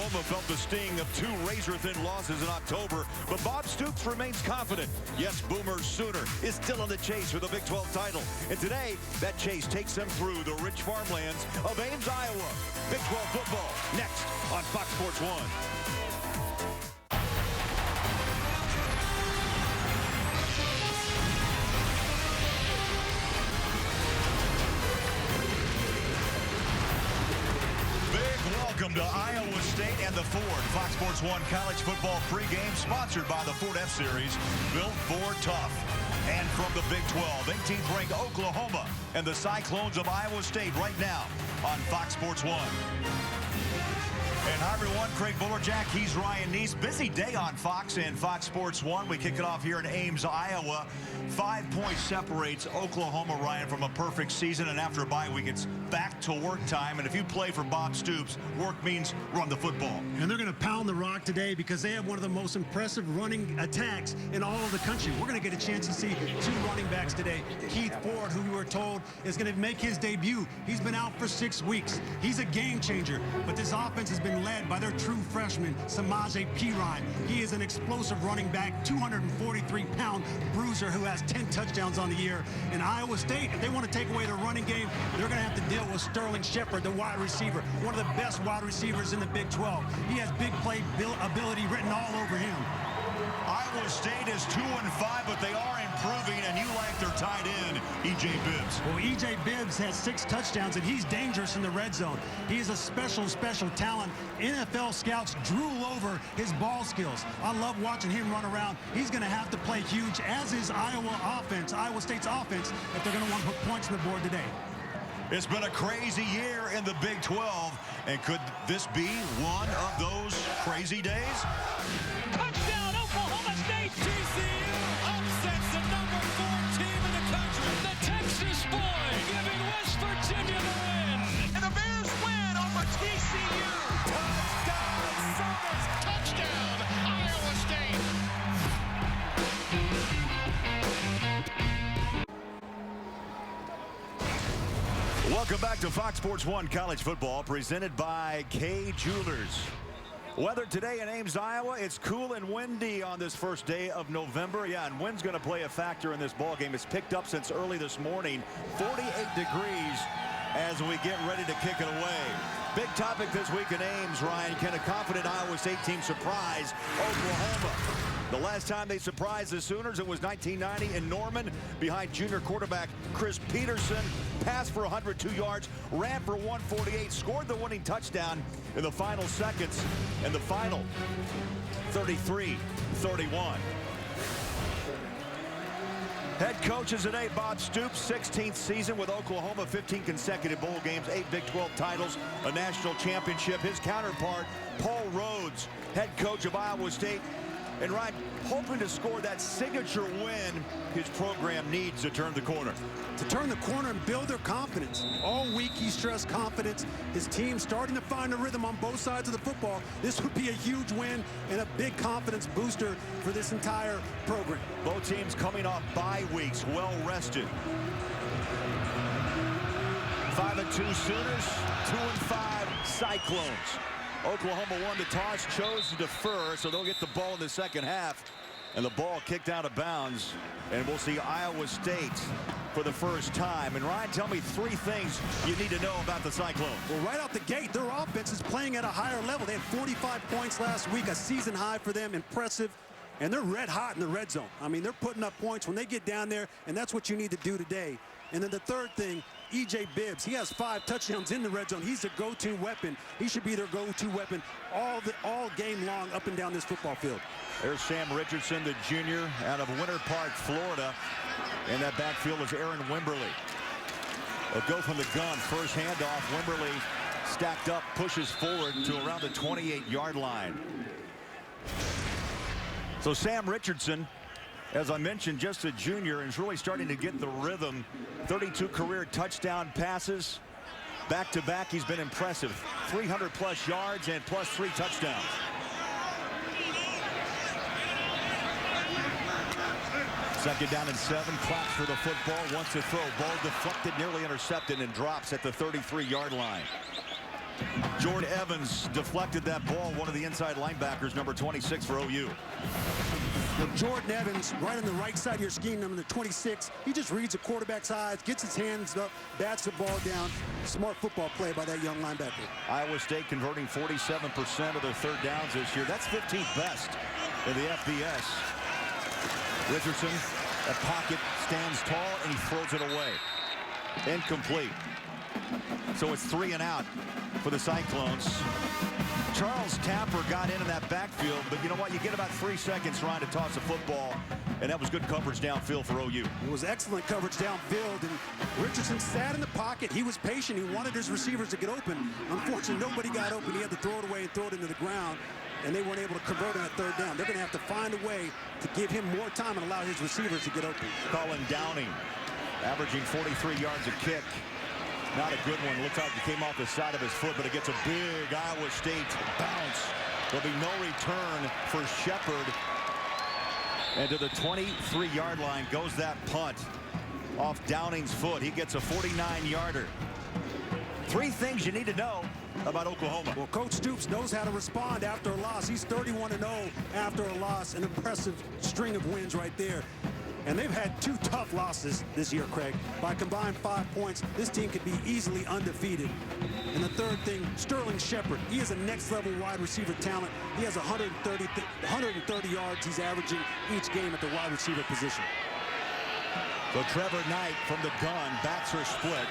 Oklahoma felt the sting of 2 razor-thin losses in October, but Bob Stoops remains confident. Yes, Boomer Sooner is still in the chase for the Big 12 title. And today, that chase takes them through the rich farmlands of Ames, Iowa. Big 12 football, next on Fox Sports 1. Welcome to Iowa State and the Ford. Fox Sports 1 college football pregame sponsored by the Ford F-Series, built for tough. And from the Big 12, 18th ranked Oklahoma and the Cyclones of Iowa State right now on Fox Sports 1. And hi, everyone. Craig Bullerjack. He's Ryan Neese. Busy day on Fox and Fox Sports 1. We kick it off here in Ames, Iowa. 5 points separates Oklahoma, Ryan, from a perfect season. And after a bye week, it's back to work time. And if you play for Bob Stoops, work means run the football. And they're going to pound the rock today because they have one of the most impressive running attacks in all of the country. We're going to get a chance to see 2 running backs today. Keith Ford, who we were told is going to make his debut. He's been out for 6 weeks. He's a game changer. But this offense has been led by their true freshman, Samaje Perine. He is an explosive running back, 243-pound bruiser who has 10 touchdowns on the year. In Iowa State, if they want to take away the running game, they're going to have to deal with Sterling Shepard, the wide receiver, one of the best wide receivers in the Big 12. He has big play ability written all over him. Iowa State is 2-5, but they are improving, and you like their tight end, E.J. Bibbs. Well, E.J. Bibbs has 6 touchdowns, and he's dangerous in the red zone. He is a special talent. NFL scouts drool over his ball skills. I love watching him run around. He's going to have to play huge, as is Iowa State's offense, if they're going to want to put points on the board today. It's been a crazy year in the Big 12, and could this be one of those crazy days? Touchdown, Oklahoma State! TCU upsets the number 4 team in the country. The Texas boy giving West Virginia the win. And the Bears win over TCU. Touchdown, Sooners! Touchdown, Iowa State! Welcome back to Fox Sports 1 College Football, presented by Kay Jewelers. Weather today in Ames, Iowa, it's cool and windy on this first day of November. Yeah, and wind's going to play a factor in this ball game. It's picked up since early this morning, 48 degrees as we get ready to kick it away. Big topic this week in Ames, Ryan. Can a confident Iowa State team surprise Oklahoma? The last time they surprised the Sooners, it was 1990 in Norman behind junior quarterback Chris Peterson. Passed for 102 yards, ran for 148, scored the winning touchdown in the final seconds, and the final 33-31. Head coaches today, Bob Stoops, 16th season with Oklahoma, 15 consecutive bowl games, 8 Big 12 titles, a national championship. His counterpart, Paul Rhodes, head coach of Iowa State. And Ryan, hoping to score that signature win his program needs to turn the corner. To turn the corner and build their confidence. All week he stressed confidence. His team starting to find a rhythm on both sides of the football. This would be a huge win and a big confidence booster for this entire program. Both teams coming off bye weeks, well rested. 5-2 Sooners, 2-5 Cyclones. Oklahoma won the toss, chose to defer, so they'll get the ball in the second half. And the ball kicked out of bounds. And we'll see Iowa State for the first time. And Ryan, tell me 3 things you need to know about the Cyclones. Well, right out the gate, their offense is playing at a higher level. They had 45 points last week, a season high for them, impressive. And they're red hot in the red zone. I mean, they're putting up points when they get down there, and that's what you need to do today. And then the third thing, E.J. Bibbs, he has 5 touchdowns in the red zone. He's a go-to weapon. He should be their go-to weapon all game long up and down this football field. There's Sam Richardson, the junior out of Winter Park, Florida. And that backfield is Aaron Wimberly. They'll go from the gun. First handoff. Wimberly stacked up, pushes forward to around the 28-yard line. So Sam Richardson, as I mentioned, just a junior, and is really starting to get the rhythm. 32 career touchdown passes. Back-to-back, he's been impressive. 300-plus yards and plus 3 touchdowns. Second down and 7. Claps for the football. Wants to throw. Ball deflected, nearly intercepted, and drops at the 33-yard line. Jordan Evans deflected that ball. One of the inside linebackers, number 26 for OU. Well, Jordan Evans, right on the right side of your scheme, number 26. He just reads the quarterback's eyes, gets his hands up, bats the ball down. Smart football play by that young linebacker. Iowa State converting 47% of their third downs this year. That's 15th best in the FBS. Richardson, a pocket, stands tall, and he throws it away. Incomplete. So it's 3 and out for the Cyclones. Charles Tapper got in that backfield, but you know what? You get about 3 seconds trying to toss a football, and that was good coverage downfield for OU. It was excellent coverage downfield, and Richardson sat in the pocket. He was patient. He wanted his receivers to get open. Unfortunately, nobody got open. He had to throw it away and throw it into the ground, and they weren't able to convert on that third down. They're going to have to find a way to give him more time and allow his receivers to get open. Colin Downing, averaging 43 yards a kick. Not a good one. Looks like it came off the side of his foot, but it gets a big Iowa State bounce. There'll be no return for Shepard. And to the 23-yard line goes that punt off Downing's foot. He gets a 49-yarder. 3 things you need to know about Oklahoma. Well, Coach Stoops knows how to respond after a loss. He's 31-0 after a loss. An impressive string of wins right there. And they've had 2 tough losses this year, Craig. By combined 5 points, this team could be easily undefeated. And the third thing, Sterling Shepard. He is a next-level wide receiver talent. He has 130 yards he's averaging each game at the wide receiver position. So Trevor Knight from the gun, backs are split.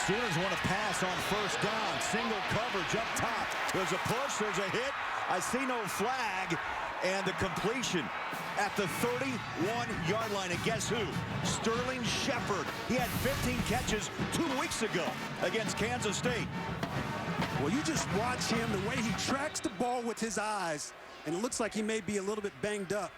Steelers want to pass on first down. Single coverage up top. There's a push, there's a hit. I see no flag. And the completion at the 31-yard line. And guess who? Sterling Shepard. He had 15 catches 2 weeks ago against Kansas State. Well, you just watch him, the way he tracks the ball with his eyes. And it looks like he may be a little bit banged up.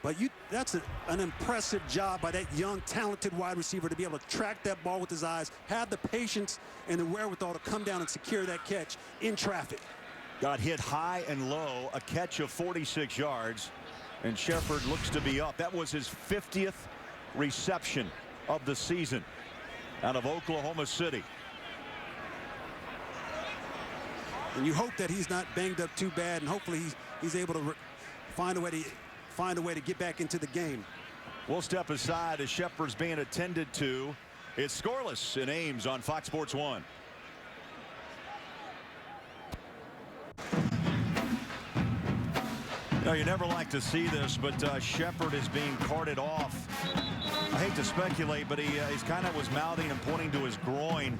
But that's an impressive job by that young, talented wide receiver to be able to track that ball with his eyes, have the patience and the wherewithal to come down and secure that catch in traffic. Got hit high and low, a catch of 46 yards, and Shepard looks to be up. That was his 50th reception of the season out of Oklahoma City. And you hope that he's not banged up too bad, and hopefully he's able to find a way to get back into the game. We'll step aside as Shepard's being attended to. It's scoreless in Ames on Fox Sports 1. No, you never like to see this, but Shepard is being carted off. I hate to speculate, but he's kind of was mouthing and pointing to his groin.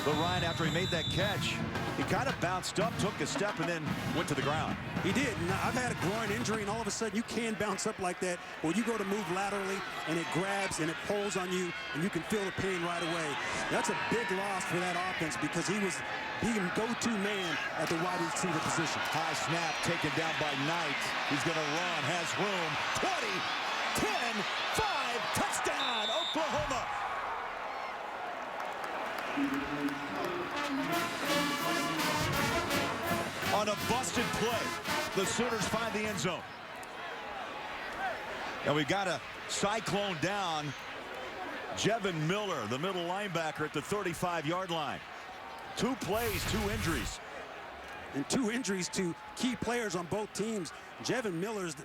But Ryan, after he made that catch, he kind of bounced up, took a step, and then went to the ground. He did. And I've had a groin injury, and all of a sudden you can bounce up like that, or you go to move laterally, and it grabs and it pulls on you, and you can feel the pain right away. That's a big loss for that offense because he was the go-to man at the wide receiver position. High snap taken down by Knight. He's going to run, has room. 20, 10, 5, touchdown, Oklahoma. On a busted play, the Sooners find the end zone. And we got a Cyclone down. Jevin Miller, the middle linebacker at the 35-yard line. 2 plays, 2 injuries. And 2 injuries to key players on both teams. Jevin Miller's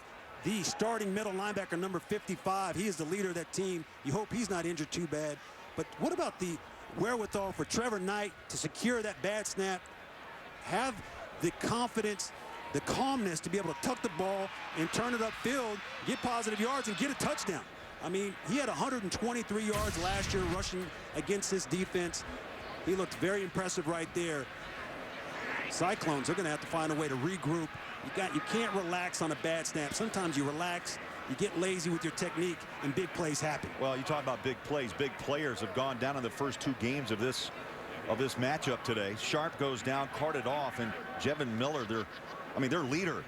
the starting middle linebacker, number 55. He is the leader of that team. You hope he's not injured too bad. But what about the wherewithal for Trevor Knight to secure that bad snap, have the confidence, the calmness to be able to tuck the ball and turn it upfield, get positive yards, and get a touchdown? I mean, he had 123 yards last year rushing against this defense. He looked very impressive right there. Cyclones are going to have to find a way to regroup. You can't relax on a bad snap. Sometimes you relax, you get lazy with your technique, and big plays happen. Well, you talk about big plays. Big players have gone down in the first 2 games of this matchup today. Sharp goes down, carted off, and Jevin Miller, their leader,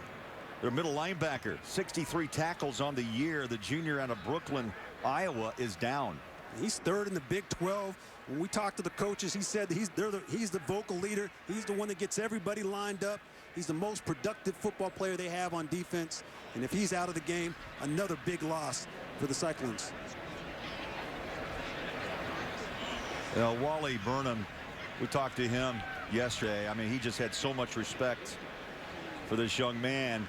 their middle linebacker, 63 tackles on the year. The junior out of Brooklyn, Iowa, is down. He's 3rd in the Big 12. When we talked to the coaches, he said he's the vocal leader. He's the one that gets everybody lined up. He's the most productive football player they have on defense. And if he's out of the game, another big loss for the Cyclones. Wally Burnham, we talked to him yesterday. I mean, he just had so much respect for this young man.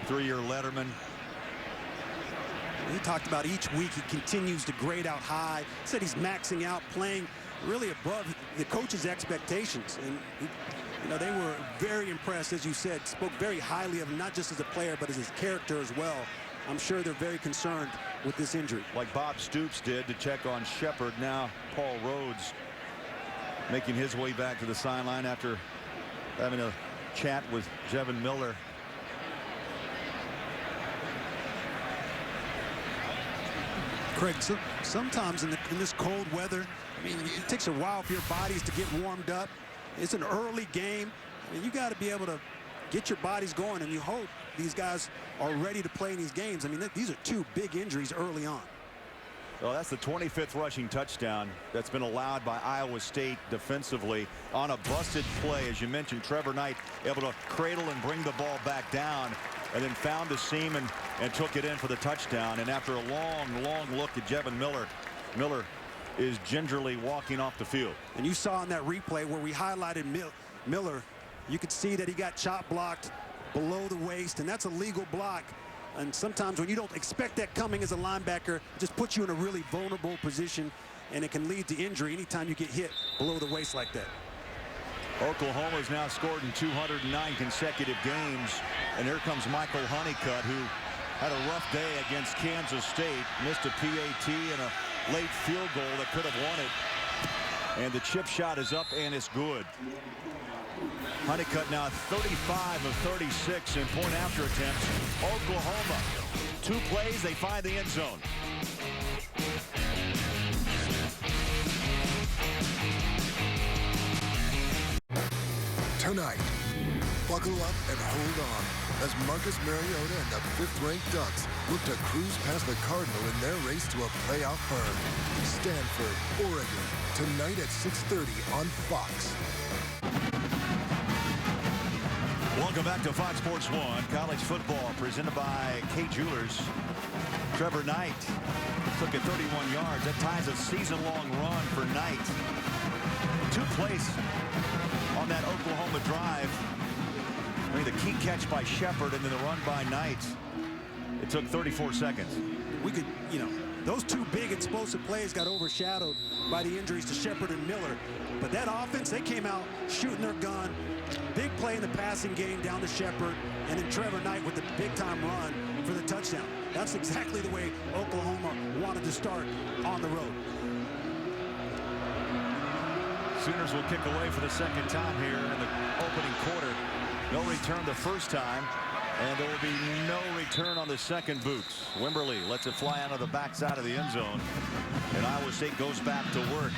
3-year letterman. He talked about each week he continues to grade out high. Said he's maxing out, playing really above the coach's expectations. And you know, they were very impressed, as you said, spoke very highly of him, not just as a player, but as his character as well. I'm sure they're very concerned with this injury. Like Bob Stoops did to check on Shepard. Now Paul Rhodes making his way back to the sideline after having a chat with Jevon Miller. Craig, sometimes in this cold weather, I mean, it takes a while for your bodies to get warmed up. It's an early game. I mean, you got to be able to get your bodies going, and you hope these guys are ready to play in these games. I mean, these are 2 big injuries early on. Well, that's the 25th rushing touchdown that's been allowed by Iowa State defensively on a busted play. As you mentioned, Trevor Knight able to cradle and bring the ball back down, and then found a seam and took it in for the touchdown. And after a long look at Jevon Miller, Miller is gingerly walking off the field. And you saw in that replay where we highlighted Miller, you could see that he got chop blocked below the waist, and that's a legal block. And sometimes when you don't expect that coming as a linebacker, it just puts you in a really vulnerable position, and it can lead to injury anytime you get hit below the waist like that. Oklahoma has now scored in 209 consecutive games, and here comes Michael Honeycutt, who had a rough day against Kansas State, missed a PAT and a late field goal that could have won it. And the chip shot is up, and it's good. Honeycutt now 35 of 36 in point after attempts. Oklahoma, 2 plays, they find the end zone. Tonight, buckle up and hold on as Marcus Mariota and the 5th-ranked Ducks look to cruise past the Cardinal in their race to a playoff berth. Stanford, Oregon, tonight at 6:30 on Fox. Welcome back to Fox Sports 1 College Football, presented by K Jewelers. Trevor Knight took it 31 yards. That ties a season-long run for Knight. 2 plays on that Oklahoma drive. I mean, the key catch by Shepard and then the run by Knight. It took 34 seconds. We could, you know, those 2 big explosive plays got overshadowed by the injuries to Shepard and Miller. But that offense, they came out shooting their gun. Big play in the passing game down to Shepard, and then Trevor Knight with the big-time run for the touchdown. That's exactly the way Oklahoma wanted to start on the road. Sooners will kick away for the 2nd time here in the opening quarter. No return the first time, and there will be no return on the second boots. Wimberly lets it fly out of the backside of the end zone, and Iowa State goes back to work.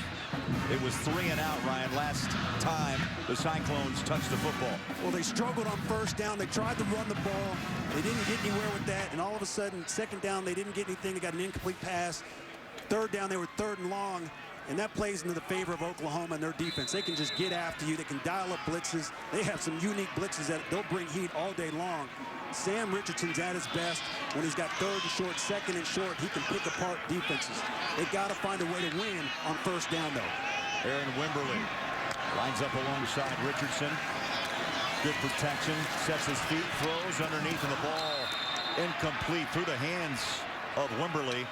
It was 3 and out, Ryan, last time the Cyclones touched the football. Well, they struggled on 1st down. They tried to run the ball. They didn't get anywhere with that, and all of a sudden, 2nd down, they didn't get anything. They got an incomplete pass. 3rd down, they were 3rd and long. And that plays into the favor of Oklahoma and their defense. They can just get after you. They can dial up blitzes. They have some unique blitzes that they'll bring heat all day long. Sam Richardson's at his best when he's got 3rd and short, 2nd and short. He can pick apart defenses. They got to find a way to win on 1st down, though. Aaron Wimberly lines up alongside Richardson. Good protection. Sets his feet, throws underneath, and the ball incomplete through the hands of Wimberly.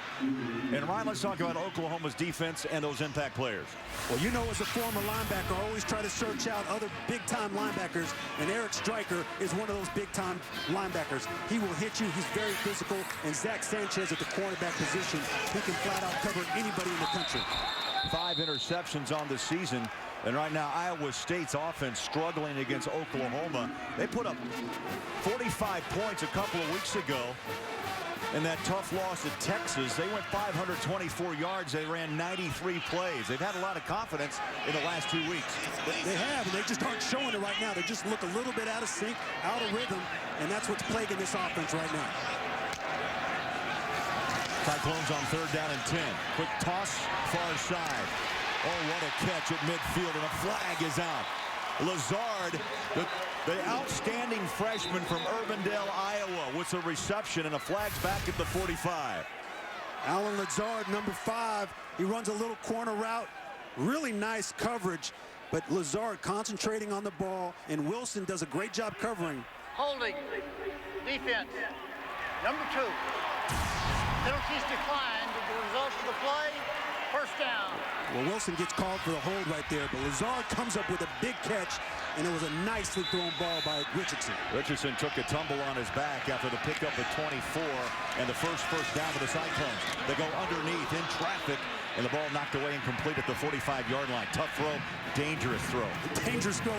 And Ryan, let's talk about Oklahoma's defense and those impact players. Well, you know, as a former linebacker, I always try to search out other big-time linebackers, and Eric Stryker is one of those big-time linebackers. He will hit you. He's very physical. And Zach Sanchez at the cornerback position, he can flat-out cover anybody in the country. 5 interceptions on the season. And right now, Iowa State's offense struggling against Oklahoma. They put up 45 points a couple of weeks ago. In that tough loss at Texas, they went 524 yards. They ran 93 plays. They've had a lot of confidence in the last 2 weeks. They have, and they just aren't showing it right now. They just look a little bit out of sync, out of rhythm, and that's what's plaguing this offense right now. Cyclones on 3rd down and 10. Quick toss, far side. Oh, what a catch at midfield, and a flag is out. Lazard, the outstanding freshman from Urbandale, Iowa, with a reception, and a flag's back at the 45. Alan Lazard, number 5, he runs a little corner route. Really nice coverage. but Lazard concentrating on the ball, and Wilson does a great job covering. Holding. Defense. Number 2. Penalties declined. The result of the play, first down. Well, Wilson gets called for the hold right there, but Lazard comes up with a big catch, and it was a nicely thrown ball by Richardson. Richardson took a tumble on his back after the pickup at 24, and the first down for the Cyclones. They go underneath in traffic, and the ball knocked away and complete at the 45-yard line. Tough throw, dangerous throw. Dangerous throw.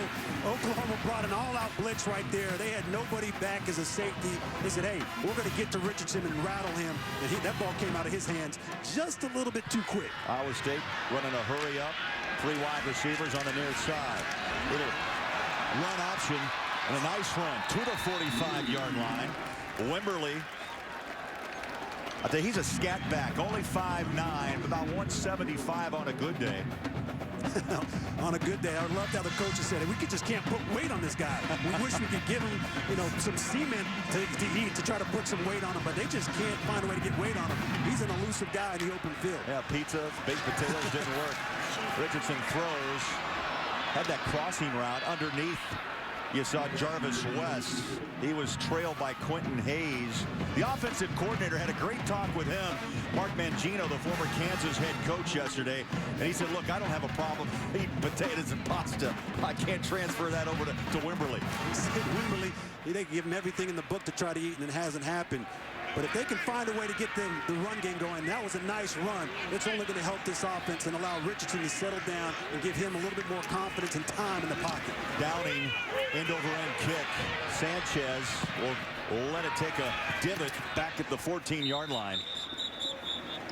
Oklahoma brought an all-out blitz right there. They had nobody back as a safety. They said, hey, we're going to get to Richardson and rattle him. And that ball came out of his hands just a little bit too quick. Iowa State running a hurry up. 3 wide receivers on the near side. Little run option and a nice run to the 45-yard line. Wimberly, I think he's a scat back, only 5'9", about 175 on a good day. On a good day, I would love how the coaches said it. We just can't put weight on this guy. We wish we could give him, some cement to eat to try to put some weight on him, but they just can't find a way to get weight on him. He's an elusive guy in the open field. Yeah, pizza, baked potatoes didn't work. Richardson throws, had that crossing route underneath. You saw Jarvis West. He was trailed by Quentin Hayes. The offensive coordinator had a great talk with him, Mark Mangino, the former Kansas head coach, yesterday. And he said, look, I don't have a problem eating potatoes and pasta. I can't transfer that over to Wimberly. He said Wimberly, they give him everything in the book to try to eat, and it hasn't happened. But if they can find a way to get the run game going, that was a nice run. It's only going to help this offense and allow Richardson to settle down and give him a little bit more confidence and time in the pocket. Downing, end-over-end kick. Sanchez will let it take a divot back at the 14-yard line.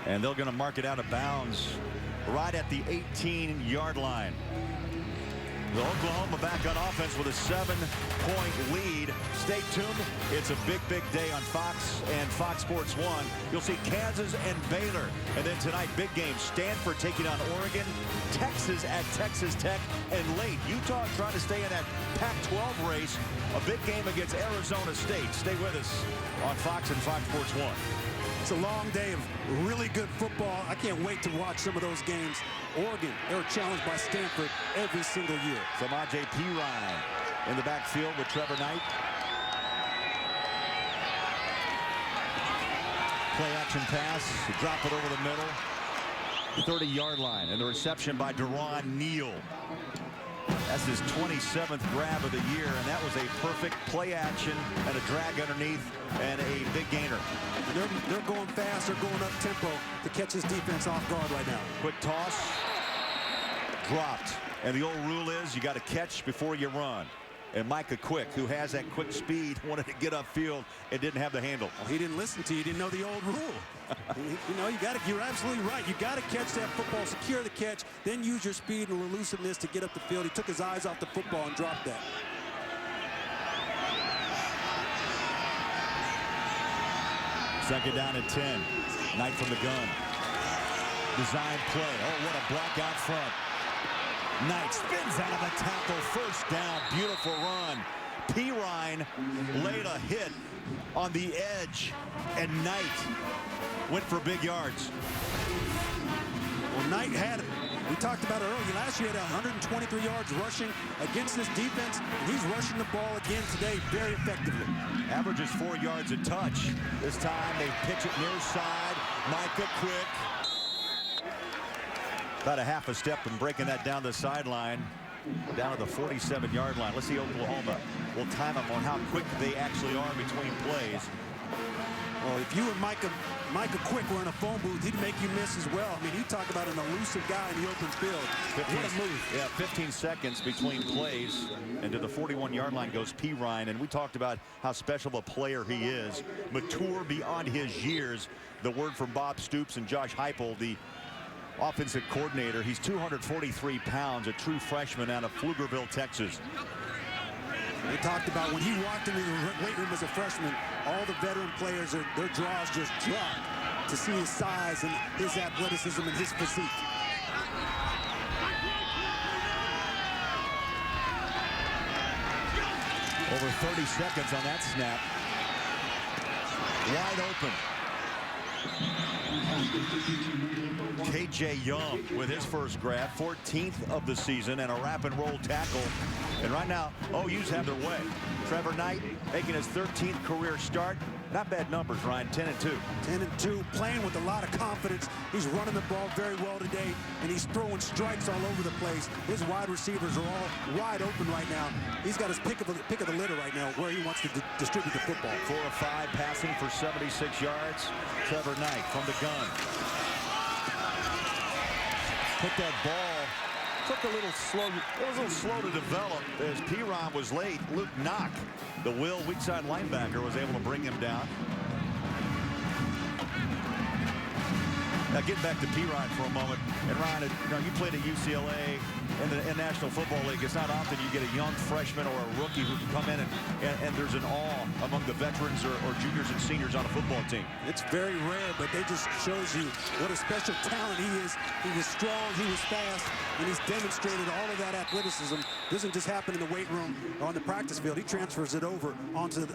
And they're going to mark it out of bounds right at the 18-yard line. The Oklahoma back on offense with a 7-point lead. Stay tuned. It's a big day on Fox and Fox Sports 1. You'll see Kansas and Baylor. And then tonight, big game. Stanford taking on Oregon. Texas at Texas Tech. And late, Utah trying to stay in that Pac-12 race. A big game against Arizona State. Stay with us on Fox and Fox Sports 1. It's a long day of really good football. I can't wait to watch some of those games. Oregon, they were challenged by Stanford every single year. Samaje Perine in the backfield with Trevor Knight. Play action pass, drop it over the middle. 30-yard line, and the reception by Deron Neal. That's his 27th grab of the year, and that was a perfect play action and a drag underneath and a big gainer. They're going fast, they're going up tempo to catch this defense off guard right now. Quick toss, dropped. And the old rule is you got to catch before you run. And Micah Quick, who has that quick speed, wanted to get upfield and didn't have the handle. Well, he didn't listen to you. He didn't know the old rule. You're absolutely right. You got to catch that football, secure the catch, then use your speed and elusiveness to get up the field. He took his eyes off the football and dropped that. Second down at 10. Knight from the gun. Design play. Oh, what a block out front. Knight spins out of the tackle. First down. Beautiful run. Perine laid a hit on the edge, and Knight went for big yards. Well, Knight had it. We talked about it earlier. Last year he had 123 yards rushing against this defense, and he's rushing the ball again today very effectively. Averages 4 yards a touch. This time they pitch it near side. Micah Quick. About a half a step and breaking that down the sideline, down to the 47-yard line. Let's see Oklahoma. We'll time them on how quick they actually are between plays. Well, if you and Micah Quick were in a phone booth, he'd make you miss as well. I mean, you talk about an elusive guy in the open field. What a move. Yeah, 15 seconds between plays, and to the 41-yard line goes Perine. And we talked about how special a player he is, mature beyond his years. The word from Bob Stoops and Josh Heupel, the offensive coordinator. He's 243 pounds, a true freshman out of Pflugerville, Texas. They talked about when he walked into the weight room as a freshman, all the veteran players, their jaws just dropped to see his size and his athleticism and his physique. Over 30 seconds on that snap. Wide open. K.J. Young with his first grab, 14th of the season, and a wrap and roll tackle. And right now, OU's have their way. Trevor Knight making his 13th career start. Not bad numbers, Ryan. 10-2. 10-2, playing with a lot of confidence. He's running the ball very well today, and he's throwing strikes all over the place. His wide receivers are all wide open right now. He's got his pick of the litter right now where he wants to distribute the football. 4 of 5 passing for 76 yards. Trevor Knight from the gun. Put that ball. Took a little slow. It was a little slow to develop as Piron was late. Luke Knock, the weak side linebacker, was able to bring him down. Now getting back to Piron for a moment, and Ryan, you played at UCLA in the National Football League. It's not often you get a young freshman or a rookie who can come in and there's an awe among the veterans or juniors and seniors on a football team. It's very rare, but they just shows you what a special talent he is. He was strong, he was fast, and he's demonstrated all of that athleticism. Doesn't just happen in the weight room or on the practice field. He transfers it over onto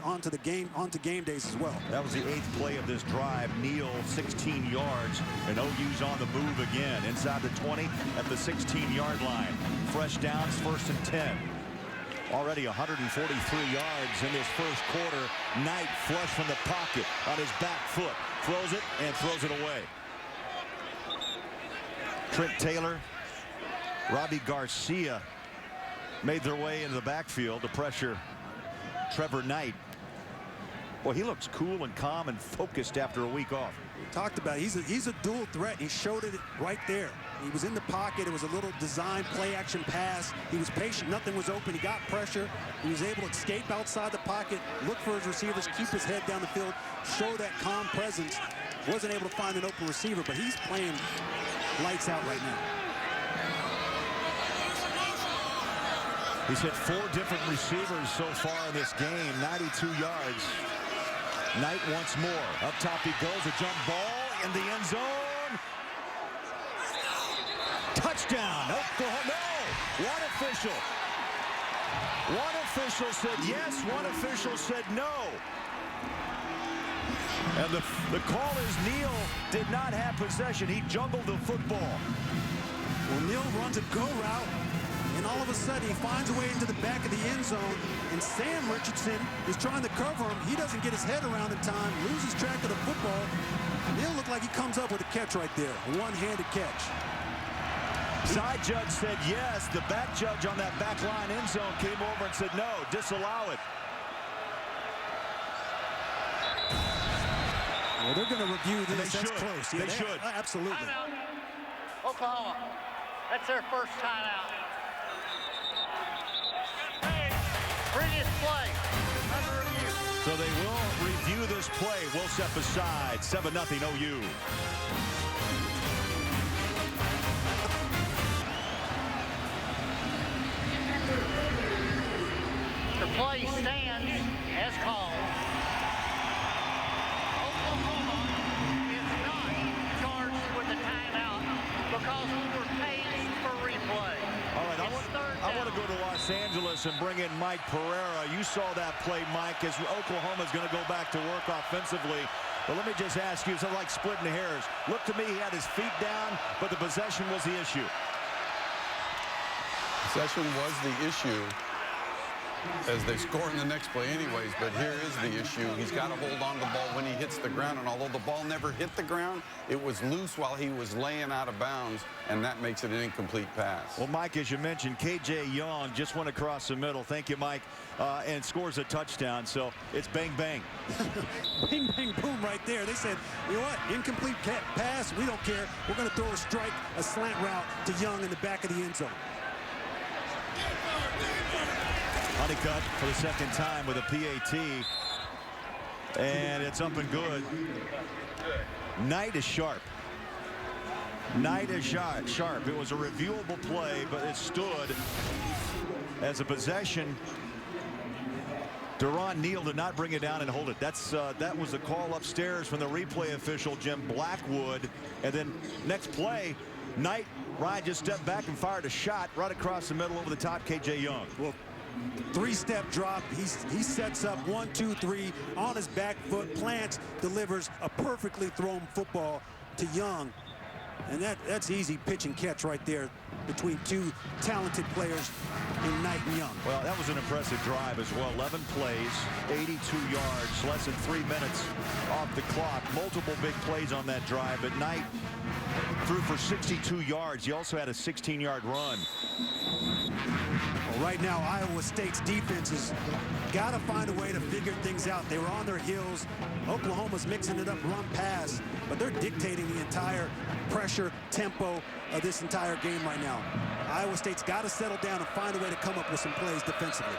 game days as well. That was the 8th play of this drive. Neal, 16 yards, and OU's on the move again inside the 20 at the 16-yard line. Fresh downs, 1st and 10. Already 143 yards in this first quarter. Knight flush from the pocket on his back foot. Throws it and throws it away. Trent Taylor, Robbie Garcia made their way into the backfield to pressure Trevor Knight. Well, he looks cool and calm and focused after a week off. We talked about it. He's a dual threat. He showed it right there. He was in the pocket. It was a little design play action pass. He was patient. Nothing was open. He got pressure. He was able to escape outside the pocket, look for his receivers, keep his head down the field, show that calm presence. Wasn't able to find an open receiver, but he's playing lights out right now. He's hit 4 different receivers so far in this game, 92 yards. Knight once more. Up top he goes, a jump ball in the end zone. Touchdown, Oklahoma. No! One official said yes, one official said no. And the call is Neal did not have possession. He juggled the football. Well, Neal runs a go route, and all of a sudden he finds a way into the back of the end zone, and Sam Richardson is trying to cover him. He doesn't get his head around in time, loses track of the football. Neal looked like he comes up with a catch right there, a one-handed catch. Side judge said yes. The back judge on that back line end zone came over and said no, disallow it. Well, they're going to review this. That's close. Yeah, they should. Absolutely. Timeout. Oklahoma. That's their first timeout. Previous play. Under review. So they will review this play. Will set beside 7-0 OU. The play stands as called. Oklahoma is not charged with a timeout because we were paid for replay. All right, I want to go to Los Angeles and bring in Mike Pereira. You saw that play, Mike, as Oklahoma's going to go back to work offensively. But let me just ask you, it's like splitting the hairs. Look to me, he had his feet down, but the possession was the issue. Possession was the issue as they score in the next play anyways, but here is the issue. He's got to hold on to the ball when he hits the ground, and although the ball never hit the ground, it was loose while he was laying out of bounds, and that makes it an incomplete pass. Well, Mike, as you mentioned, K.J. Young just went across the middle. Thank you, Mike, and scores a touchdown, so it's bang, bang. Bang, bang, boom right there. They said, you know what, incomplete pass, we don't care. We're going to throw a strike, a slant route to Young in the back of the end zone. Honeycutt for the second time with a PAT. And it's up and good. Knight is sharp. Knight is sharp. It was a reviewable play, but it stood as a possession. Deron Neal did not bring it down and hold it. That was a call upstairs from the replay official, Jim Blackwood. And then next play, Knight, Ryan just stepped back and fired a shot right across the middle over the top, K.J. Young. Well, 3-step drop. He sets up 1, 2, 3 on his back foot, plants, delivers a perfectly thrown football to Young. And that's easy pitch and catch right there between two talented players in Knight and Young. Well, that was an impressive drive as well. 11 plays, 82 yards, less than 3 minutes off the clock. Multiple big plays on that drive, but Knight threw for 62 yards. He also had a 16-yard run. Well, right now, Iowa State's defense has got to find a way to figure things out. They were on their heels. Oklahoma's mixing it up, run pass, but they're dictating the entire pressure tempo of this entire game right now. Iowa State's got to settle down and find a way to come up with some plays defensively.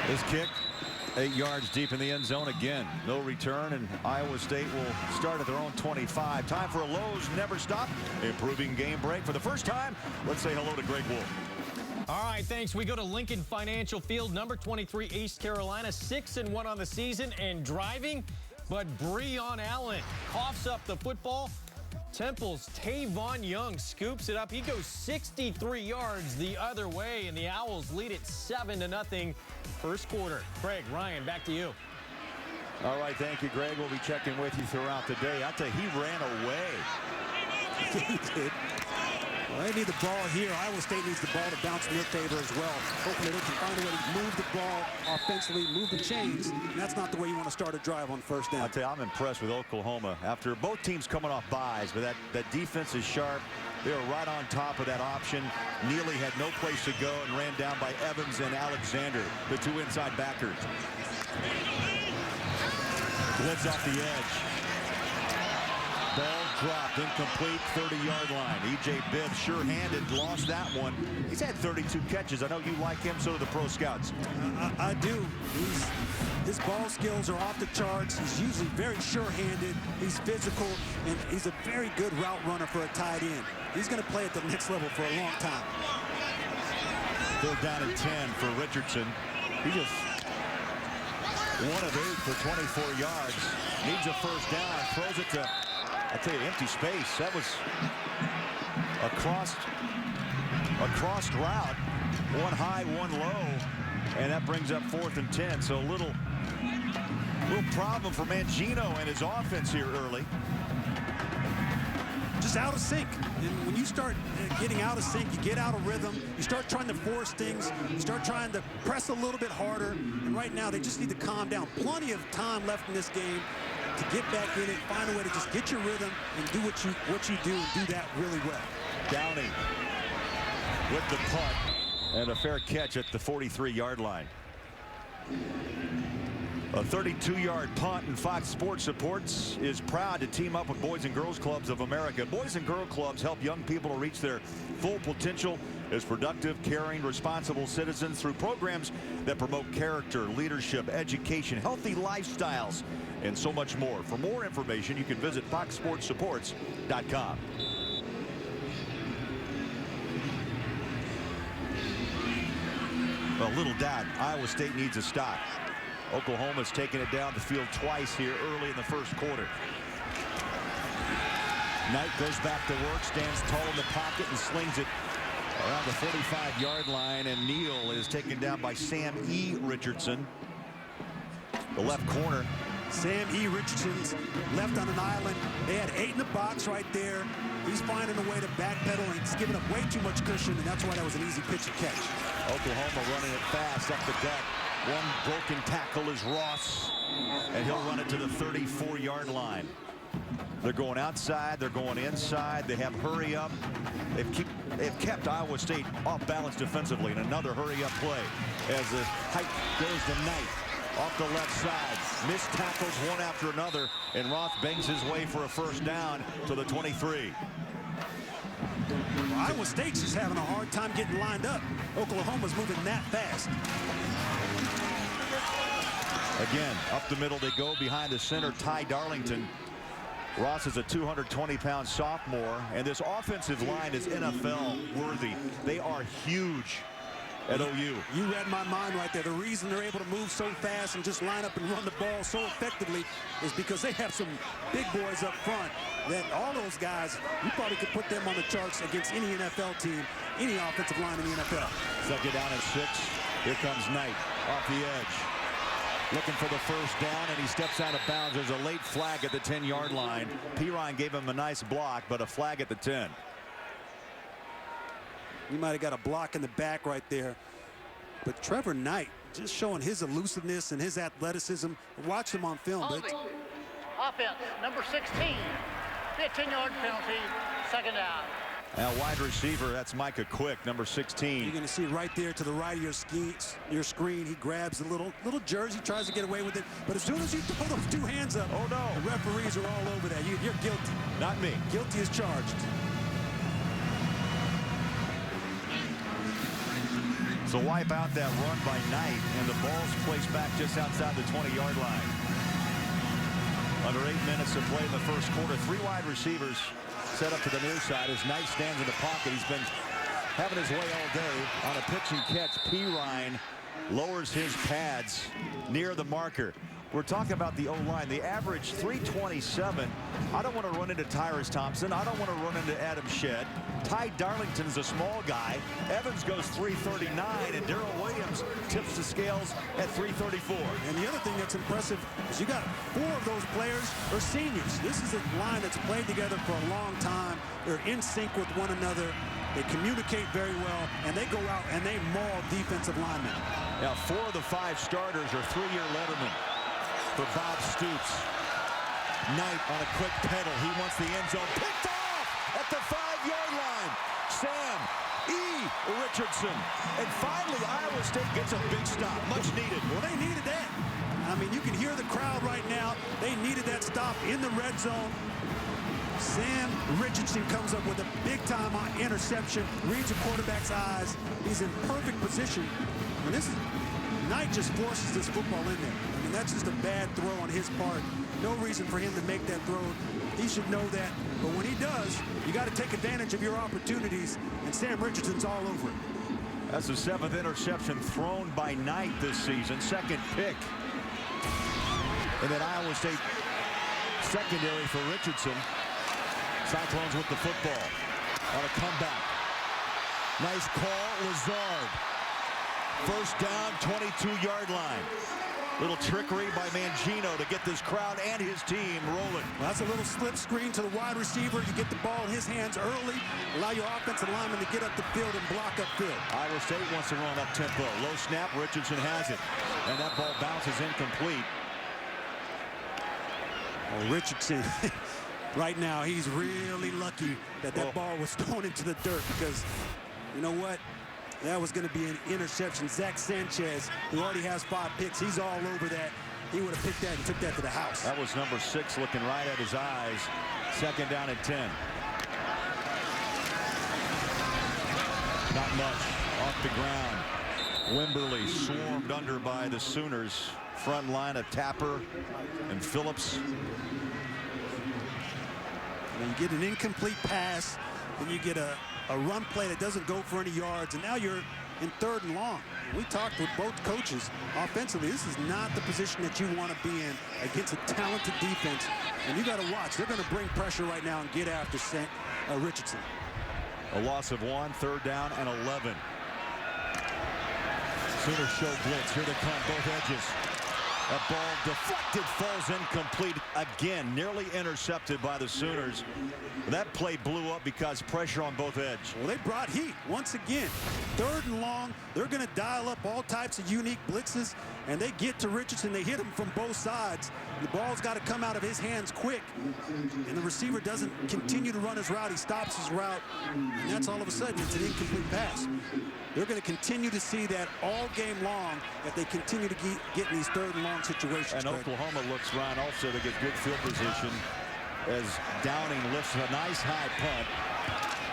This kick, 8 yards deep in the end zone again. No return, and Iowa State will start at their own 25. Time for a Lowe's Never Stop improving game break. For the first time, let's say hello to Greg Wolf. All right, thanks. We go to Lincoln Financial Field, number 23, East Carolina, 6-1 on the season and driving. But Breon Allen coughs up the football. Temple's Tavon Young scoops it up. He goes 63 yards the other way, and the Owls lead it 7-0 first quarter. Craig, Ryan, back to you. All right, thank you, Greg. We'll be checking with you throughout the day. I tell you, he ran away. He did. Well, they need the ball here. Iowa State needs the ball to bounce in their favor as well. Hopefully they can find a way to move the ball offensively, move the chains. And that's not the way you want to start a drive on first down. I'll tell you, I'm impressed with Oklahoma. After both teams coming off byes, but that defense is sharp. They were right on top of that option. Neely had no place to go and ran down by Evans and Alexander, the two inside backers. Blitz off the edge. Ball dropped, incomplete, 30-yard line. E.J. Bibb, sure-handed, lost that one. He's had 32 catches. I know you like him, so do the pro scouts. I do. His ball skills are off the charts. He's usually very sure-handed. He's physical, and he's a very good route runner for a tight end. He's going to play at the next level for a long time. Third down and 10 for Richardson. He just 1 of 8 for 24 yards. Needs a first down. Throws it to, I'll tell you, empty space. That was a crossed route. One high, one low. And that brings up 4th and 10. So a little problem for Mangino and his offense here early. Just out of sync. And when you start getting out of sync, you get out of rhythm, you start trying to force things, you start trying to press a little bit harder. And right now, they just need to calm down. Plenty of time left in this game to get back in it, find a way to just get your rhythm and do what you do and do that really well. Downey with the punt and a fair catch at the 43-yard line. A 32-yard punt, and Fox Sports Supports is proud to team up with Boys and Girls Clubs of America. Boys and Girl Clubs help young people to reach their full potential as productive, caring, responsible citizens through programs that promote character, leadership, education, healthy lifestyles, and so much more. For more information, you can visit foxsportsupports.com. Well, little doubt, Iowa State needs a stop. Oklahoma's taken it down the field twice here early in the first quarter. Knight goes back to work, stands tall in the pocket and slings it around the 45-yard line, and Neal is taken down by Sam E. Richardson, the left corner. Sam E. Richardson's left on an island. They had 8 in the box right there. He's finding a way to backpedal. He's giving up way too much cushion, and that's why that was an easy pitch and catch. Oklahoma running it fast up the gut. One broken tackle is Ross, and he'll run it to the 34-yard line. They're going outside. They're going inside. They have hurry up. They've kept Iowa State off balance defensively, and another hurry-up play as the height goes to Knight. Off the left side, missed tackles one after another, and Roth bangs his way for a first down to the 23. Well, Iowa State's just having a hard time getting lined up. Oklahoma's moving that fast. Again, up the middle they go behind the center, Ty Darlington. Ross is a 220-pound sophomore, and this offensive line is NFL worthy. They are huge at OU. You read my mind right there. The reason they're able to move so fast and just line up and run the ball so effectively is because they have some big boys up front that all those guys, you probably could put them on the charts against any NFL team, any offensive line in the NFL. Second down and 6. Here comes Knight off the edge. looking for the first down, and he steps out of bounds. There's a late flag at the 10-yard line. Pirine gave him a nice block, but a flag at the 10. He might have got a block in the back right there. But Trevor Knight just showing his elusiveness and his athleticism. Watch him on film. Holding. Offense, number 16. 15-yard penalty, second down. Now wide receiver, that's Micah Quick, number 16. You're going to see right there to the right of your screen, he grabs a little jersey, tries to get away with it. But as soon as you throw those 2 hands up, oh no, the referees are all over that. You're guilty. Not me. Guilty as charged. So wipe out that run by Knight, and the ball's placed back just outside the 20-yard line. Under 8 minutes to play in the first quarter. 3 wide receivers set up to the near side as Knight stands in the pocket. He's been having his way all day on a pitch and catch. Pirine lowers his pads near the marker. We're talking about the O-line. The average 327. I don't want to run into Tyrus Thompson. I don't want to run into Adam Shedd. Ty Darlington's a small guy. Evans goes 339, and Darrell Williams tips the scales at 334. And the other thing that's impressive is you got 4 of those players are seniors. This is a line that's played together for a long time. They're in sync with one another. They communicate very well, and they go out and they maul defensive linemen. Now 4 of the 5 starters are 3-year lettermen for Bob Stoops. Knight on a quick pedal. He wants the end zone. Picked off at the 5-yard line. Sam E. Richardson. And finally, Iowa State gets a big stop. Much needed. Well, they needed that. I mean, you can hear the crowd right now. They needed that stop in the red zone. Sam Richardson comes up with a big-time interception. Reads the quarterback's eyes. He's in perfect position. And this is Knight just forces this football in there. I mean, that's just a bad throw on his part. No reason for him to make that throw. He should know that. But when he does, you got to take advantage of your opportunities. And Sam Richardson's all over it. That's the 7th interception thrown by Knight this season. 2nd pick. And then Iowa State secondary for Richardson. Cyclones with the football on a comeback. Nice call, Lazard. First down, 22-yard line. Little trickery by Mangino to get this crowd and his team rolling. Well, that's a little slip screen to the wide receiver. You get the ball in his hands early. Allow your offensive lineman to get up the field and block upfield. Iowa State wants to run up tempo. Low snap, Richardson has it. And that ball bounces incomplete. Well, Richardson, right now, he's really lucky that ball was thrown into the dirt because, you know what? That was going to be an interception. Zach Sanchez, who already has 5 picks, he's all over that. He would have picked that and took that to the house. That was number 6 looking right at his eyes. 2nd down and 10. Not much off the ground. Wimberly swarmed under by the Sooners. Front line of Tapper and Phillips. And you get an incomplete pass, and you get a run play that doesn't go for any yards, and now you're in 3rd and long. We talked with both coaches. Offensively, this is not the position that you want to be in against a talented defense, and you got to watch. They're going to bring pressure right now and get after Richardson. A loss of 1, 3rd down and 11. Sooners show blitz. Here they come, both edges. That ball deflected, falls incomplete again, nearly intercepted by the Sooners. That play blew up because pressure on both edges. Well, they brought heat once again. 3rd and long. They're going to dial up all types of unique blitzes, and they get to Richardson. They hit him from both sides. The ball's got to come out of his hands quick, and the receiver doesn't continue to run his route. He stops his route, and that's all of a sudden it's an incomplete pass. They're going to continue to see that all game long if they continue to get in these 3rd and long situations. And Oklahoma looks, Ron, also to get good field position as Downing lifts a nice high punt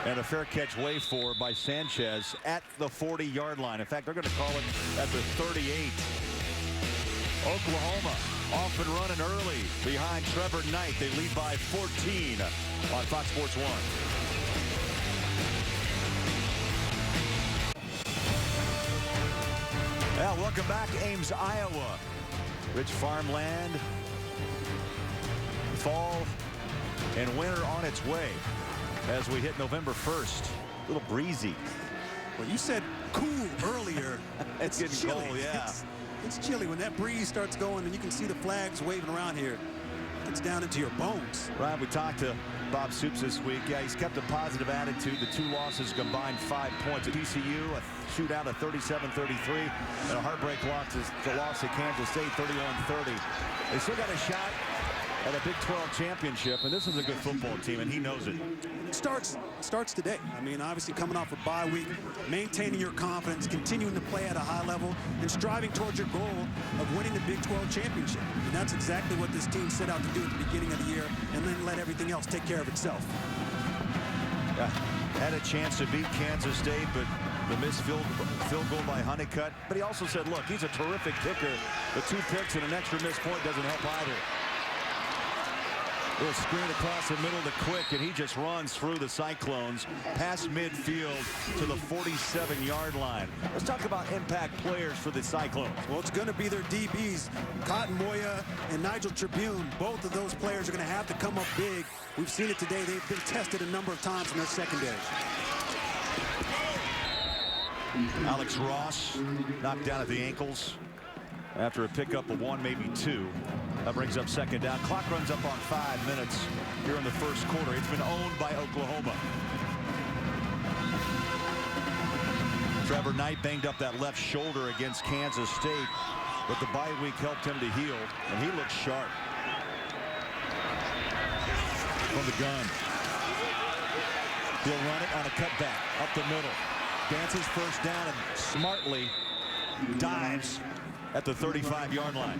and a fair catch way for by Sanchez at the 40-yard line. In fact, they're going to call it at the 38. Oklahoma off and running early behind Trevor Knight. They lead by 14 on Fox Sports 1. Well, welcome back, Ames, Iowa. Rich farmland, fall and winter on its way as we hit November 1st. A little breezy. Well, you said cool earlier. It's getting chilly. cold, yeah. It's chilly when that breeze starts going and you can see the flags waving around here. It's down into your bones. Ryan, we talked to Bob Stoops this week. Yeah, he's kept a positive attitude. The 2 losses combined 5 points. At TCU, a shootout of 37-33, and a heartbreak loss at Kansas State, 31-30. They still got a shot at a Big 12 championship, and this is a good football team, and he knows it. It starts today. I mean, obviously coming off a bye week, maintaining your confidence, continuing to play at a high level, and striving towards your goal of winning the Big 12 championship. And that's exactly what this team set out to do at the beginning of the year, and then let everything else take care of itself. Yeah, had a chance to beat Kansas State, but the missed field goal by Honeycutt. But he also said, look, he's a terrific kicker. The 2 picks and an extra missed point doesn't help either. Little screen across the middle to Quick, and he just runs through the Cyclones past midfield to the 47-yard line. Let's talk about impact players for the Cyclones. Well, it's going to be their DBs, Cotton Moya and Nigel Tribune. Both of those players are going to have to come up big. We've seen it today. They've been tested a number of times in their secondary. Alex Ross knocked down at the ankles after a pickup of 1, maybe 2. That brings up second down. Clock runs up on 5 minutes here in the first quarter. It's been owned by Oklahoma. Trevor Knight banged up that left shoulder against Kansas State, but the bye week helped him to heal, and he looks sharp. From the gun. He'll run it on a cutback up the middle. Dances first down and smartly dives at the 35-yard line.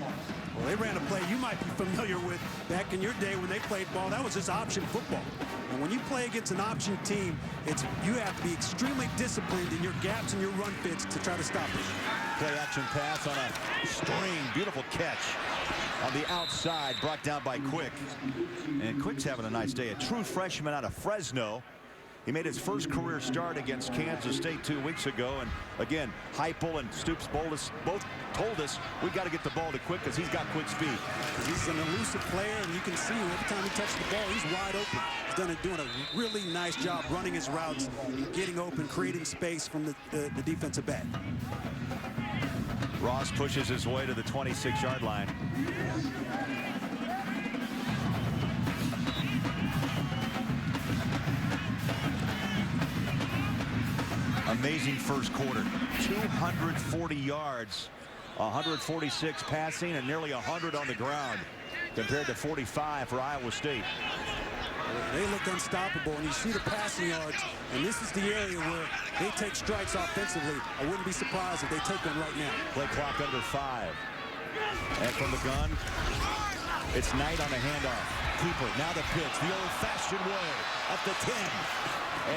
Well, they ran a play you might be familiar with back in your day when they played ball. That was just option football. And when you play against an option team, you have to be extremely disciplined in your gaps and your run fits to try to stop it. Play action pass on a string. Beautiful catch on the outside, brought down by Quick. And Quick's having a nice day. A true freshman out of Fresno. He made his first career start against Kansas State 2 weeks ago. And again, Heupel and Stoops both told us we got to get the ball to Quick because he's got quick speed. He's an elusive player, and you can see every time he touches the ball, he's wide open. He's doing a really nice job running his routes, getting open, creating space from the defensive back. Ross pushes his way to the 26-yard line. Amazing first quarter. 240 yards, 146 passing, and nearly 100 on the ground compared to 45 for Iowa State. They look unstoppable, and you see the passing yards, and this is the area where they take strikes offensively. I wouldn't be surprised if they take one right now. Play clock under 5. And from the gun, it's Knight on the handoff. Keeper, now the pitch, the old-fashioned way, at the 10.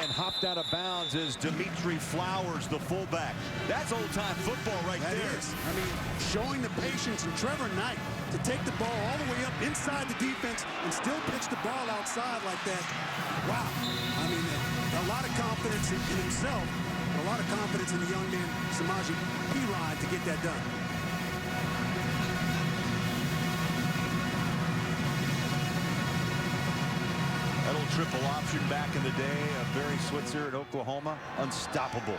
And hopped out of bounds is Dimitri Flowers, the fullback. That's old-time football right there. That is. I mean, showing the patience in Trevor Knight to take the ball all the way up inside the defense and still pitch the ball outside like that. Wow. I mean, a lot of confidence in himself, a lot of confidence in the young man, Samaje Perine, to get that done. That old triple option back in the day of Barry Switzer at Oklahoma, unstoppable.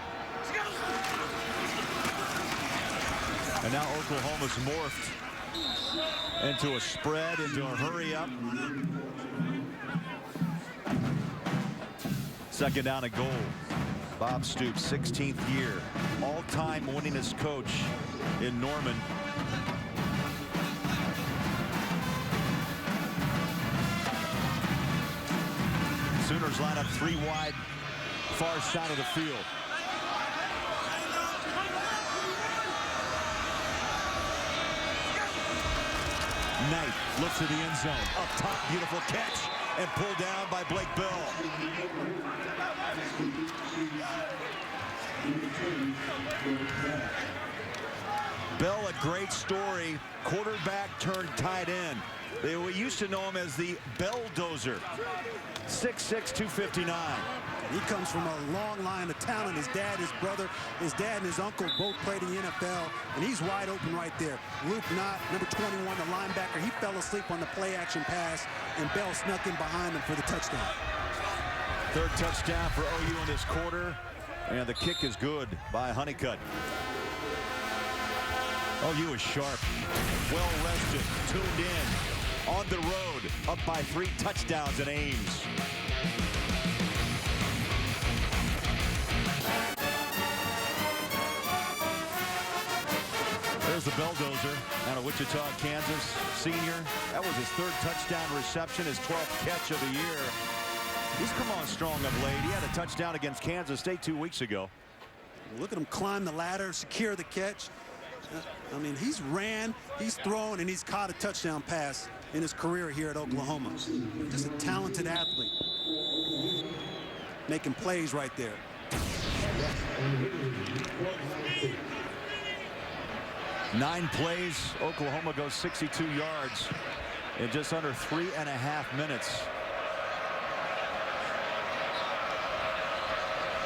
And now Oklahoma's morphed into a spread, into a hurry up. Second down and goal. Bob Stoops, 16th year, all-time winningest coach in Norman. Sooners line up 3 wide, far side of the field. Knight looks at the end zone. Up top, beautiful catch, and pulled down by Blake Bell. Bell, a great story. Quarterback turned tight end. We used to know him as the Belldozer. 6'6", 259. He comes from a long line of talent. His dad, his brother, his dad and his uncle both played in the NFL, and he's wide open right there. Luke Knott, number 21, the linebacker, he fell asleep on the play-action pass, and Bell snuck in behind him for the touchdown. Third touchdown for OU in this quarter, and the kick is good by Honeycutt. OU is sharp, well rested, tuned in, on the road, up by 3 touchdowns in Ames. There's the Belldozer out of Wichita, Kansas, senior. That was his 3rd touchdown reception, his 12th catch of the year. He's come on strong of late. He had a touchdown against Kansas State 2 weeks ago. Look at him climb the ladder, secure the catch. I mean, he's ran, he's thrown, and he's caught a touchdown pass in his career here at Oklahoma. Just a talented athlete. Making plays right there. Nine plays. Oklahoma goes 62 yards in just under 3.5 minutes.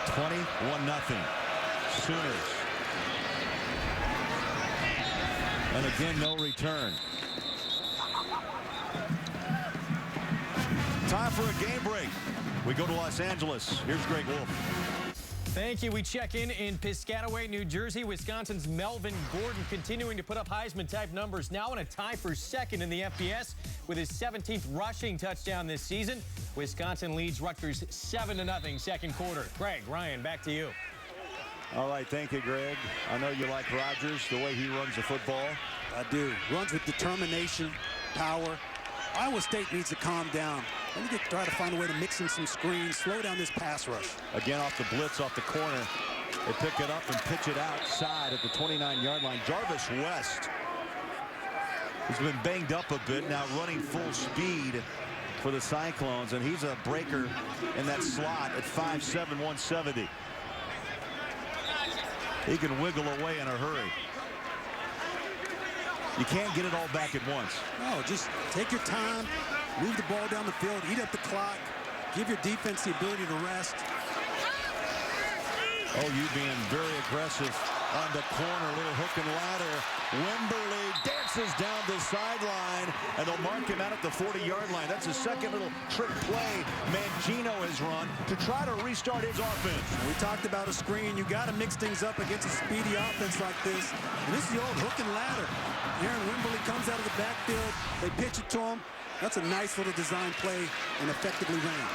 21-0. Sooners. And again, no return. Time for a game break. We go to Los Angeles. Here's Greg Wolf. Thank you. We check in Piscataway, New Jersey. Wisconsin's Melvin Gordon continuing to put up Heisman-type numbers. Now in a tie for 2nd in the FBS with his 17th rushing touchdown this season. Wisconsin leads Rutgers 7-0 second quarter. Greg, Ryan, back to you. All right, thank you, Greg. I know you like Rodgers, the way he runs the football. I do. Runs with determination, power. Iowa State needs to calm down. Let me try to find a way to mix in some screens, slow down this pass rush. Again, off the blitz, off the corner. They pick it up and pitch it outside at the 29-yard line. Jarvis West has been banged up a bit, now running full speed for the Cyclones, and he's a breaker in that slot at 5'7", 170. He can wiggle away in a hurry. You can't get it all back at once. No, just take your time, move the ball down the field, eat up the clock, give your defense the ability to rest. OU being very aggressive on the corner, little hook and ladder. Wimberly dances down the sideline, and they'll mark him out at the 40-yard line. That's his second little trick play Mangino has run to try to restart his offense. We talked about a screen. You got to mix things up against a speedy offense like this. And this is the old hook and ladder. Aaron Wimberly comes out of the backfield. They pitch it to him. That's a nice little design play and effectively ran.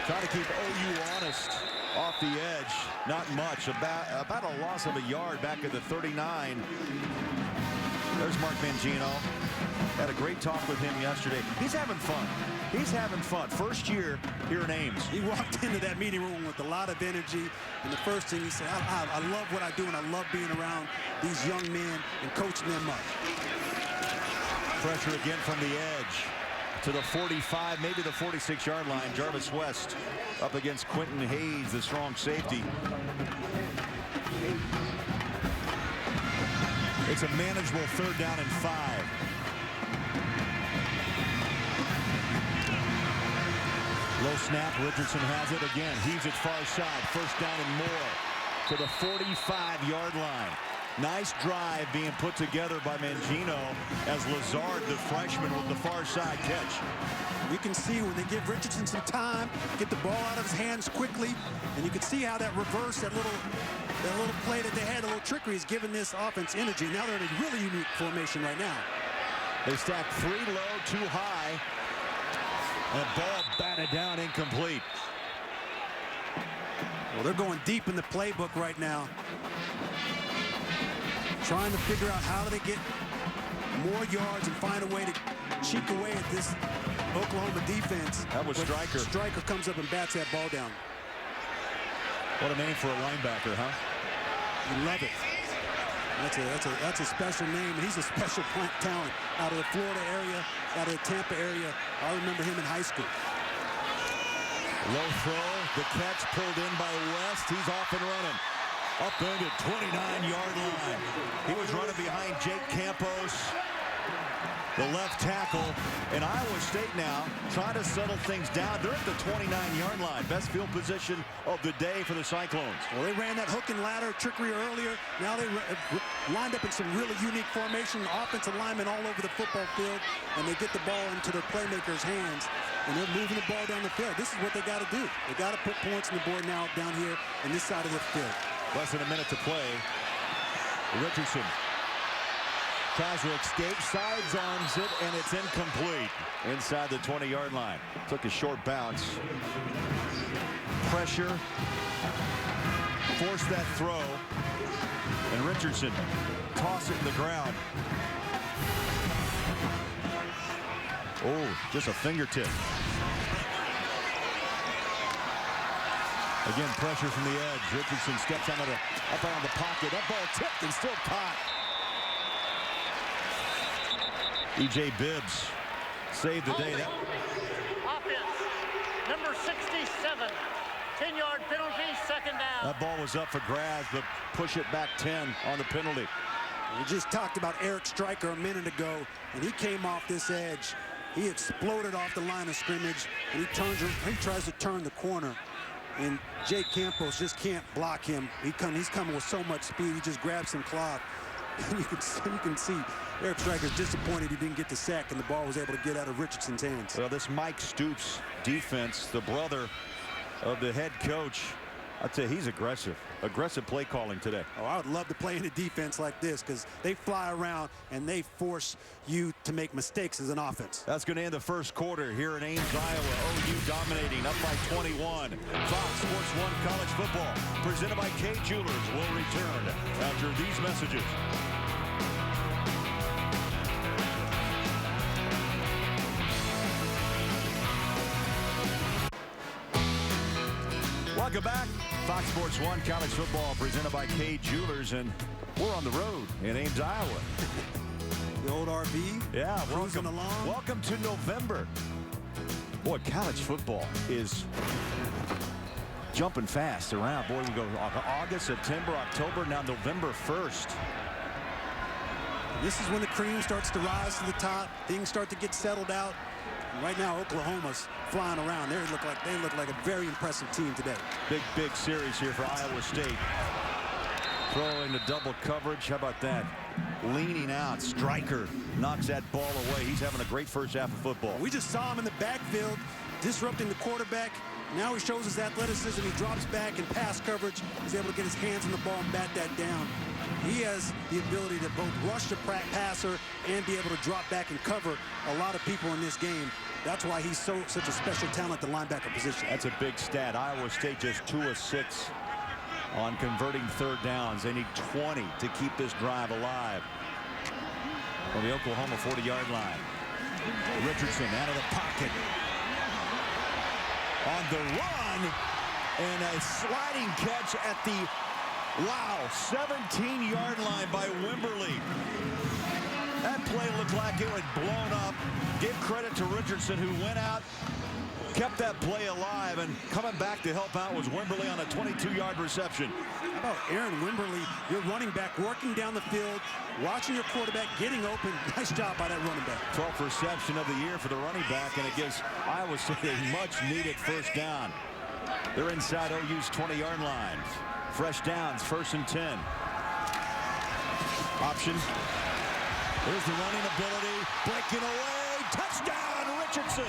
Try to keep OU honest off the edge. Not much. About a loss of a yard back at the 39. There's Mark Mangino. Had a great talk with him yesterday. He's having fun. He's having fun. First year here in Ames. He walked into that meeting room with a lot of energy. And the first thing he said, I love what I do, and I love being around these young men and coaching them up. Pressure again from the edge to the 45, maybe the 46-yard line. Jarvis West up against Quentin Hayes, the strong safety. It's a manageable 3rd down and 5. Low snap, Richardson has it again. He's at far side, 1st down and more to the 45-yard line. Nice drive being put together by Mangino as Lazard, the freshman, with the far side catch. You can see when they give Richardson some time, get the ball out of his hands quickly, and you can see how that reverse, that little play that they had, a little trickery, is giving this offense energy. Now they're in a really unique formation right now. They stack 3 low, 2 high, and ball batted down, incomplete. Well, they're going deep in the playbook right now, trying to figure out how do they get more yards and find a way to cheek away at this Oklahoma defense. That was Stryker. Stryker comes up and bats that ball down. What a name for a linebacker, huh? You love it. That's a special name, and he's a special talent out of the Florida area, out of the Tampa area. I remember him in high school. Low throw, the catch pulled in by West. He's off and running. Upended, 29-yard line. He was running behind Jake Campos, the left tackle. And Iowa State now trying to settle things down. They're at the 29-yard line. Best field position of the day for the Cyclones. Well, they ran that hook and ladder trickery earlier. Now they lined up in some really unique formation, offensive linemen all over the football field, and they get the ball into their playmakers' hands, and they're moving the ball down the field. This is what they got to do. They got to put points on the board now down here on this side of the field. Less than a minute to play. Richardson Casual escape, sides-arms it, and it's incomplete inside the 20-yard line. Took a short bounce. Pressure. Forced that throw. And Richardson tossed it in the ground. Oh, just a fingertip. Again, pressure from the edge. Richardson steps up out of the pocket. That ball tipped and still caught. E.J. Bibbs saved the day. That Offense, number 67. 10-yard penalty, second down. That ball was up for grabs, but push it back 10 on the penalty. We just talked about Eric Stryker a minute ago, and he came off this edge. He exploded off the line of scrimmage, and he tries to turn the corner. And Jake Campos just can't block him. He's coming with so much speed. He just grabs some cloth. And you can see Eric Stryker's disappointed he didn't get the sack, and the ball was able to get out of Richardson's hands. Well, this Mike Stoops defense, the brother of the head coach, I'd say he's aggressive play calling today. Oh, I would love to play in a defense like this because they fly around and they force you to make mistakes as an offense. That's going to end the first quarter here in Ames, Iowa. OU dominating up by 21. Fox Sports 1 College Football presented by Kay Jewelers will return after these messages. Welcome back. Fox Sports 1 College Football presented by Kay Jewelers, and we're on the road in Ames, Iowa. The old RV. Yeah, cruising along. Welcome to November. Boy, college football is jumping fast around. Boy, we go August, September, October, now November 1st. This is when the cream starts to rise to the top. Things start to get settled out. And right now, Oklahoma's flying around. They look like a very impressive team today. Big series here for Iowa State. Throw into double coverage. How about that? Leaning out. Stryker knocks that ball away. He's having a great first half of football. We just saw him in the backfield disrupting the quarterback. Now he shows his athleticism. He drops back in pass coverage. He's able to get his hands on the ball and bat that down. He has the ability to both rush the passer and be able to drop back and cover a lot of people in this game. That's why he's such a special talent at the linebacker position. That's a big stat. Iowa State just 2 of 6 on converting third downs. They need 20 to keep this drive alive. On the Oklahoma 40-yard line. Richardson out of the pocket. On the run. And a sliding catch at the, 17-yard line by Wimberly. That play looked like it had blown up. Give credit to Richardson, who went out, kept that play alive, and coming back to help out was Wimberly on a 22-yard reception. How about Aaron Wimberly, your running back, working down the field, watching your quarterback, getting open. Nice job by that running back. 12th reception of the year for the running back, and it gives Iowa State a much-needed first down. They're inside OU's 20-yard line. Fresh downs, 1st and 10. Option. There's the running ability. Breaking away. Touchdown, Richardson.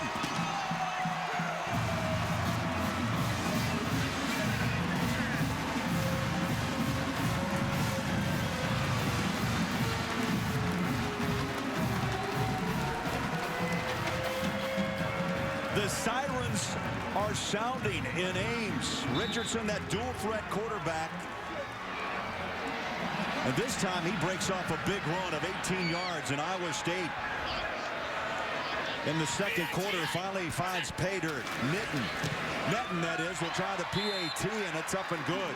The sirens are sounding in Ames. Richardson, that dual threat quarterback. And this time he breaks off a big run of 18 yards, and Iowa State in the second quarter finally finds pay dirt. Netton, that is, will try the PAT, and it's up and good.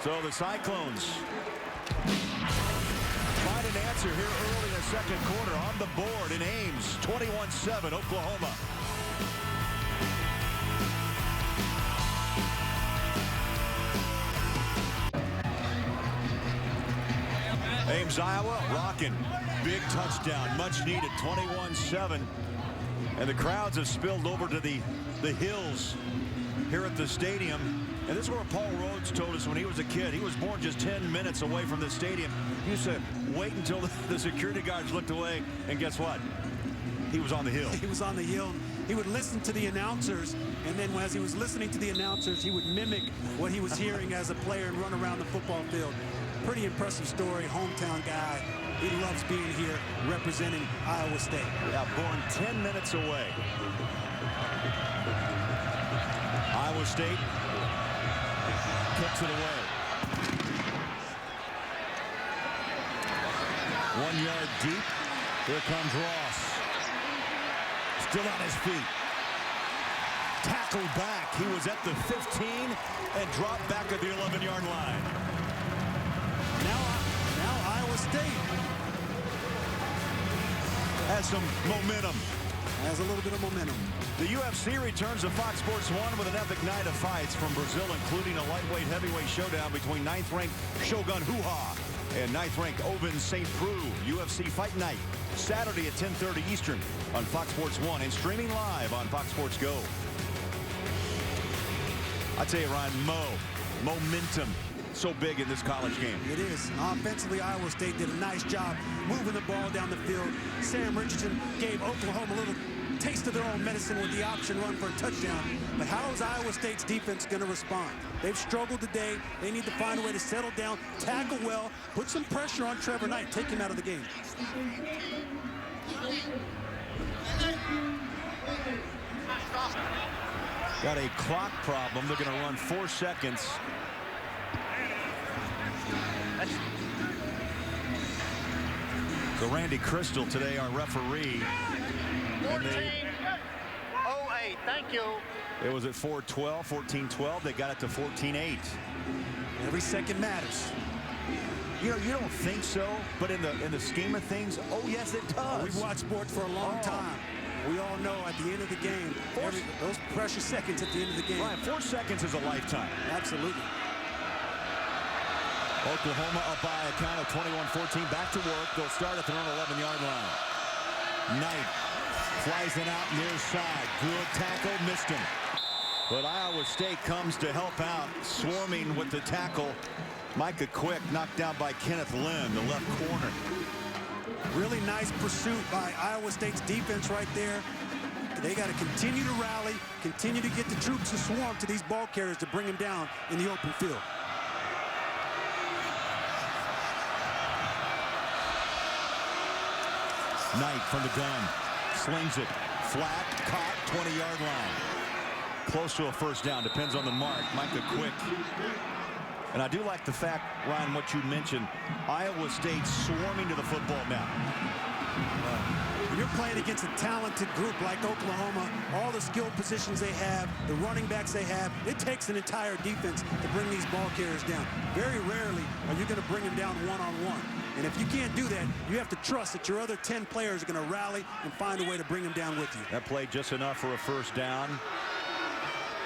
So the Cyclones find an answer here early in the second quarter on the board in Ames. 21-7 Oklahoma. Ames, Iowa, rocking. Big touchdown, much needed, 21-7. And the crowds have spilled over to the hills here at the stadium. And this is where Paul Rhodes told us when he was a kid. He was born just 10 minutes away from the stadium. He used to wait until the security guards looked away, and guess what? He was on the hill. He was on the hill. He would listen to the announcers, and then as he was listening to the announcers, he would mimic what he was hearing as a player and run around the football field. Pretty impressive story. Hometown guy. He loves being here representing Iowa State. Now born 10 minutes away. Iowa State kicks it away. 1 yard deep. Here comes Ross. Still on his feet. Tackled back. He was at the 15 and dropped back at the 11-yard line. Now Iowa State has some momentum. Has a little bit of momentum. The UFC returns to Fox Sports 1 with an epic night of fights from Brazil, including a lightweight heavyweight showdown between 9th-ranked Shogun Rua and 9th-ranked Ovince St. Preux. UFC Fight Night, Saturday at 10:30 Eastern on Fox Sports 1 and streaming live on Fox Sports Go. I tell you, Ryan, momentum. So big in this college game. It is. Offensively, Iowa State did a nice job moving the ball down the field. Sam Richardson gave Oklahoma a little taste of their own medicine with the option run for a touchdown. But how is Iowa State's defense going to respond? They've struggled today. They need to find a way to settle down, tackle well, put some pressure on Trevor Knight, take him out of the game. Got a clock problem. They're going to run 4 seconds. So Randy Crystal today, our referee. 14:08. Thank you. It was at 4:12, 14:12. They got it to 14:8. Every second matters. You know, you don't think so, but in the scheme of things, oh yes, it does. We've watched sports for a long time. We all know at the end of the game, those precious seconds at the end of the game. Right, 4 seconds is a lifetime. Absolutely. Oklahoma up by a count of 21-14. Back to work. They'll start at their own 11-yard line. Knight flies it out near side. Good tackle, missed him. But Iowa State comes to help out, swarming with the tackle. Micah Quick knocked out by Kenneth Lynn, the left corner. Really nice pursuit by Iowa State's defense right there. They got to continue to rally, continue to get the troops to swarm to these ball carriers to bring them down in the open field. Knight from the gun, slings it, flat, caught, 20-yard line. Close to a first down, depends on the mark. Micah Quick. And I do like the fact, Ryan, what you mentioned, Iowa State swarming to the football now. When you're playing against a talented group like Oklahoma, all the skill positions they have, the running backs they have, it takes an entire defense to bring these ball carriers down. Very rarely are you going to bring them down one-on-one. And if you can't do that, you have to trust that your other 10 players are going to rally and find a way to bring them down with you. That played just enough for a first down.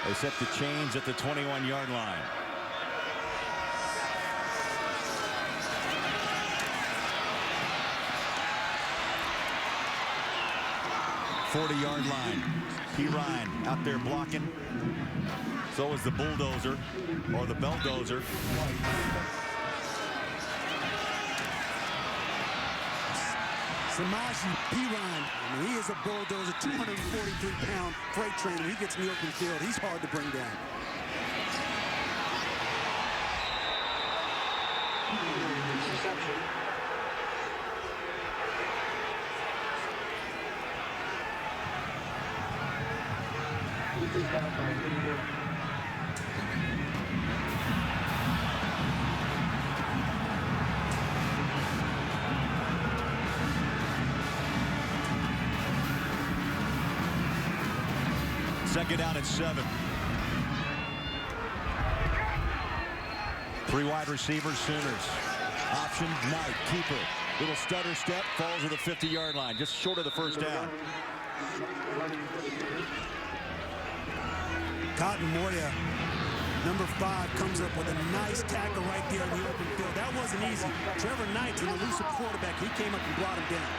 They set the chains at the 21-yard line. .40-yard line. P. Ryan out there blocking. So is the bulldozer or the belldozer. Samaji Piran, he is a bulldozer, 243-pound freight train. When he gets in the open field, he's hard to bring down. Second down at 7. 3 wide receivers, Sooners. Option, Knight, keeper. Little stutter step, falls to the 50-yard line, just short of the first down. Cotton Moya, number 5, comes up with a nice tackle right there in the open field. That wasn't easy. Trevor Knight's an elusive quarterback. He came up and brought him down.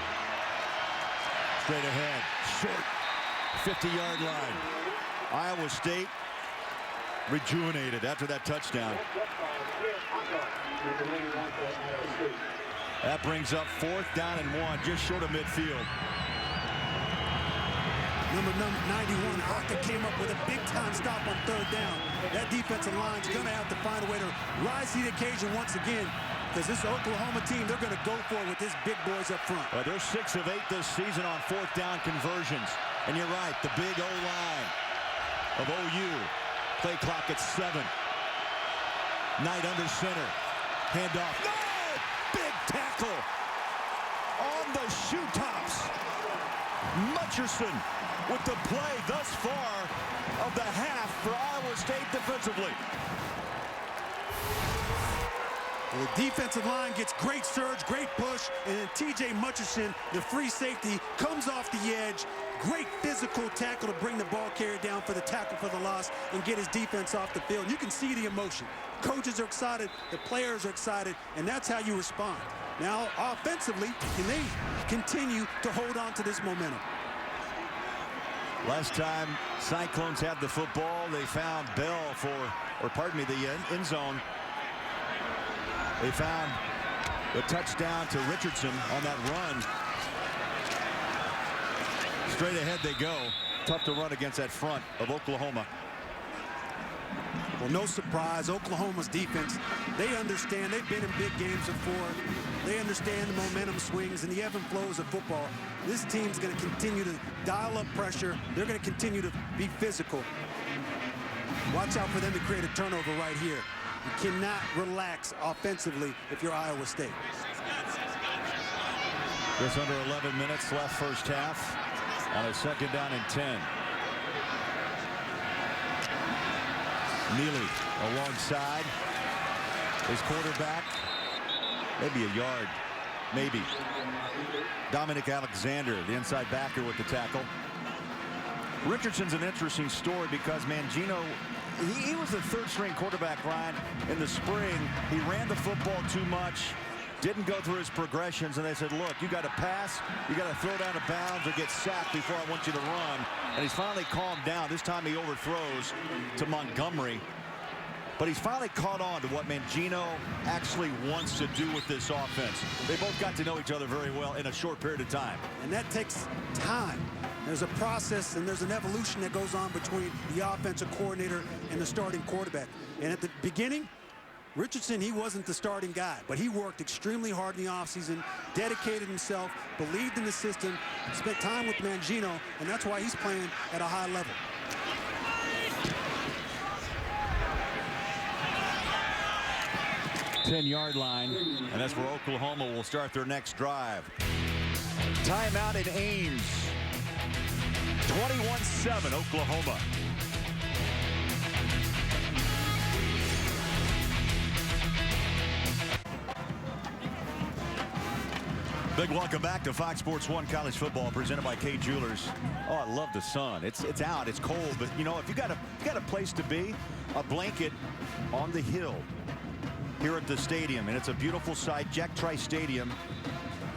Straight ahead, short, 50-yard line. Iowa State rejuvenated after that touchdown. That brings up 4th down and 1, just short of midfield. Number 91, Aka came up with a big-time stop on 3rd down. That defensive line's going to have to find a way to rise to the occasion once again. because this Oklahoma team, they're going to go for it with his big boys up front. Well, they're 6 of 8 this season on 4th down conversions. And you're right, the big O-line of OU. Play clock at 7. Knight under center. Handoff. No! Big tackle on the shoe tops. Mutcherson with the play thus far of the half for Iowa State defensively. The defensive line gets great surge, great push, and then T.J. Mutcherson, the free safety, comes off the edge. Great physical tackle to bring the ball carrier down for the tackle for the loss and get his defense off the field. You can see the emotion. Coaches are excited, the players are excited, and that's how you respond. Now, offensively, can they continue to hold on to this momentum? Last time Cyclones had the football, they found Bell the end zone. They found the touchdown to Richardson on that run. Straight ahead they go. Tough to run against that front of Oklahoma. Well, no surprise, Oklahoma's defense, they understand. They've been in big games before. They understand the momentum swings and the ebb and flows of football. This team's going to continue to dial up pressure. They're going to continue to be physical. Watch out for them to create a turnover right here. You cannot relax offensively if you're Iowa State. Just under 11 minutes left first half on a 2nd down and 10. Neely alongside his quarterback. Maybe a yard. Maybe. Dominic Alexander, the inside backer with the tackle. Richardson's an interesting story because Mangino, he was the 3rd-string quarterback, Ryan, in the spring. He ran the football too much, didn't go through his progressions, and they said, look, you got to pass, you got to throw down of bounds or get sacked before I want you to run. And he's finally calmed down. This time he overthrows to Montgomery. But he's finally caught on to what Mangino actually wants to do with this offense. They both got to know each other very well in a short period of time. And that takes time. There's a process and there's an evolution that goes on between the offensive coordinator and the starting quarterback. And at the beginning, Richardson, he wasn't the starting guy, but he worked extremely hard in the offseason, dedicated himself, believed in the system, spent time with Mangino, and that's why he's playing at a high level. Ten-yard line, and that's where Oklahoma will start their next drive. Timeout in Ames. 21-7 Oklahoma. Big welcome back to Fox Sports 1 College Football presented by K Jewelers. Oh, I love the sun. It's out, it's cold, but you know, if you got a place to be, a blanket on the hill here at the stadium, and it's a beautiful sight. Jack Trice Stadium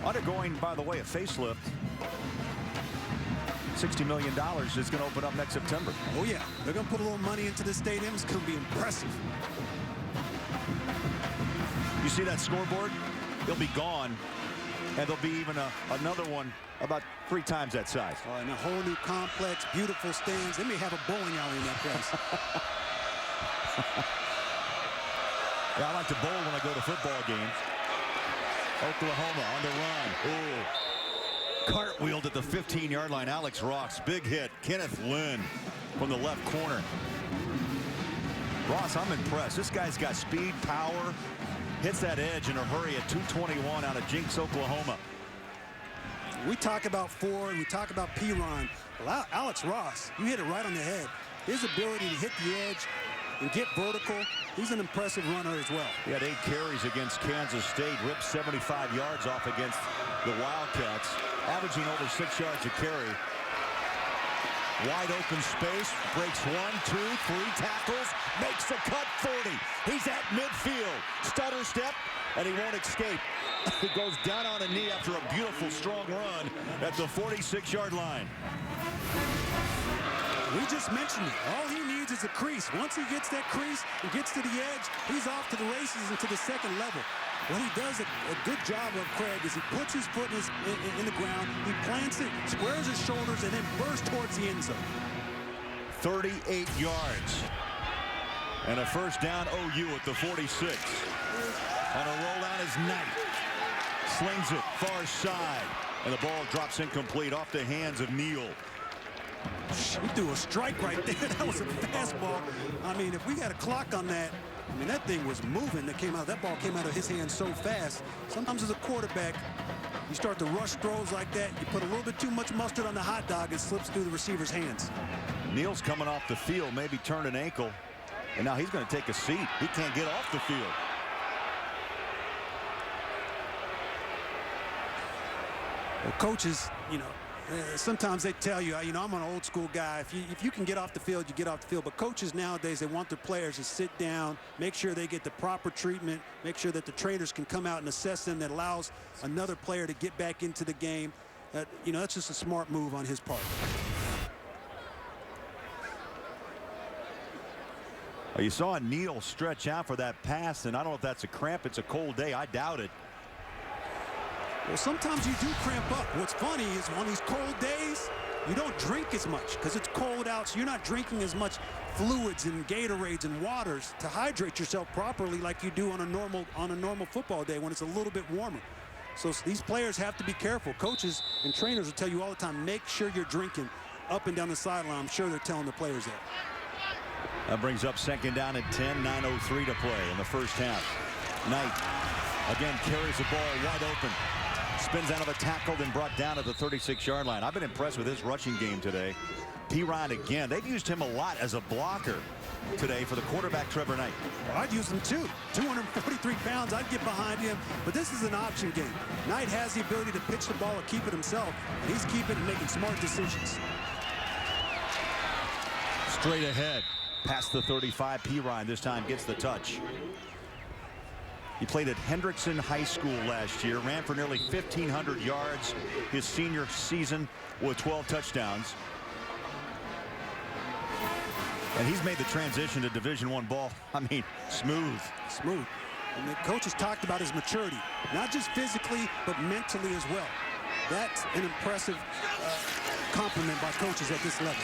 undergoing, by the way, a facelift. $60 million is going to open up next September. Oh yeah, they're going to put a little money into the stadium. It's going to be impressive. You see that scoreboard? It'll be gone, and there'll be even another one about 3 times that size. And a whole new complex, beautiful stands. They may have a bowling alley in that place. Yeah, I like to bowl when I go to football games. Oklahoma on the run. Ooh. Cartwheeled at the 15-yard line. Alex Ross, big hit. Kenneth Lynn from the left corner. Ross, I'm impressed. This guy's got speed, power, hits that edge in a hurry at 221 out of Jinx, Oklahoma. We talk about Ford, we talk about Piron. Well, Alex Ross, you hit it right on the head. His ability to hit the edge and get vertical, he's an impressive runner as well. He had 8 carries against Kansas State, ripped 75 yards off against the Wildcats, averaging over 6 yards a carry. Wide open space, breaks 1, 2, 3 tackles, makes the cut 40. He's at midfield, stutter step, and he won't escape. He goes down on a knee after a beautiful, strong run at the 46-yard line. We just mentioned it. All he needs is a crease. Once he gets that crease and gets to the edge, he's off to the races and to the second level. What he does a good job of, Craig, is he puts his foot in the ground, he plants it, squares his shoulders, and then bursts towards the end zone. 38 yards. And a first down OU at the 46. On a rollout is Knight. Slings it far side. And the ball drops incomplete off the hands of Neal. He threw a strike right there. That was a fastball. I mean, if we had a clock on that, I mean, that thing was moving. That ball came out of his hand so fast. Sometimes as a quarterback, you start to rush throws like that. You put a little bit too much mustard on the hot dog, it slips through the receiver's hands. Neal's coming off the field, maybe turned an ankle. And now he's going to take a seat. He can't get off the field. Well, coaches, you know, sometimes they tell you, I'm an old school guy. If you can get off the field, you get off the field. But coaches nowadays, they want their players to sit down, make sure they get the proper treatment, make sure that the trainers can come out and assess them. That allows another player to get back into the game. That's just a smart move on his part. You saw Neal stretch out for that pass, and I don't know if that's a cramp. It's a cold day. I doubt it. Well, sometimes you do cramp up. What's funny is on these cold days, you don't drink as much because it's cold out, so you're not drinking as much fluids and Gatorades and waters to hydrate yourself properly like you do on a normal football day when it's a little bit warmer. So these players have to be careful. Coaches and trainers will tell you all the time, make sure you're drinking up and down the sideline. I'm sure they're telling the players that. That brings up second down and 10, 9:03 to play in the first half. Knight again carries the ball wide open. Spins out of a tackle, then brought down at the 36-yard line. I've been impressed with his rushing game today. P-Ryan again. They've used him a lot as a blocker today for the quarterback, Trevor Knight. Well, I'd use him too. 243 pounds. I'd get behind him. But this is an option game. Knight has the ability to pitch the ball and keep it himself. And he's keeping and making smart decisions. Straight ahead. Past the 35, P-Ryan this time gets the touch. He played at Hendrickson High School last year, ran for nearly 1,500 yards his senior season with 12 touchdowns. And he's made the transition to Division I ball, smooth. Smooth. And the coaches talked about his maturity, not just physically, but mentally as well. That's an impressive compliment by coaches at this level.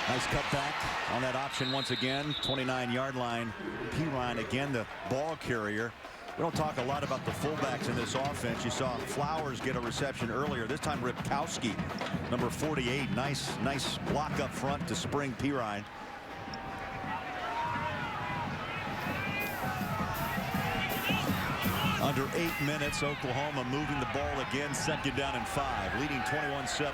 Nice cutback on that option once again. 29-yard line. P-Ryan again, the ball carrier. We don't talk a lot about the fullbacks in this offense. You saw Flowers get a reception earlier. This time Ripkowski, number 48. Nice block up front to spring P-Ryan. Under 8 minutes, Oklahoma moving the ball again. Second down and 5, leading 21-7.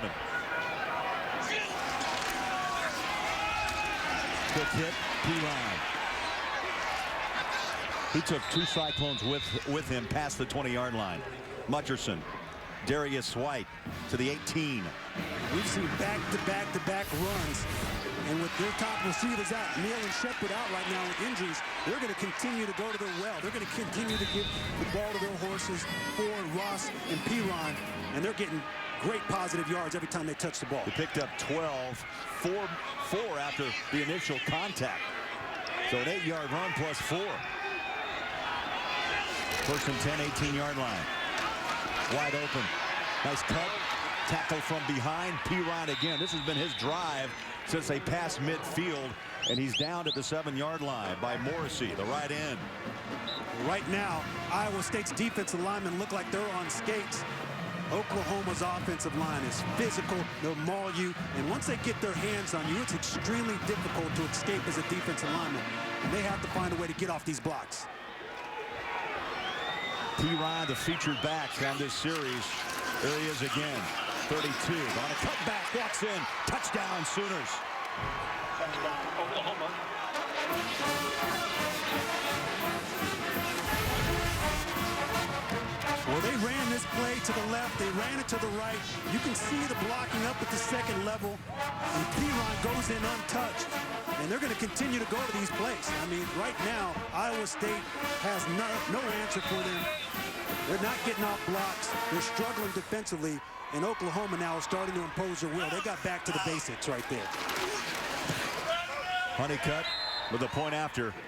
Quick hit, P-Ryan. He took 2 Cyclones with him past the 20-yard line. Mutcherson, Darius White to the 18. We've seen back-to-back runs. And with their top receivers out, Neal and Shepard out right now with injuries, they're going to continue to go to their well. They're going to continue to give the ball to their horses, Ford, Ross, and P-Ryan. And they're getting great positive yards every time they touch the ball. They picked up 12, 4 after the initial contact. So an 8-yard run plus 4. First and 10, 18-yard line. Wide open. Nice cut. Tackle from behind. P-Ryan again. This has been his drive since they passed midfield. And he's down at the 7-yard line by Morrissey, the right end. Right now, Iowa State's defensive linemen look like they're on skates. Oklahoma's offensive line is physical. They'll maul you. And once they get their hands on you, it's extremely difficult to escape as a defensive lineman. And they have to find a way to get off these blocks. P-Ryan, the featured back on this series. There he is again. 32. On a cutback, walks in. Touchdown, Sooners. Touchdown, Oklahoma. Well, they ran this play to the left. They ran it to the right. You can see the blocking up at the second level. And P-Ryan goes in untouched. And they're going to continue to go to these plays. Right now, Iowa State has no answer for them. They're not getting off blocks. They're struggling defensively. And Oklahoma now is starting to impose their will. They got back to the basics right there. Honeycutt with a point after. 4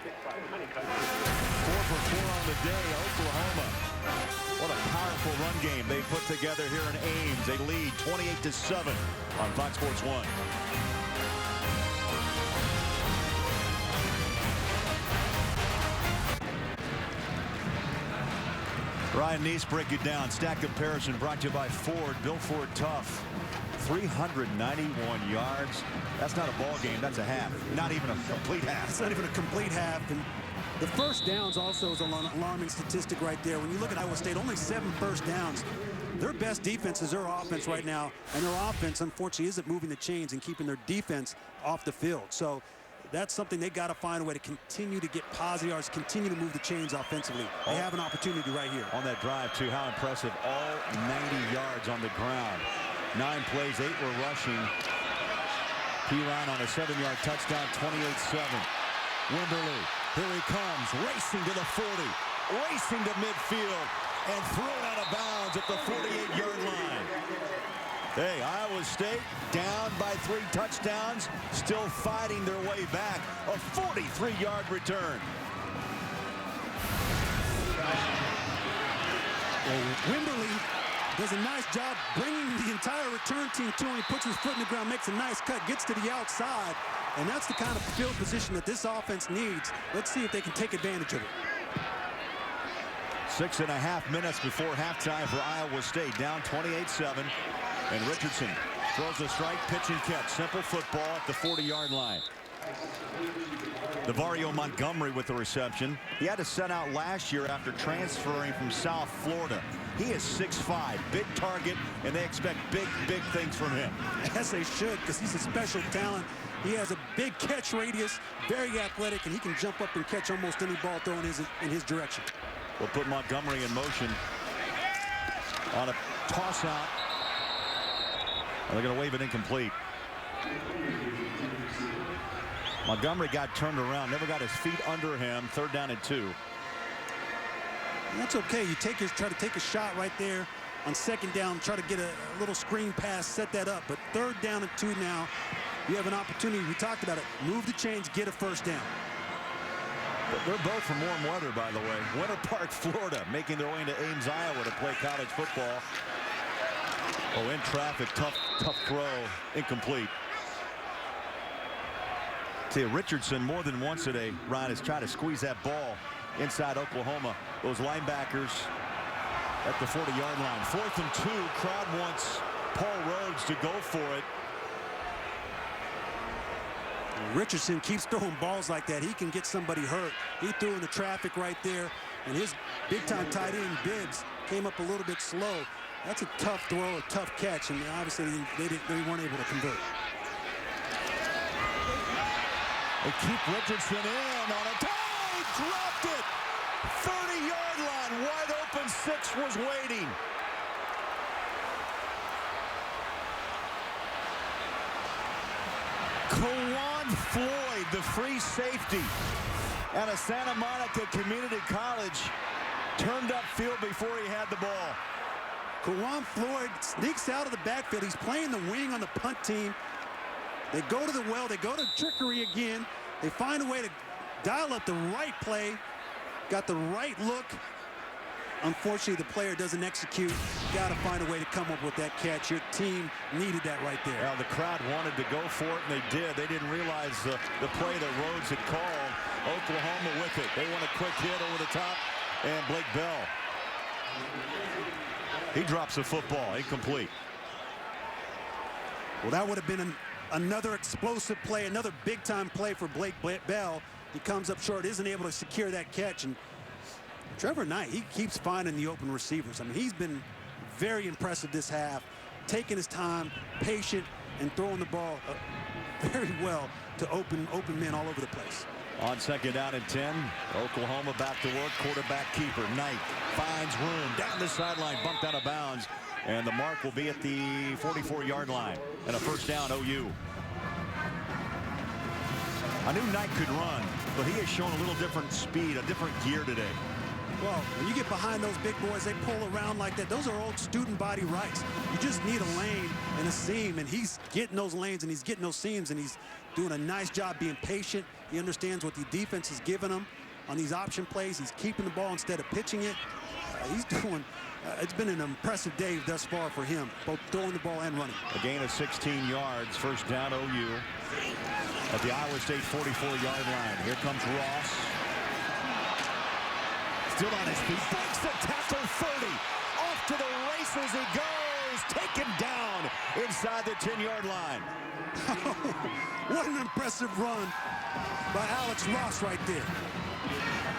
for 4 on the day, Oklahoma. What a powerful run game they put together here in Ames. They lead 28-7 on Fox Sports 1. Ryan Neese break it down. Stat comparison brought to you by Ford. Bill Ford Tough. 391 yards. That's not a ball game. That's a half. Not even a complete half. It's not even a complete half. And the first downs also is an alarming statistic right there. When you look at Iowa State, only 7 first downs. Their best defense is their offense right now. And their offense, unfortunately, isn't moving the chains and keeping their defense off the field. So that's something they got to find a way to continue to get positive yards, continue to move the chains offensively. They have an opportunity right here. On that drive, too, how impressive. All 90 yards on the ground. 9 plays, 8 were rushing. P-Line on a 7-yard touchdown, 28-7. Wimberly, here he comes, racing to the 40, racing to midfield, and thrown out of bounds at the 48-yard line. Hey, Iowa State down by 3 touchdowns, still fighting their way back. A 43-yard return. Wimberly does a nice job bringing the entire return team to him. He puts his foot in the ground, makes a nice cut, gets to the outside, and that's the kind of field position that this offense needs. Let's see if they can take advantage of it. 6.5 minutes before halftime for Iowa State, down 28-7, and Richardson throws a strike, pitch and catch. Simple football at the 40-yard line. Davario Montgomery with the reception. He had to set out last year after transferring from South Florida. He is 6'5", big target, and they expect big things from him. As they should, because he's a special talent. He has a big catch radius, very athletic, and he can jump up and catch almost any ball thrown in his direction. We'll put Montgomery in motion on a toss out. And they're going to wave it incomplete. Montgomery got turned around, never got his feet under him. 3rd down and 2. That's okay. You try to take a shot right there on 2nd down, try to get a little screen pass, set that up. But 3rd down and 2 now, you have an opportunity. We talked about it. Move the chains, get a 1st down. They're both from warm weather, by the way. Winter Park, Florida, making their way into Ames, Iowa to play college football. Oh, in traffic, tough throw, incomplete. See, Richardson more than once today, Ryan, has tried to squeeze that ball inside Oklahoma. Those linebackers at the 40-yard line. 4th and 2. Crowd wants Paul Rhodes to go for it. Richardson keeps throwing balls like that. He can get somebody hurt. He threw in the traffic right there, and his big-time tight end, Bibbs, came up a little bit slow. That's a tough throw, a tough catch, and obviously they weren't able to convert. They keep Richardson in on a tie. Dropped it. 30-yard line, wide open. 6 was waiting. Kawan Floyd, the free safety out of Santa Monica Community College, turned upfield before he had the ball. Kawan Floyd sneaks out of the backfield. He's playing the wing on the punt team. They go to the well. They go to trickery again. They find a way to dial up the right play. Got the right look. Unfortunately, the player doesn't execute. Got to find a way to come up with that catch. Your team needed that right there. Well, the crowd wanted to go for it, and they did. They didn't realize the play that Rhodes had called. Oklahoma with it. They want a quick hit over the top, and Blake Bell. He drops the football, incomplete. Well, that would have been another explosive play, another big-time play for Blake Bell. He comes up short, isn't able to secure that catch, and Trevor Knight, he keeps finding the open receivers. I mean, he's been very impressive this half, taking his time, patient, and throwing the ball very well to open men all over the place. On 2nd down and 10, Oklahoma back to work. Quarterback keeper Knight finds room down the sideline, bumped out of bounds, and the mark will be at the 44-yard line and a 1st down OU. I knew Knight could run, but he has shown a little different speed, a different gear today. Well, when you get behind those big boys, they pull around like that. Those are old student body rights. You just need a lane and a seam, and he's getting those lanes and he's getting those seams, and he's doing a nice job being patient. He understands what the defense is giving him on these option plays. He's keeping the ball instead of pitching it. He's doing, it's been an impressive day thus far for him, both throwing the ball and running. A gain of 16 yards, 1st down OU at the Iowa State 44-yard line. Here comes Ross. Still on his feet. Breaks the tackle. 30. Off to the races he goes. Taken down inside the 10-yard line. What an impressive run by Alex Ross right there.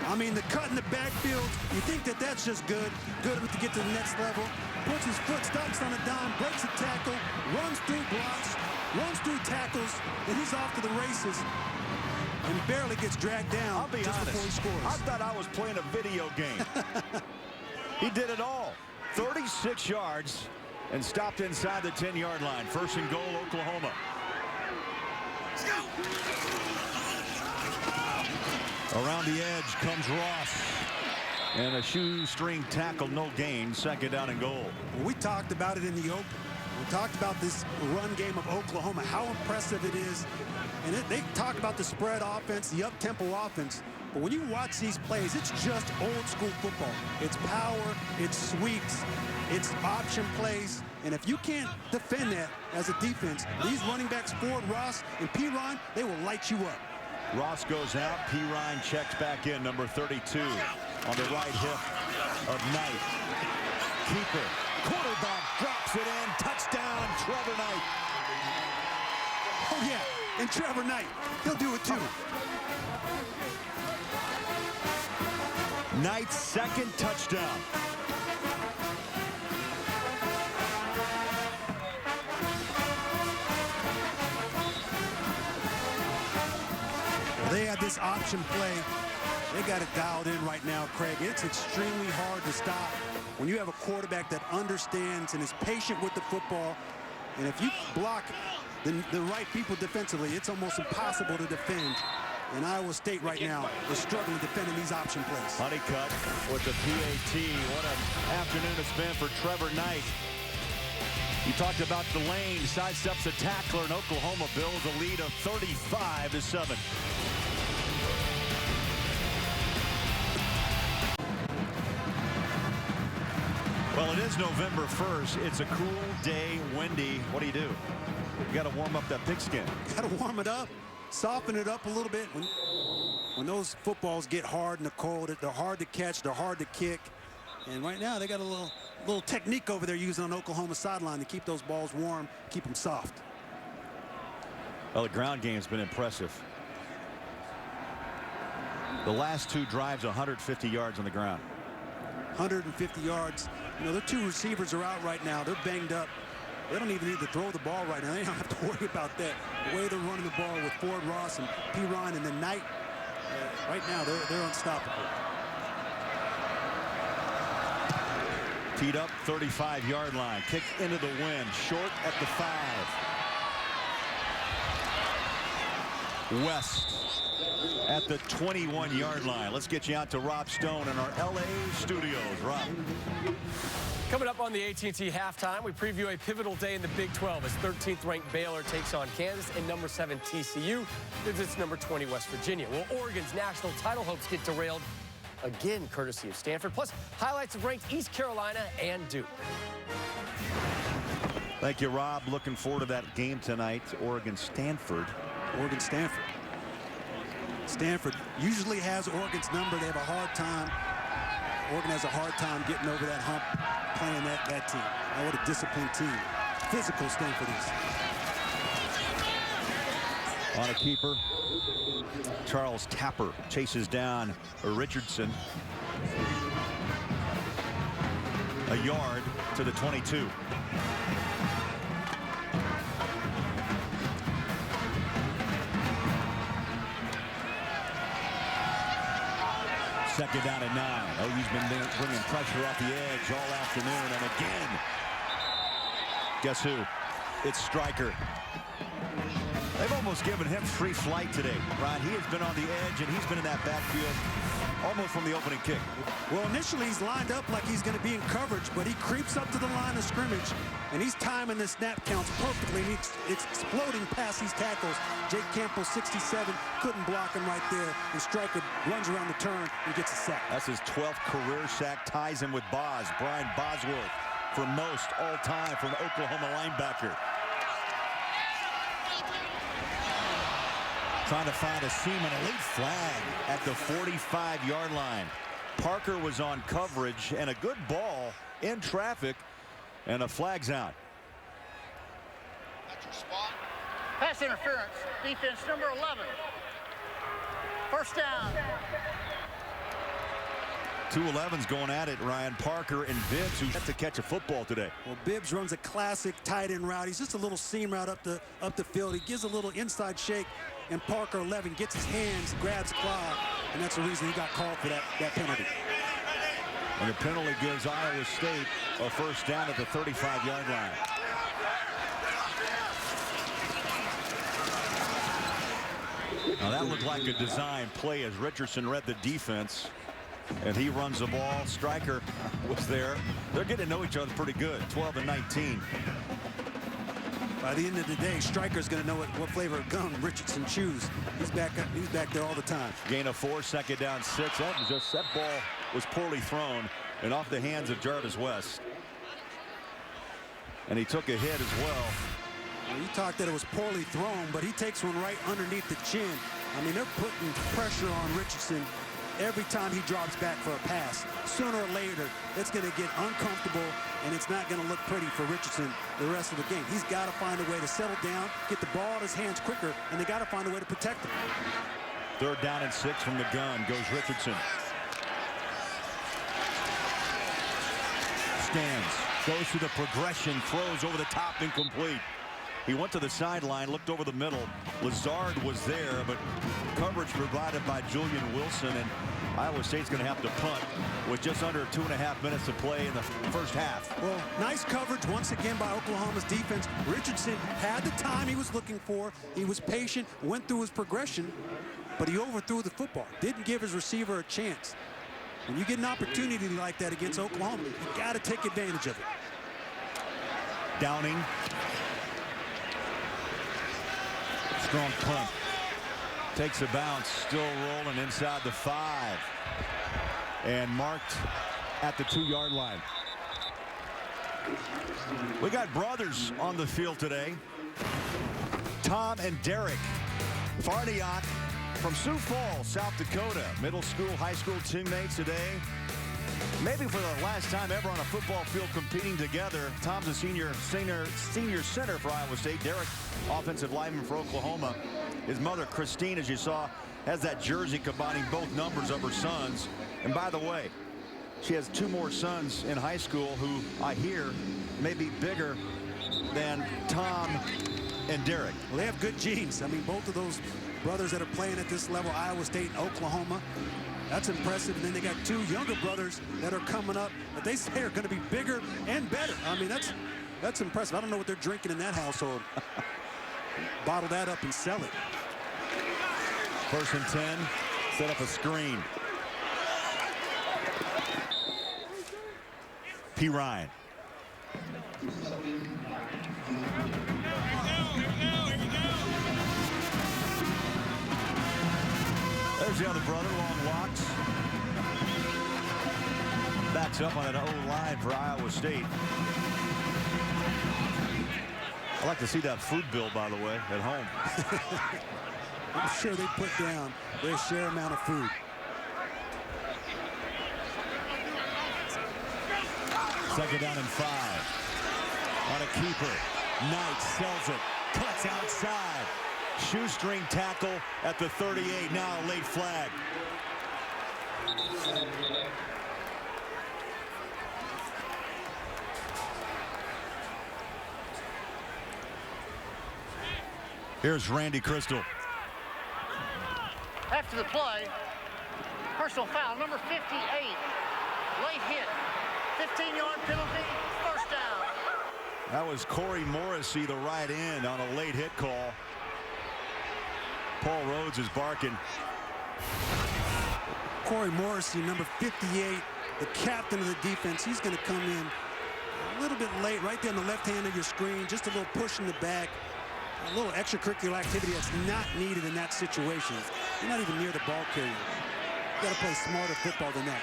I mean, the cut in the backfield, you think that that's just good enough to get to the next level. Puts his foot, stops on a dime, breaks a tackle, runs through blocks, runs through tackles, and he's off to the races and barely gets dragged down. I'll be just honest, before he scores. I thought I was playing a video game. He did it all. 36 yards and stopped inside the 10-yard line. First and goal, Oklahoma. Around the edge comes Ross. And a shoestring tackle, no gain. Second down and goal. We talked about it in the open. We talked about this run game of Oklahoma, how impressive it is. And they talk about the spread offense, the up-tempo offense. But when you watch these plays, it's just old-school football. It's power, it's sweeps, it's option plays. And if you can't defend that as a defense, these running backs, Ford, Ross, and Perine, they will light you up. Ross goes out. Perine checks back in, number 32, on the right hip of Knight. Keeper, quarterback drops it in. Touchdown, Trevor Knight. Oh, yeah, and Trevor Knight, he'll do it too. Knight's second touchdown. They had this option play. They got it dialed in right now, Craig. It's extremely hard to stop when you have a quarterback that understands and is patient with the football. And if you block the right people defensively, it's almost impossible to defend. And Iowa State right now is struggling defending these option plays. Honeycutt with the PAT. What an afternoon it's been for Trevor Knight. You talked about the lane, sidesteps a tackler, and Oklahoma builds a lead of 35-7. Well, it is November 1st. It's a cool day, windy. What do? You got to warm up that pigskin. Got to warm it up, soften it up a little bit. When those footballs get hard in the cold, they're hard to catch, they're hard to kick. And right now, they got a little technique over there using on Oklahoma sideline to keep those balls warm, keep them soft. Well, the ground game's been impressive. The last two drives, 150 yards on the ground. 150 yards. You know, their two receivers are out right now. They're banged up. They don't even need to throw the ball right now. They don't have to worry about that. The way they're running the ball with Ford, Ross, and Perine, and then Knight, right now, they're unstoppable. Teed up, 35-yard line. Kick into the wind. Short at the 5. West at the 21-yard line. Let's get you out to Rob Stone in our L.A. studios. Rob. Coming up on the AT&T halftime, we preview a pivotal day in the Big 12 as 13th-ranked Baylor takes on Kansas and number 7 TCU visits number 20 West Virginia. Well, Oregon's national title hopes get derailed again, courtesy of Stanford, plus highlights of ranked East Carolina and Duke. Thank you, Rob. Looking forward to that game tonight, Oregon-Stanford. Oregon-Stanford. Stanford usually has Oregon's number. They have a hard time. Oregon has a hard time getting over that hump, playing that team. Oh, what a disciplined team. Physical Stanford is. On a keeper, Charles Tapper chases down Richardson. A yard to the 22. Second down and 9. Oh, he's been bringing pressure off the edge all afternoon. And again, guess who? It's Stryker. They've almost given him free flight today, Ron. He has been on the edge, and he's been in that backfield almost from the opening kick. Well, initially, he's lined up like he's going to be in coverage, but he creeps up to the line of scrimmage, and he's timing the snap counts perfectly. And it's exploding past these tackles. Jake Campbell, 67, couldn't block him right there, and Stryker runs around the turn and gets a sack. That's his 12th career sack, ties him with Brian Bosworth, for most all-time from Oklahoma linebacker. Trying to find a seam, and a late flag at the 45-yard line. Parker was on coverage, and a good ball in traffic, and a flag's out. That's your spot. Pass interference. Defense number 11. First down. 2 11s going at it. Ryan Parker and Bibbs, who had to catch a football today. Well, Bibbs runs a classic tight end route. He's just a little seam route up the field. He gives a little inside shake, and Parker 11 gets his hands, grabs Clyde, and that's the reason he got called for that penalty. And the penalty gives Iowa State a first down at the 35-yard line. Now that looked like a design play as Richardson read the defense, and he runs the ball. Stryker was there. They're getting to know each other pretty good. 12 and 19. By the end of the day, Stryker's going to know what flavor of gum Richardson chews. He's back there all the time. Gain of 4, second down 6. That ball was poorly thrown and off the hands of Jarvis West. And he took a hit as well. Well, you talked that it was poorly thrown, but he takes one right underneath the chin. I mean, they're putting pressure on Richardson every time he drops back for a pass. Sooner or later, it's going to get uncomfortable, and it's not going to look pretty for Richardson the rest of the game. He's got to find a way to settle down, get the ball in his hands quicker, and they got to find a way to protect him. 3rd down and 6 from the gun goes Richardson. Stands, goes through the progression, throws over the top, incomplete. He went to the sideline, looked over the middle. Lazard was there, but coverage provided by Julian Wilson, and Iowa State's going to have to punt with just under 2.5 minutes to play in the first half. Well, nice coverage once again by Oklahoma's defense. Richardson had the time he was looking for. He was patient, went through his progression, but he overthrew the football. Didn't give his receiver a chance. When you get an opportunity like that against Oklahoma, you got to take advantage of it. Downing. Strong punt. Takes a bounce, still rolling inside the 5. And marked at the 2-yard line. We got brothers on the field today. Tom and Derek Farniak from Sioux Falls, South Dakota. Middle school, high school teammates today. Maybe for the last time ever on a football field competing together. Tom's a senior center for Iowa State. Derek, offensive lineman for Oklahoma. His mother, Christine, as you saw, has that jersey combining both numbers of her sons. And by the way, she has 2 more sons in high school who I hear may be bigger than Tom and Derek. Well, they have good genes. I mean, both of those brothers that are playing at this level, Iowa State and Oklahoma, that's impressive. And then they got 2 younger brothers that are coming up that they say are going to be bigger and better. I mean, that's impressive. I don't know what they're drinking in that household. Bottle that up and sell it. 1st and 10. Set up a screen. P. Ryan. There's the other brother, long walks. Backs up on that O-line for Iowa State. I'd like to see that food bill, by the way, at home. I'm sure they put down their share amount of food. Second down and 5. On a keeper. Knight sells it. Cuts outside. Shoestring tackle at the 38. Now a late flag. Here's Randy Crystal. After the play, personal foul, number 58. Late hit. 15-yard penalty, first down. That was Corey Morrissey, the right end, on a late hit call. Paul Rhodes is barking. Corey Morrissey, number 58, the captain of the defense. He's going to come in a little bit late, right there on the left hand of your screen. Just a little push in the back. A little extracurricular activity that's not needed in that situation. You're not even near the ball carrier. You got to play smarter football than that.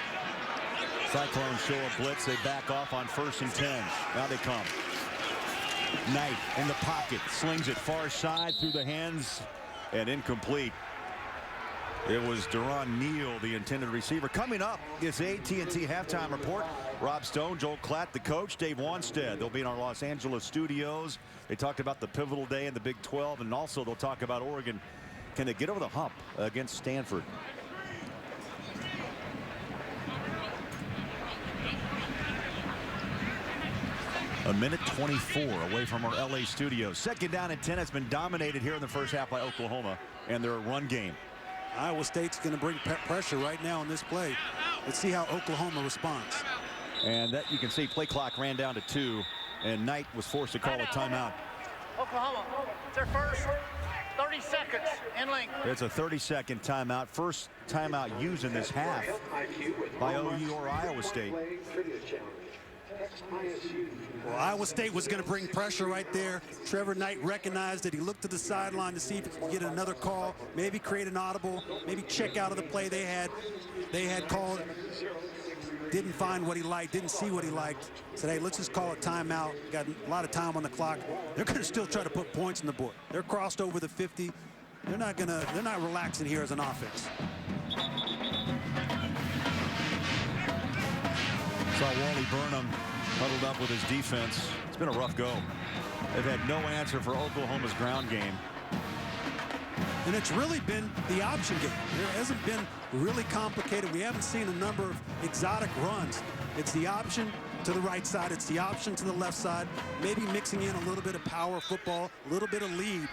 Cyclones show a blitz. They back off on 1st and 10. Now they come. Knight in the pocket. Slings it far side through the hands and incomplete. It was Deron Neal, the intended receiver. Coming up is AT&T halftime report. Rob Stone, Joel Klatt, the coach, Dave Wanstead. They'll be in our Los Angeles studios. They talked about the pivotal day in the Big 12, and also they'll talk about Oregon. Can they get over the hump against Stanford? A minute 24 away from our LA studios. Second down and 10. It's been dominated here in the first half by Oklahoma and their run game. Iowa State's going to bring pressure right now on this play. Let's see how Oklahoma responds. And that you can see play clock ran down to 2, and Knight was forced to call a timeout. Oklahoma, it's their first 30 seconds in length. It's a 30-second timeout. First timeout used in this half by OU or Iowa State. Well, Iowa State was going to bring pressure right there. Trevor Knight recognized it. He looked to the sideline to see if he could get another call, maybe create an audible, maybe check out of the play they had called. Didn't find what he liked, didn't see what he liked. Said, hey, let's just call a timeout. Got a lot of time on the clock. They're going to still try to put points on the board. They're crossed over the 50. They're not relaxing here as an offense. Saw Wally Burnham huddled up with his defense. It's been a rough go. They've had no answer for Oklahoma's ground game. And it's really been the option game. It hasn't been really complicated. We haven't seen a number of exotic runs. It's the option to the right side. It's the option to the left side. Maybe mixing in a little bit of power football, a little bit of lead.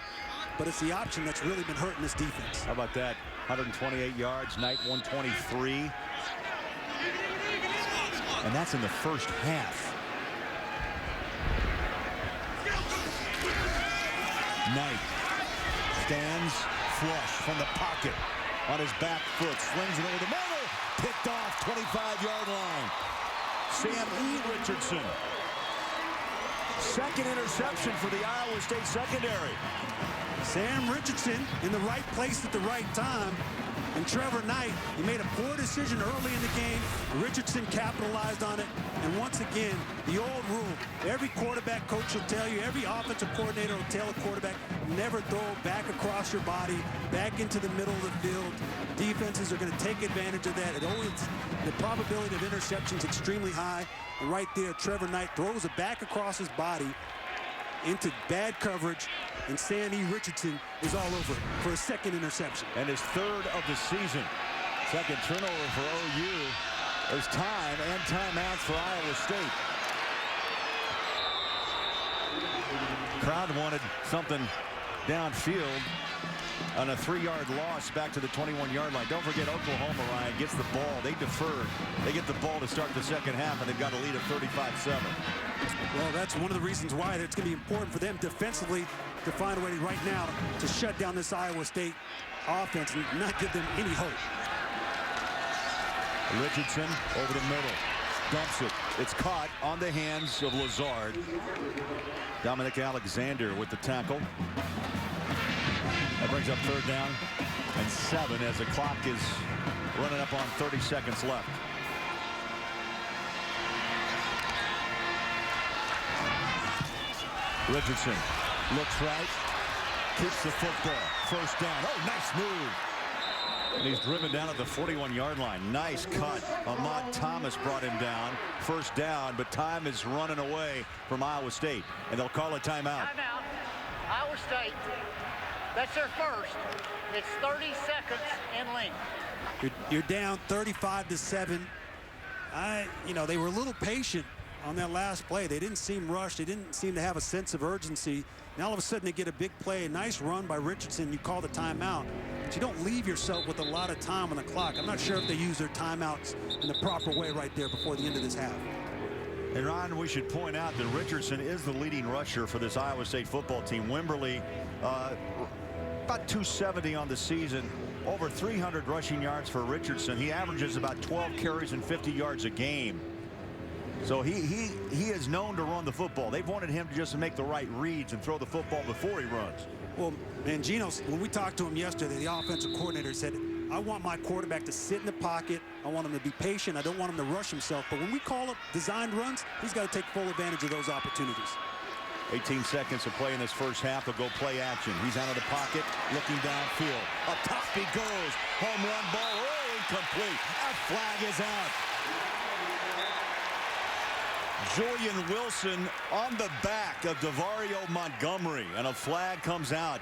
But it's the option that's really been hurting this defense. How about that? 128 yards, Knight 123. And that's in the first half. Knight stands flush from the pocket on his back foot, slings it over the middle, picked off 25-yard line. Sam Richardson. Second interception for the Iowa State secondary. Sam Richardson in the right place at the right time. And Trevor Knight, he made a poor decision early in the game. Richardson capitalized on it. And once again, the old rule, every quarterback coach will tell you, every offensive coordinator will tell a quarterback, never throw back across your body, back into the middle of the field. Defenses are going to take advantage of that. The probability of interception is extremely high. And right there, Trevor Knight throws it back across his body into bad coverage, and Sam Richardson is all over it for a second interception. And his third of the season. Second turnover for OU. There's time and timeouts for Iowa State. Crowd wanted something downfield on a 3-yard loss back to the 21-yard line. Don't forget Oklahoma, Ryan, gets the ball. They deferred. They get the ball to start the second half, and they've got a lead of 35-7. Well, that's one of the reasons why it's going to be important for them defensively to find a way right now to shut down this Iowa State offense and not give them any hope. Richardson over the middle. Dumps it. It's caught on the hands of Lazard. Dominic Alexander with the tackle. That brings up third down and 7 as the clock is running up on 30 seconds left. Richardson looks right, keeps the football. First down. Oh, nice move. And he's driven down at the 41-yard line. Nice cut. Ahmad Thomas brought him down. First down, but time is running away from Iowa State, and they'll call a timeout. Timeout. Iowa State. That's their first. It's 30 seconds in length. You're down 35-7. They were a little patient on that last play. They didn't seem rushed. They didn't seem to have a sense of urgency. Now all of a sudden they get a big play, a nice run by Richardson. You call the timeout, but you don't leave yourself with a lot of time on the clock. I'm not sure if they use their timeouts in the proper way right there before the end of this half. And Ron, we should point out that Richardson is the leading rusher for this Iowa State football team. Wimberly, about 270 on the season, over 300 rushing yards for Richardson. He averages about 12 carries and 50 yards a game. So he is known to run the football. They've wanted him to just make the right reads and throw the football before he runs. Well, Mangino, when we talked to him yesterday, the offensive coordinator said, I want my quarterback to sit in the pocket. I want him to be patient. I don't want him to rush himself. But when we call up designed runs, he's got to take full advantage of those opportunities. 18 seconds to play in this first half. They'll go play action. He's out of the pocket, looking downfield. Up top he goes. Home run ball. Oh, incomplete. That flag is out. Julian Wilson on the back of Davario Montgomery, and a flag comes out.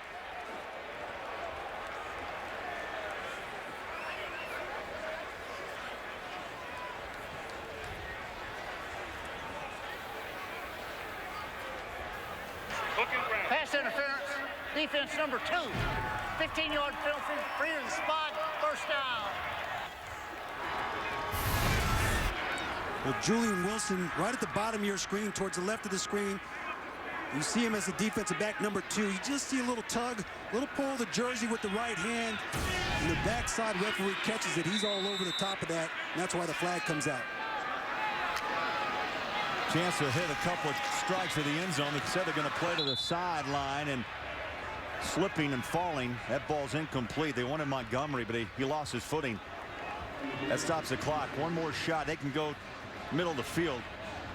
Pass interference. Defense number 2. 15-yard penalty. Free to the spot. First down. Well, Julian Wilson right at the bottom of your screen, towards the left of the screen. You see him as a defensive back number 2. You just see a little tug, a little pull of the jersey with the right hand. And the backside referee catches it. He's all over the top of that, and that's why the flag comes out. Chance to hit a couple of strikes at the end zone. They said they're going to play to the sideline, and slipping and falling. That ball's incomplete. They wanted Montgomery, but he lost his footing. That stops the clock. One more shot. They can go middle of the field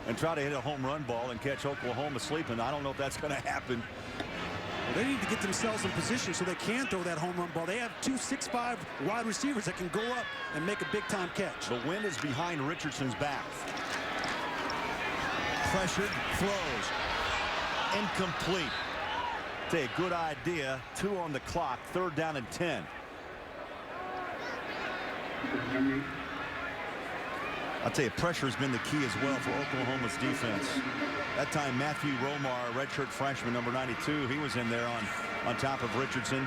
and try to hit a home run ball and catch Oklahoma sleeping. I don't know if that's going to happen. Well, they need to get themselves in position so they can throw that home run ball. They have 2 6'5" wide receivers that can go up and make a big-time catch. The wind is behind Richardson's back. Pressured, throws. Incomplete. A good idea. 2 on the clock. 3rd down and 10. I'll tell you, pressure has been the key as well for Oklahoma's defense. That time, Matthew Romar, redshirt freshman, number 92, he was in there on top of Richardson.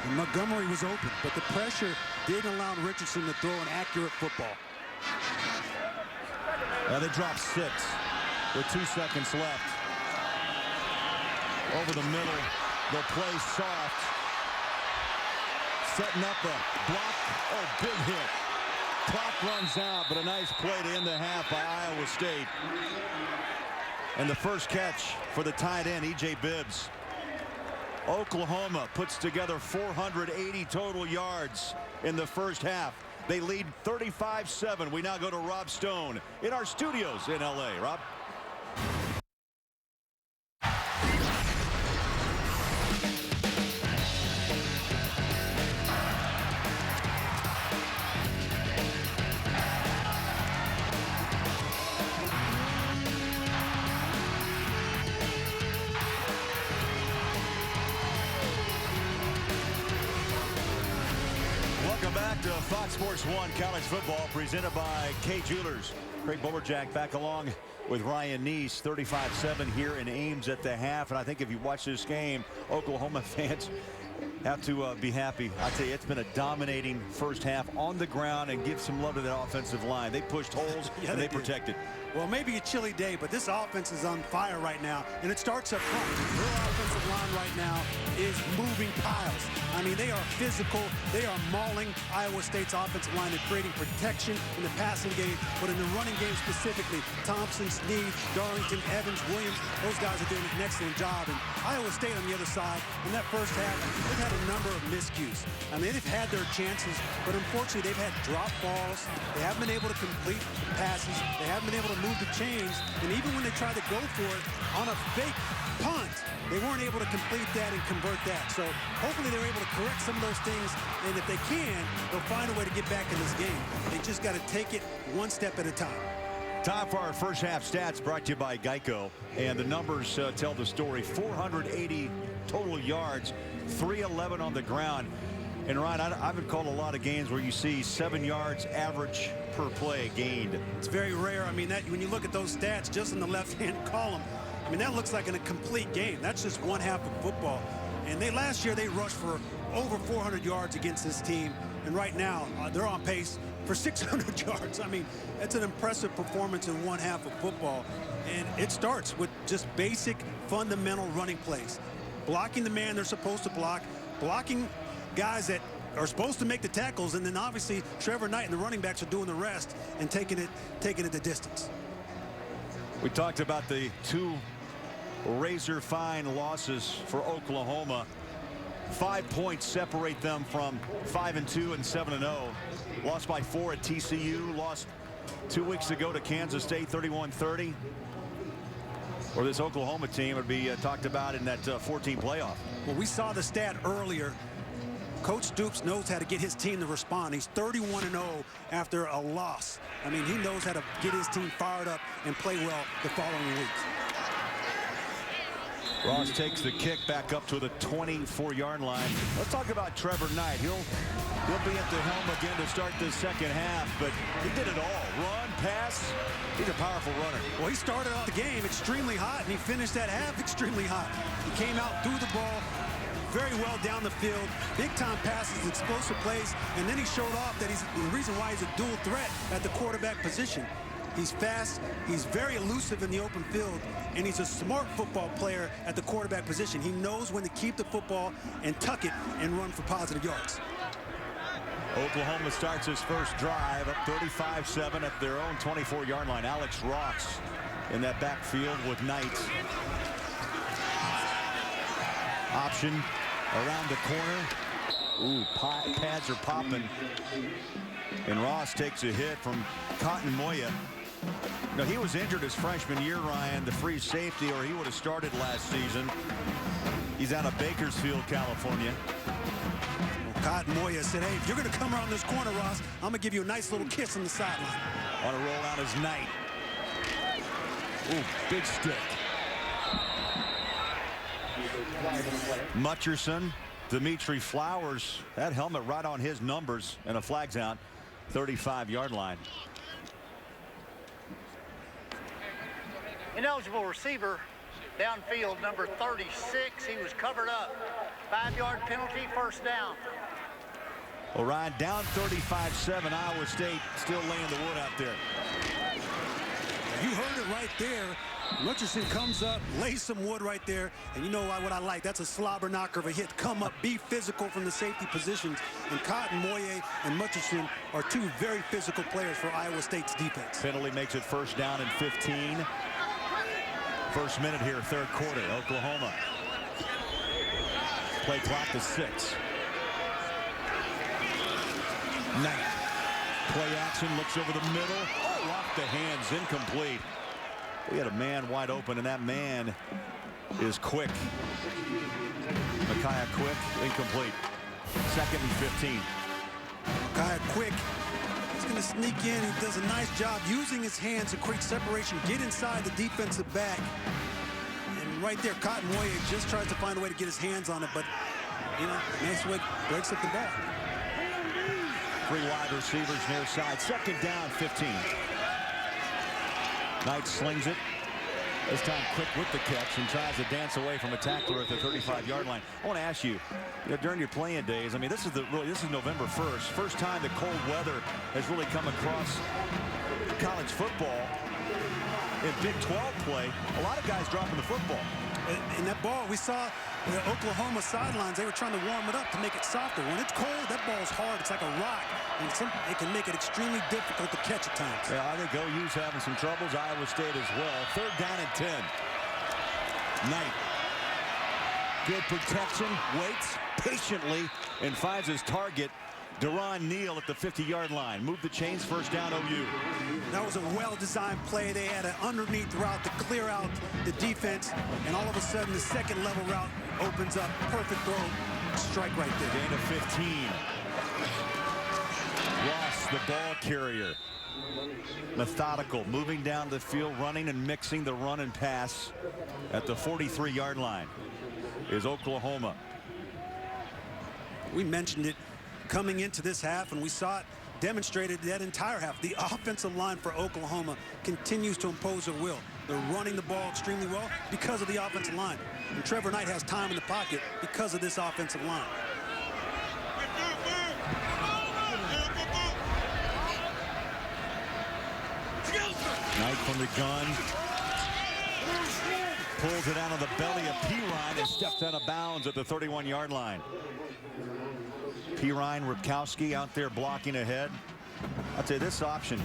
And Montgomery was open, but the pressure didn't allow Richardson to throw an accurate football. They dropped 6 with 2 seconds left. Over the middle, they'll play soft. Setting up a block. Oh, big hit. Clock runs out, but a nice play to end the half by Iowa State. And the first catch for the tight end, E.J. Bibbs. Oklahoma puts together 480 total yards in the first half. They lead 35-7. We now go to Rob Stone in our studios in L.A. Rob? Fox Sports 1 college football presented by K Jewelers. Craig Boberjack back along with Ryan Neese. 35-7 here in Ames at the half. And I think if you watch this game, Oklahoma fans have to be happy. I tell you, it's been a dominating first half on the ground, and give some love to that offensive line. They pushed holes and they protected. Well, maybe a chilly day, but this offense is on fire right now, and it starts up front. Their offensive line right now is moving piles. I mean, they are physical. They are mauling Iowa State's offensive line. They're creating protection in the passing game, but in the running game specifically, Thompson, Snead, Darlington, Evans, Williams, those guys are doing an excellent job. And Iowa State on the other side, in that first half, they've had a number of miscues. I mean, they've had their chances, but unfortunately, they've had drop balls. They haven't been able to complete passes. They haven't been able to move the chains, and even when they tried to go for it on a fake punt, they weren't able to complete that and convert that. So hopefully they're able to correct some of those things, and if they can, they'll find a way to get back in this game. They just got to take it one step at a time. Time for our first half stats, brought to you by Geico, and the numbers tell the story. 480 total yards, 311 on the ground. And Ryan, I haven't called a lot of games where you see 7 yards average per play gained. It's very rare. I mean, that when you look at those stats just in the left-hand column, I mean, that looks like a complete game. That's just one half of football. And last year they rushed for over 400 yards against this team, and right now they're on pace for 600 yards. I mean, that's an impressive performance in one half of football, and it starts with just basic fundamental running plays, blocking the man they're supposed to block, blocking guys that are supposed to make the tackles, and then obviously Trevor Knight and the running backs are doing the rest and taking it the distance. We talked about the 2 razor-fine losses for Oklahoma. 5 points separate them from 5-2 and 7-0. Lost by 4 at TCU. Lost 2 weeks ago to Kansas State, 31-30. or this Oklahoma team would be talked about in that 14 playoff. Well, we saw the stat earlier. Coach Stoops knows how to get his team to respond. He's 31-0 after a loss. I mean, he knows how to get his team fired up and play well the following weeks. Ross takes the kick back up to the 24-yard line. Let's talk about Trevor Knight. He'll be at the helm again to start the second half, but he did it all. Run, pass. He's a powerful runner. Well, he started out the game extremely hot, and he finished that half extremely hot. He came out, threw the ball very well down the field. Big-time passes, explosive plays, and then he showed off that he's the reason why he's a dual threat at the quarterback position. He's fast, he's very elusive in the open field, and he's a smart football player at the quarterback position. He knows when to keep the football and tuck it and run for positive yards. Oklahoma starts his first drive up 35-7 at their own 24-yard line. Alex Ross in that backfield with Knight. Option around the corner. Ooh, pads are popping. And Ross takes a hit from Cotton Moya. No, he was injured his freshman year, Ryan, the free safety, or he would have started last season. He's out of Bakersfield, California. Well, Cotton Moya said, hey, if you're going to come around this corner, Ross, I'm going to give you a nice little kiss on the sideline. On a roll out is Knight. Ooh, big stick. Mutcherson, Dimitri Flowers, that helmet right on his numbers, and a flag's out, 35-yard line. Ineligible receiver, downfield, number 36. He was covered up. 5-yard penalty, first down. Well, Ryan, down 35-7, Iowa State still laying the wood out there. You heard it right there. Richardson comes up, lays some wood right there, and you know what I like? That's a slobber knocker of a hit. Come up, be physical from the safety positions, and Cotton Moye and Richardson are two very physical players for Iowa State's defense. Penalty makes it first down and 15. First minute here, third quarter, Oklahoma. Play clock to 6. Knight. Play action, looks over the middle. Oh, off the hands, incomplete. We had a man wide open, and that man is Quick. Micaiah Quick, incomplete. Second and 15. Micaiah Quick, he's going to sneak in. He does a nice job using his hands to create separation, get inside the defensive back. And right there, Cotton Moye just tries to find a way to get his hands on it, but, you know, nice way, breaks up the ball. 3 wide receivers near side. Second down, 15. Knight slings it. This time Quick with the catch and tries to dance away from a tackler at the 35-yard line. I want to ask you, during your playing days, I mean, this is November 1st. First time the cold weather has really come across college football. In Big 12 play, a lot of guys dropping the football. And that ball, we saw the Oklahoma sidelines, they were trying to warm it up to make it softer. When it's cold, that ball's hard. It's like a rock. And it can make it extremely difficult to catch at times. Yeah, I think OU's having some troubles. Iowa State as well. Third down and 10. Knight. Good protection. Waits patiently and finds his target. Deron Neal at the 50-yard line. Move the chains, first down OU. That was a well-designed play. They had an underneath route to clear out the defense, and all of a sudden the second level route opens up. Perfect throw. Strike right there. Gain of 15. Ross, the ball carrier. Methodical, moving down the field, running and mixing the run and pass at the 43-yard line is Oklahoma. We mentioned it coming into this half, and we saw it demonstrated that entire half. The offensive line for Oklahoma continues to impose their will. They're running the ball extremely well because of the offensive line. And Trevor Knight has time in the pocket because of this offensive line. Knight from the gun. Pulls it out of the belly of Pirine and steps out of bounds at the 31-yard line. Pirine, Ripkowski out there blocking ahead. I'd say this option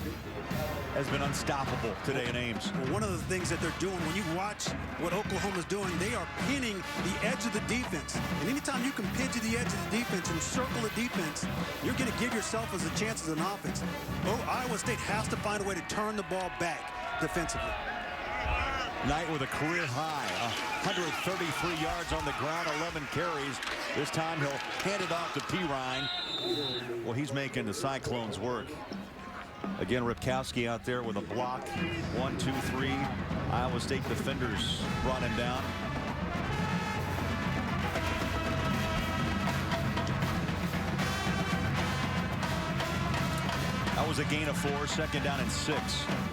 has been unstoppable today in Ames. Well, one of the things that they're doing, when you watch what Oklahoma's doing, they are pinning the edge of the defense. And anytime you can pin to the edge of the defense and circle the defense, you're going to give yourself as a chance as an offense. Oh, Iowa State has to find a way to turn the ball back defensively. Knight with a career high, 133 yards on the ground, 11 carries. This time he'll hand it off to Pirine. Well, he's making the Cyclones work. Again, Ripkowski out there with a block. 1, 2, 3. Iowa State defenders brought him down. That was a gain of 4, 2nd down and 6.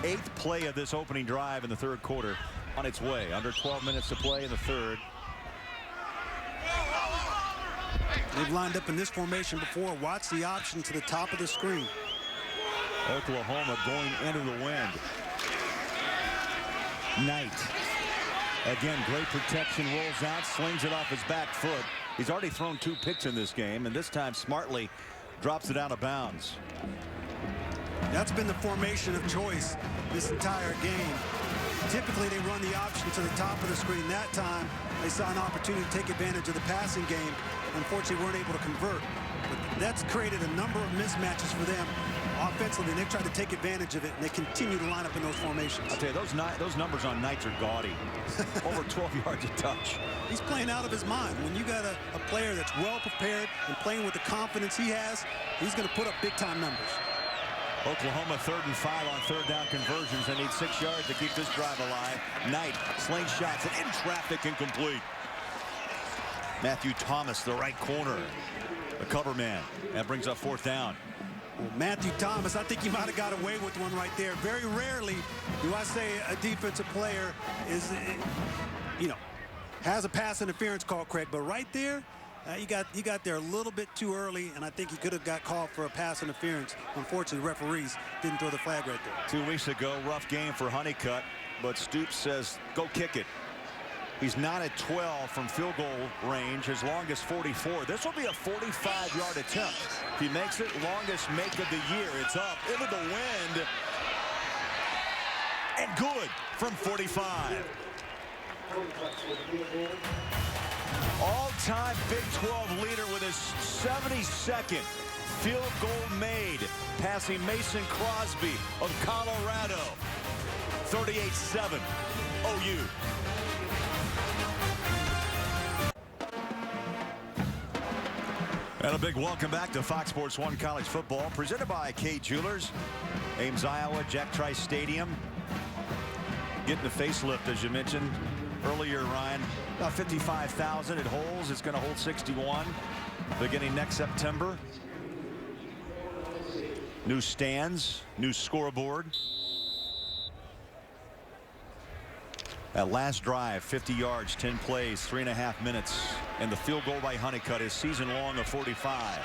8th play of this opening drive in the 3rd quarter on its way. Under 12 minutes to play in the 3rd. They've lined up in this formation before. Watch the option to the top of the screen. Oklahoma going into the wind. Knight. Again, great protection, rolls out, slings it off his back foot. He's already thrown 2 picks in this game, and this time smartly drops it out of bounds. That's been the formation of choice this entire game. Typically, they run the option to the top of the screen. That time, they saw an opportunity to take advantage of the passing game. Unfortunately, weren't able to convert. But that's created a number of mismatches for them offensively, and they've tried to take advantage of it, and they continue to line up in those formations. I'll tell you, those numbers on Knights are gaudy. Over 12 yards a touch. He's playing out of his mind. When you got a player that's well prepared and playing with the confidence he has, he's going to put up big-time numbers. Oklahoma 3rd and 5 on 3rd down conversions. They need 6 yards to keep this drive alive. Knight slingshots it in traffic, incomplete. Matthew Thomas, the right corner, the cover man. That brings up 4th down. Well, Matthew Thomas, I think he might have got away with one right there. Very rarely do I say a defensive player is, has a pass interference call, Craig, but right there, you got there a little bit too early, and I think he could have got called for a pass interference. Unfortunately, referees didn't throw the flag right there. 2 weeks ago, rough game for Honeycutt, but Stoops says, go kick it. He's not at 12 from field goal range, his longest 44. This will be a 45-yard attempt. If he makes it, longest make of the year. It's up into the wind. And good from 45. All-time Big 12 leader with his 72nd field goal made, passing Mason Crosby of Colorado. 38-7 OU. And a big welcome back to Fox Sports 1 College Football, presented by Kay Jewelers, Ames, Iowa, Jack Trice Stadium. Getting a facelift, as you mentioned earlier, Ryan. About 55,000. It holds. It's going to hold 61 beginning next September. New stands, new scoreboard. That last drive, 50 yards, 10 plays, 3.5 minutes. And the field goal by Honeycutt is season long of 45.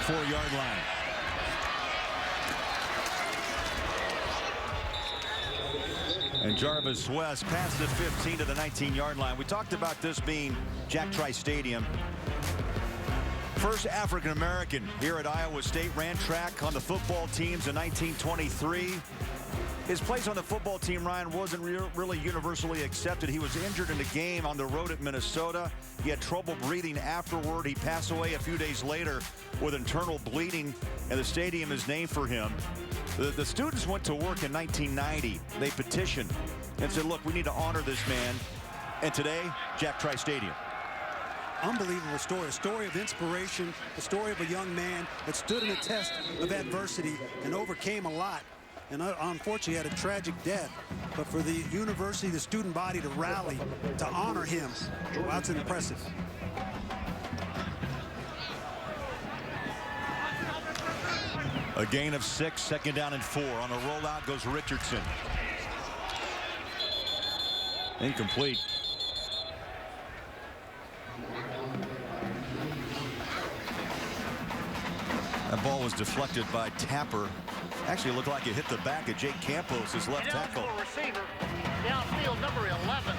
Four-yard line. And Jarvis West past the 15 to the 19-yard line. We talked about this being Jack Trice Stadium. First African-American here at Iowa State, ran track on the football teams in 1923. His place on the football team, Ryan, wasn't really universally accepted. He was injured in a game on the road at Minnesota. He had trouble breathing afterward. He passed away a few days later with internal bleeding, and the stadium is named for him. The students went to work in 1990. They petitioned and said, look, we need to honor this man. And today, Jack Trice Stadium. Unbelievable story, a story of inspiration, a story of a young man that stood in a test of adversity and overcame a lot. And unfortunately had a tragic death. But for the university, the student body to rally, to honor him, well, that's impressive. A gain of 6, 2nd down and 4. On a rollout goes Richardson. Incomplete. That ball was deflected by Tapper. Actually, it looked like it hit the back of Jake Campos, his left tackle. Receiver, downfield, number 11.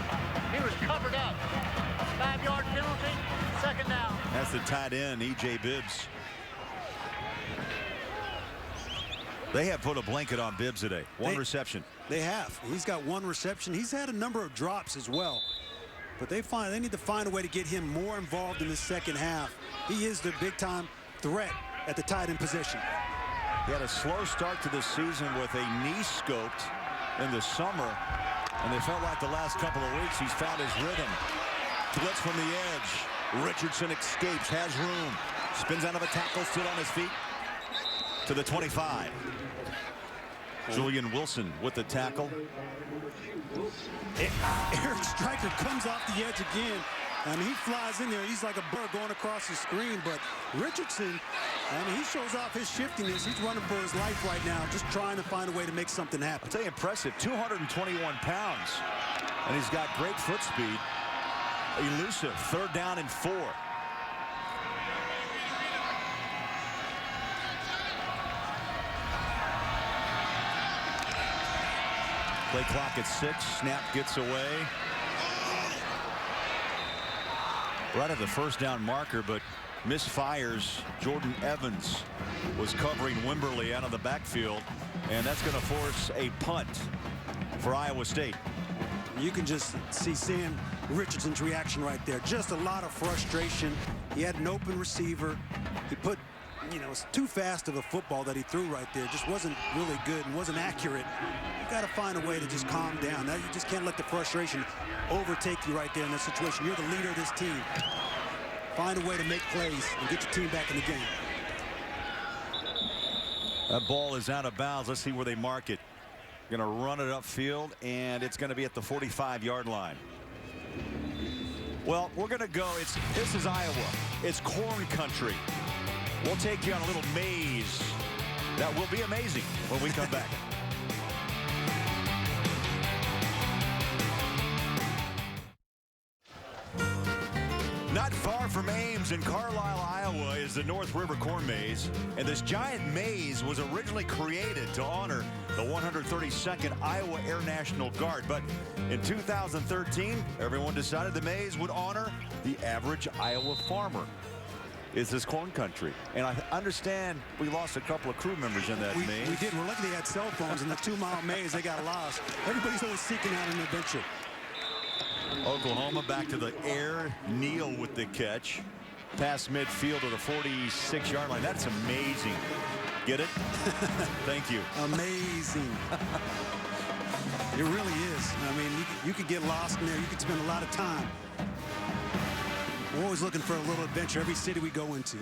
He was covered up. 5-yard penalty, 2nd down. That's the tight end, E.J. Bibbs. They have put a blanket on Bibbs today. One reception. They have. He's got 1 reception. He's had a number of drops as well. but they need to find a way to get him more involved in the second half. He is the big-time threat at the tight end position. He had a slow start to the season with a knee scoped in the summer, and they felt like the last couple of weeks he's found his rhythm. Blitz from the edge. Richardson escapes, has room, spins out of a tackle, still on his feet to the 25. Julian Wilson with the tackle. Eric Stryker comes off the edge again. I mean, he flies in there. He's like a bird going across the screen. But Richardson, I mean, he shows off his shiftiness. He's running for his life right now, just trying to find a way to make something happen. I'll tell you, impressive, 221 pounds. And he's got great foot speed. Elusive, 3rd down and 4. Play clock at 6. Snap gets away. Right at the 1st down marker, but misfires. Jordan Evans was covering Wimberly out of the backfield, and that's going to force a punt for Iowa State. You can just see Sam Richardson's reaction right there. Just a lot of frustration. He had an open receiver. He put, you know, it's too fast of a football that he threw right there. Just wasn't really good and wasn't accurate. You got to find a way to just calm down. Now you just can't let the frustration overtake you right there in this situation. You're the leader of this team. Find a way to make plays and get your team back in the game. That ball is out of bounds. Let's see where they mark it. Going to run it upfield, and it's going to be at the 45-yard line. Well, we're going to go. This is Iowa. It's corn country. We'll take you on a little maze that will be amazing when we come back. Not far from Ames in Carlisle, Iowa, is the North River Corn Maze. And this giant maze was originally created to honor the 132nd Iowa Air National Guard. But in 2013, everyone decided the maze would honor the average Iowa farmer. Is this corn country? And I understand we lost a couple of crew members in that maze. We did. We're lucky they had cell phones in the 2-mile maze. They got lost. Everybody's always seeking out an adventure. Oklahoma back to the air. Neal with the catch. Past midfield to the 46-yard line. That's amazing. Get it? Thank you. Amazing. It really is. I mean, you could get lost in there. You could spend a lot of time. We're always looking for a little adventure every city we go into.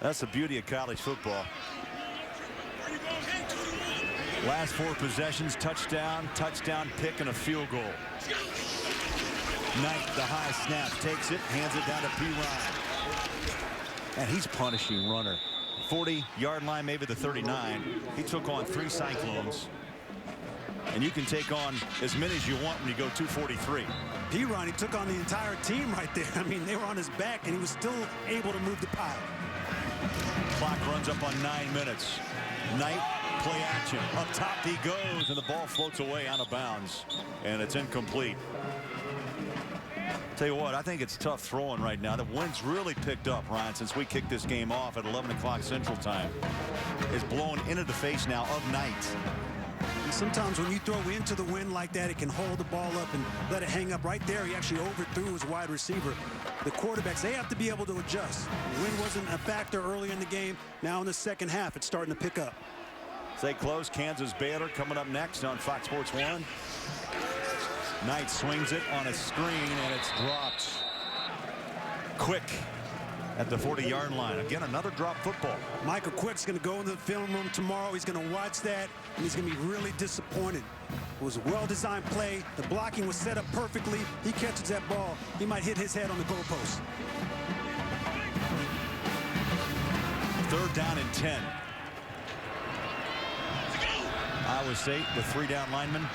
That's the beauty of college football. Last 4 possessions, touchdown, pick, and a field goal. Knight, the high snap, takes it, hands it down to P. Ryan. And he's punishing runner. 40-yard line, maybe the 39. He took on 3 Cyclones. And you can take on as many as you want when you go 243. P. Ryan, he took on the entire team right there. I mean, they were on his back, and he was still able to move the pile. Clock runs up on 9 minutes. Knight, play action. Up top he goes, and the ball floats away out of bounds. And it's incomplete. Tell you what, I think it's tough throwing right now. The wind's really picked up, Ryan, since we kicked this game off at 11 o'clock Central Time. It's blown into the face now of Knight. And sometimes when you throw into the wind like that, it can hold the ball up and let it hang up. Right there, he actually overthrew his wide receiver. The quarterbacks, they have to be able to adjust. The wind wasn't a factor early in the game. Now in the second half, it's starting to pick up. Stay close. Kansas Baylor coming up next on Fox Sports 1. Knight swings it on a screen, and it's dropped. Quick at the 40-yard line. Again, another drop football. Michael Quick's going to go into the film room tomorrow. He's going to watch that, and he's going to be really disappointed. It was a well-designed play. The blocking was set up perfectly. He catches that ball. He might hit his head on the goalpost. 3rd down and 10. Iowa State with 3 down linemen.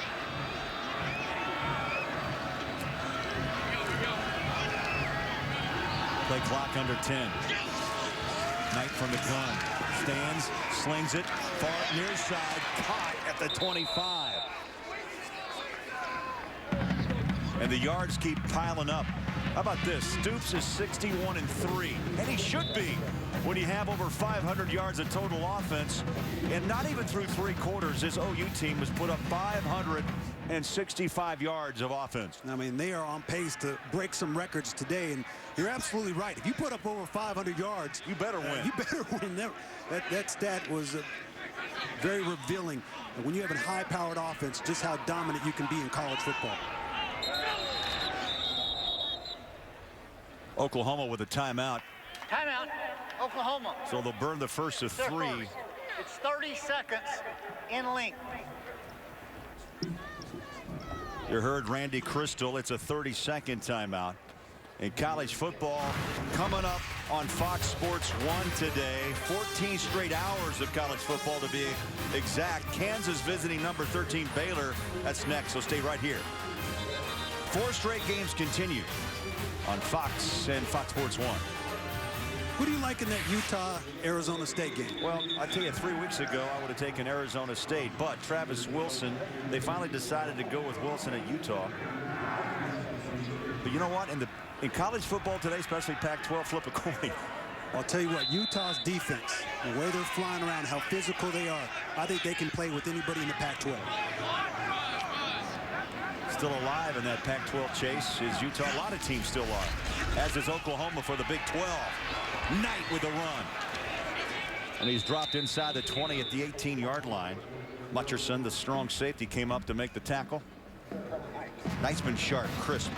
Play clock under 10. Knight from the gun. Stands, slings it, far near side, caught at the 25. And the yards keep piling up. How about this? Stoops is 61-3, and he should be when you have over 500 yards of total offense. And not even through 3 quarters, this OU team has put up 500 265 yards of offense. I mean, they are on pace to break some records today, and you're absolutely right. If you put up over 500 yards, you better win. You better win. That stat was very revealing. And when you have a high-powered offense, just how dominant you can be in college football. Oklahoma with a timeout. Timeout, Oklahoma. So they'll burn the first of 3. It's 30 seconds in length. You heard Randy Crystal. It's a 30-second timeout. In college football coming up on Fox Sports 1 today. 14 straight hours of college football to be exact. Kansas visiting number 13 Baylor. That's next, so stay right here. 4 straight games continue on Fox and Fox Sports 1. Who do you like in that Utah-Arizona State game? Well, I tell you, 3 weeks ago, I would have taken Arizona State, but Travis Wilson, they finally decided to go with Wilson at Utah. But you know what? In college football today, especially Pac-12, flip a coin. I'll tell you what, Utah's defense, the way they're flying around, how physical they are, I think they can play with anybody in the Pac-12. Still alive in that Pac-12 chase is Utah. A lot of teams still are, as is Oklahoma for the Big 12. Knight with a run. And he's dropped inside the 20 at the 18-yard line. Mutcherson, the strong safety, came up to make the tackle. Knight's been sharp, crisp,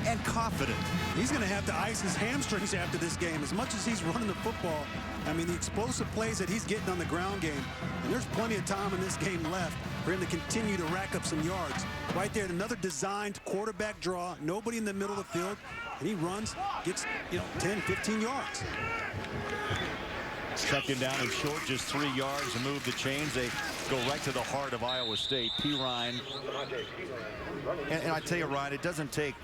and confident. He's going to have to ice his hamstrings after this game. As much as he's running the football, I mean, the explosive plays that he's getting on the ground game, and there's plenty of time in this game left for him to continue to rack up some yards. Right there, another designed quarterback draw, nobody in the middle of the field, and he runs, gets 10, 15 yards. Second down and short, just 3 yards to move the chains. They go right to the heart of Iowa State. P. Ryan. And I tell you, Ryan, it doesn't take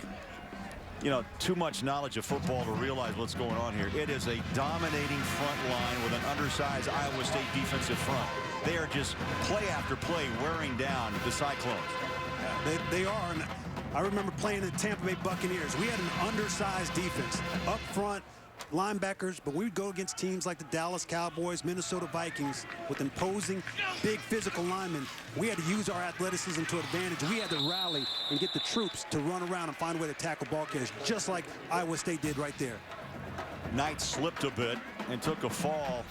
too much knowledge of football to realize what's going on here. It is a dominating front line with an undersized Iowa State defensive front. They are just play after play wearing down the Cyclones. They are. And I remember playing the Tampa Bay Buccaneers. We had an undersized defense up front, linebackers, but we would go against teams like the Dallas Cowboys, Minnesota Vikings with imposing big physical linemen. We had to use our athleticism to advantage. We had to rally and get the troops to run around and find a way to tackle ball carriers, just like Iowa State did right there. Knight slipped a bit and took a fall.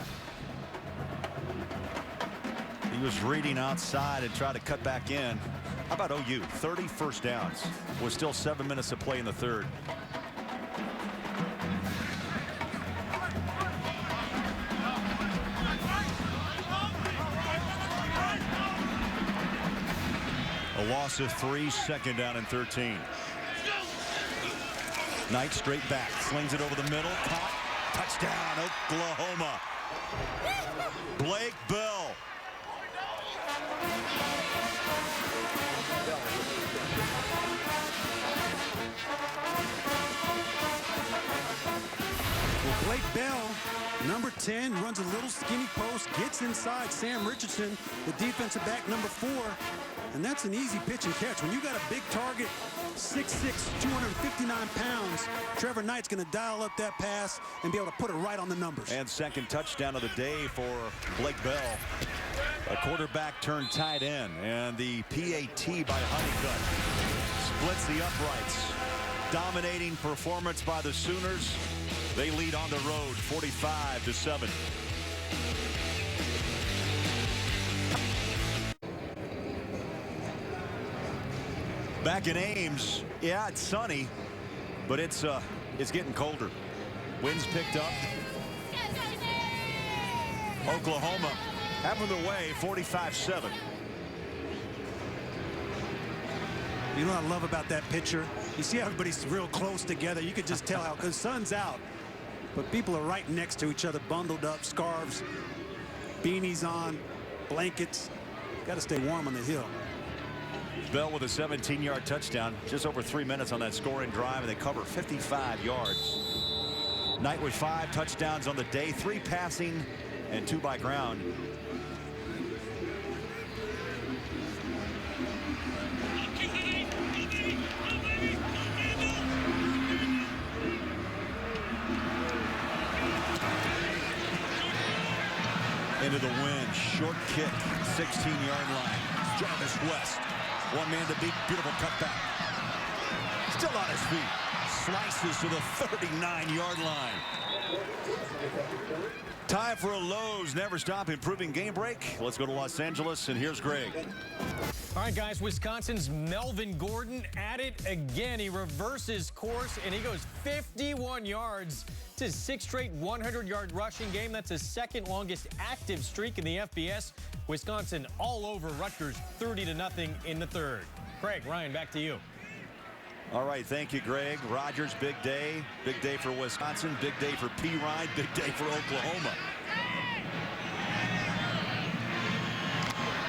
He was reading outside and tried to cut back in. How about OU? 30 first downs with still 7 minutes to play in the third. A loss of 3, second down and 13. Knight straight back, slings it over the middle, caught, touchdown, Oklahoma. Blake Bell. Well, Blake Bell, number 10, runs a little skinny post, gets inside Sam Richardson, the defensive back, number 4. And that's an easy pitch and catch. When you got a big target, 6'6", 259 pounds, Trevor Knight's going to dial up that pass and be able to put it right on the numbers. And second touchdown of the day for Blake Bell. A quarterback turned tight end. And the PAT by Honeycutt splits the uprights. Dominating performance by the Sooners. They lead on the road 45-7. Back in Ames, yeah, it's sunny, but it's getting colder. Winds picked up. Oklahoma having their way 45-7. You know what I love about that picture? You see everybody's real close together. You could just tell how, because sun's out, but people are right next to each other, bundled up, scarves, beanies on, blankets. Got to stay warm on the hill. Bell with a 17-yard touchdown, just over 3 minutes on that scoring drive, and they cover 55 yards. Knight with 5 touchdowns on the day, 3 passing and 2 by ground. Into the wind, short kick, 16-yard line. Jarvis West One man to beat. Beautiful cutback. Still on his feet. Slices to the 39-yard line. Time for a Lowe's Never Stop Improving game break. Let's go to Los Angeles, and here's Greg. All right, guys, Wisconsin's Melvin Gordon at it again. He reverses course, and he goes 51 yards. It's his sixth straight 100-yard rushing game. That's his second longest active streak in the FBS. Wisconsin all over Rutgers, 30-0 in the third. Craig, Ryan, back to you. All right, thank you, Greg. Rogers, big day. Big day for Wisconsin. Big day for P. Ryan. Big day for Oklahoma.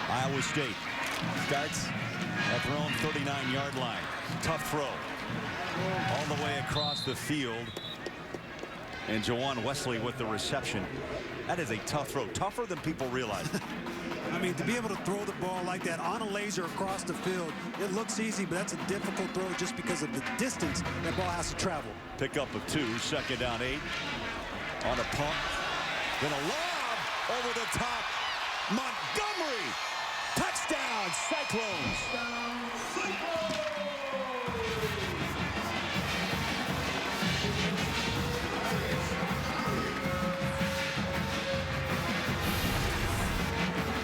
Iowa State starts at their own 39-yard line. Tough throw. All the way across the field. And Jawan Wesley with the reception. That is a tough throw. Tougher than people realize. I mean, to be able to throw the ball like that on a laser across the field, it looks easy, but that's a difficult throw just because of the distance that ball has to travel. Pickup of 2, second down 8. On a pump. Then a lob over the top. Montgomery. Touchdown, Cyclones.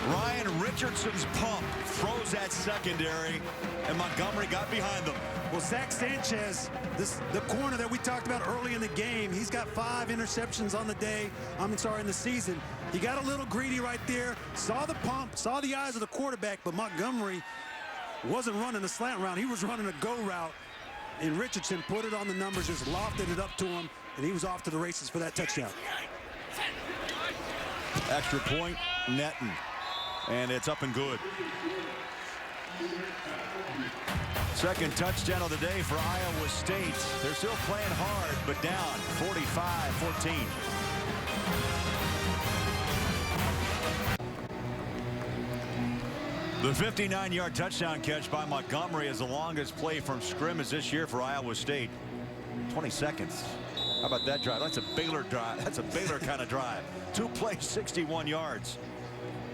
Ryan Richardson's pump throws that secondary, and Montgomery got behind them. Well, Zach Sanchez, the corner that we talked about early in the game, he's got 5 interceptions on the day. In the season. He got a little greedy right there, saw the pump, saw the eyes of the quarterback, but Montgomery wasn't running a slant route. He was running a go route, and Richardson put it on the numbers, just lofted it up to him, and he was off to the races for that touchdown. Extra point, Netton. And it's up and good. Second touchdown of the day for Iowa State. They're still playing hard, but down 45-14. The 59-yard touchdown catch by Montgomery is the longest play from scrimmage this year for Iowa State. 20 seconds. How about that drive? That's a Baylor drive. That's a Baylor kind of drive. 2 plays, 61 yards.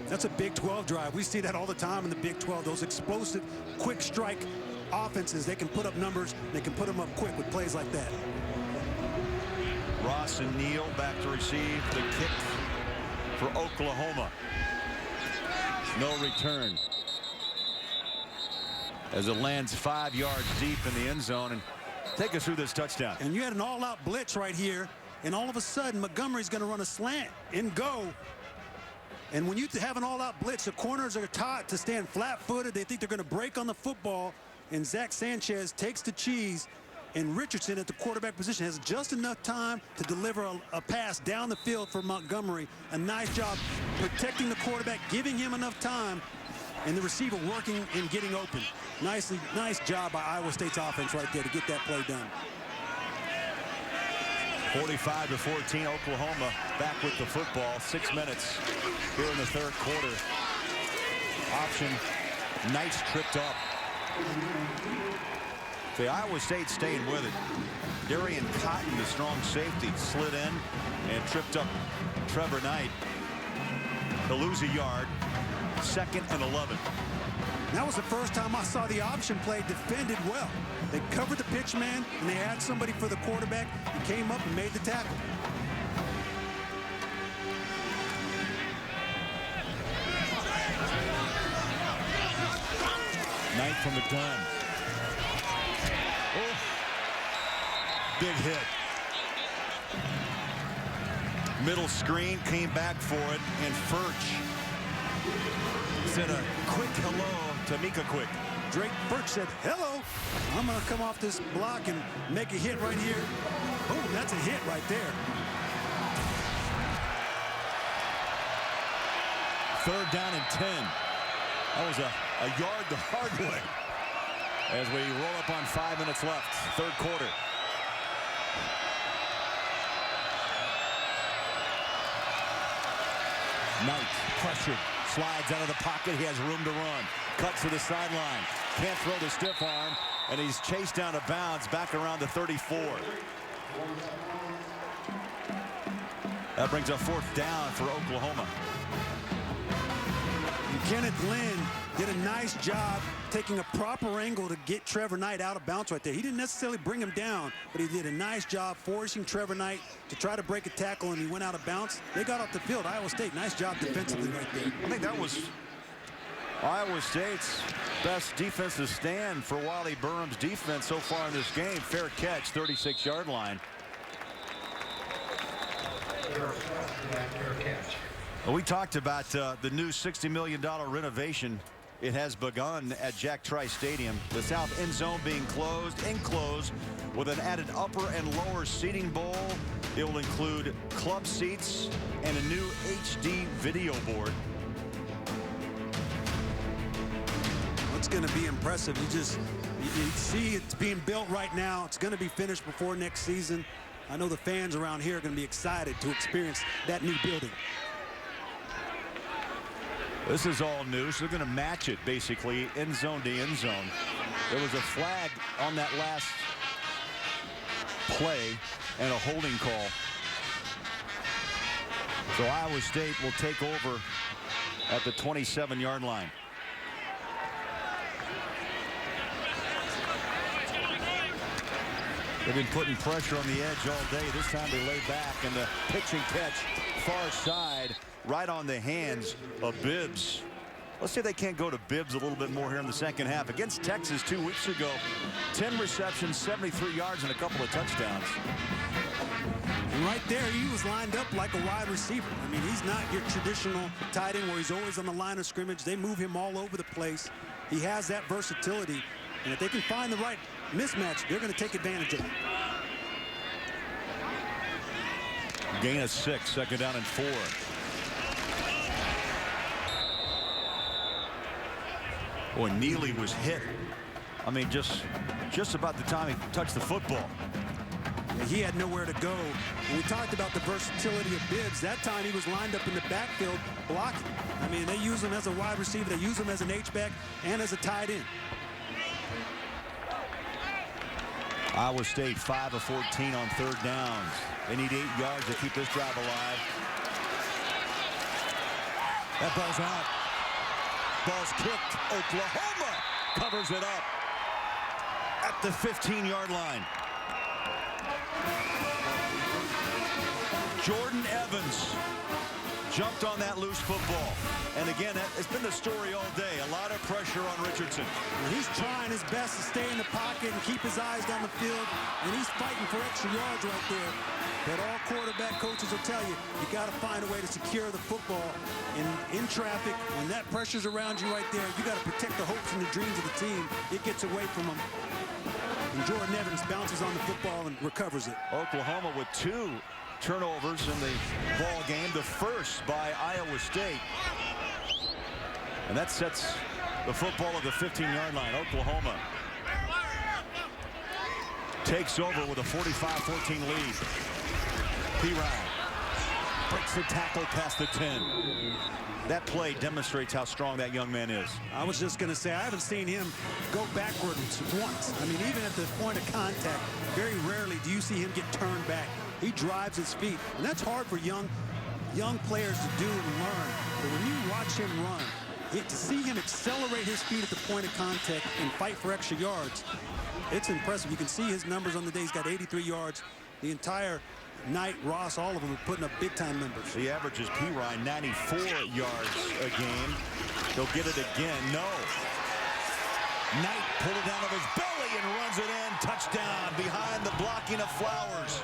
That's a Big 12 drive. We see that all the time in the Big 12. Those explosive, quick strike offenses, they can put up numbers. They can put them up quick with plays like that. Ross and Neal back to receive the kick for Oklahoma. No return. As it lands 5 yards deep in the end zone. And take us through this touchdown. And you had an all-out blitz right here. And all of a sudden, Montgomery's going to run a slant and go. And when you have an all-out blitz, the corners are taught to stand flat-footed. They think they're going to break on the football. And Zach Sanchez takes the cheese. And Richardson at the quarterback position has just enough time to deliver a pass down the field for Montgomery. A nice job protecting the quarterback, giving him enough time, and the receiver working and getting open. Nice job by Iowa State's offense right there to get that play done. 45-14, Oklahoma back with the football. 6 minutes here in the third quarter. Option, nice tripped up. The Iowa State staying with it. Darian Cotton, the strong safety, slid in and tripped up Trevor Knight to lose a yard. 2nd and 11. That was the first time I saw the option play defended well. They covered the pitch man, and they had somebody for the quarterback. He came up and made the tackle. Knight from the gun. Oh. Big hit. Middle screen, came back for it, and Furch said a quick hello to Mika Quick. Drake Furch said, hello, I'm going to come off this block and make a hit right here. Boom, that's a hit right there. 3rd down and 10. That was a yard the hard way as we roll up on 5 minutes left. Third quarter. Knight pressured, slides out of the pocket. He has room to run. Cuts to the sideline. Can't throw the stiff arm, and he's chased down of bounds back around the 34. That brings up 4th down for Oklahoma. And Kenneth Lynn did a nice job taking a proper angle to get Trevor Knight out of bounds right there. He didn't necessarily bring him down, but he did a nice job forcing Trevor Knight to try to break a tackle, and he went out of bounds. They got off the field. Iowa State, nice job defensively right there. I think that was Iowa State's best defensive stand for Wally Burham's defense so far in this game. Fair catch, 36-yard line. Well, we talked about the new $60 million renovation. It has begun at Jack Trice Stadium. The south end zone being enclosed with an added upper and lower seating bowl. It will include club seats and a new HD video board. It's going to be impressive. You see it's being built right now. It's going to be finished before next season. I know the fans around here are going to be excited to experience that new building. This is all new, so they're going to match it basically end zone to end zone. There was a flag on that last play and a holding call. So Iowa State will take over at the 27-yard line. They've been putting pressure on the edge all day. This time they lay back, and the pitch and catch far side right on the hands of Bibbs. Let's see if they can't go to Bibbs a little bit more here in the second half. Against Texas 2 weeks ago, 10 receptions, 73 yards, and a couple of touchdowns. And right there, he was lined up like a wide receiver. I mean, he's not your traditional tight end where he's always on the line of scrimmage. They move him all over the place. He has that versatility, and if they can find the right mismatch, they're going to take advantage of it. Gain of 6, second down and 4. Boy, Neely was hit. I mean, just about the time he touched the football. Yeah, he had nowhere to go. When we talked about the versatility of Bibbs, that time he was lined up in the backfield blocking. I mean, they use him as a wide receiver. They use him as an H-back and as a tight end. Iowa State 5 of 14 on third downs. They need 8 yards to keep this drive alive. That ball's out. Ball's kicked. Oklahoma covers it up at the 15-yard line. Jordan Evans jumped on that loose football. And again, it's been the story all day. A lot of pressure on Richardson. He's trying his best to stay in the pocket and keep his eyes down the field, and he's fighting for extra yards right there. But all quarterback coaches will tell you, you got to find a way to secure the football in traffic. When that pressure's around you right there, you got to protect the hopes and the dreams of the team. It gets away from them. And Jordan Evans bounces on the football and recovers it. Oklahoma with 2 turnovers in the ball game, the first by Iowa State. And that sets the football at the 15-yard line. Oklahoma takes over with a 45-14 lead. P-Ryan breaks the tackle past the 10. That play demonstrates how strong that young man is. I was just going to say, I haven't seen him go backwards once. I mean, even at the point of contact, very rarely do you see him get turned back. He drives his feet, and that's hard for young players to do and learn. But when you watch him run, to see him accelerate his feet at the point of contact and fight for extra yards, it's impressive. You can see his numbers on the day. He's got 83 yards. The entire Knight, Ross, all of them are putting up big-time numbers. The average is P-Ryan, 94 yards a game. They'll get it again. No. Knight pulled it down of his belly and runs it in. Touchdown behind the blocking of Flowers.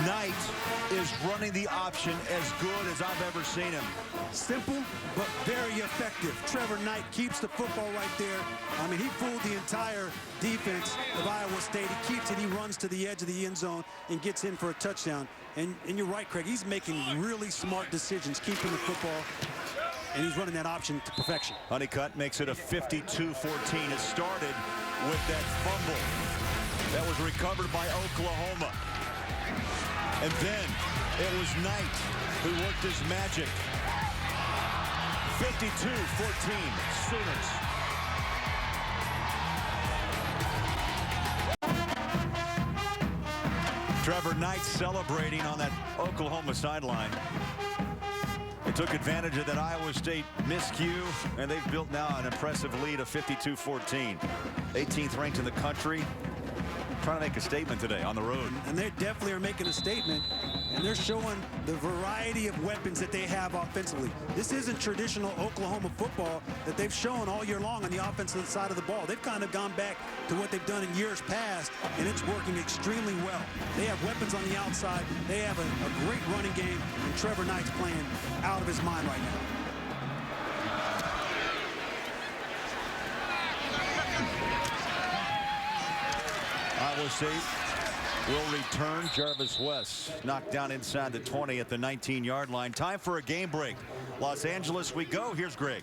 Knight is running the option as good as I've ever seen him. Simple, but very effective. Trevor Knight keeps the football right there. I mean, he fooled the entire defense of Iowa State. He keeps it. He runs to the edge of the end zone and gets in for a touchdown. And you're right, Craig. He's making really smart decisions, keeping the football, and he's running that option to perfection. Honeycutt makes it a 52-14. It started with that fumble that was recovered by Oklahoma. And then it was Knight who worked his magic. 52-14 Sooners. Trevor Knight celebrating on that Oklahoma sideline. They took advantage of that Iowa State miscue, and they've built now an impressive lead of 52-14. 18th ranked in the country. Trying to make a statement today on the road. And they definitely are making a statement, and they're showing the variety of weapons that they have offensively. This isn't traditional Oklahoma football that they've shown all year long on the offensive side of the ball. They've kind of gone back to what they've done in years past, and it's working extremely well. They have weapons on the outside. They have a great running game, and Trevor Knight's playing out of his mind right now. Iowa State will return. Jarvis West knocked down inside the 20 at the 19-yard line. Time for a game break. Los Angeles we go. Here's Greg.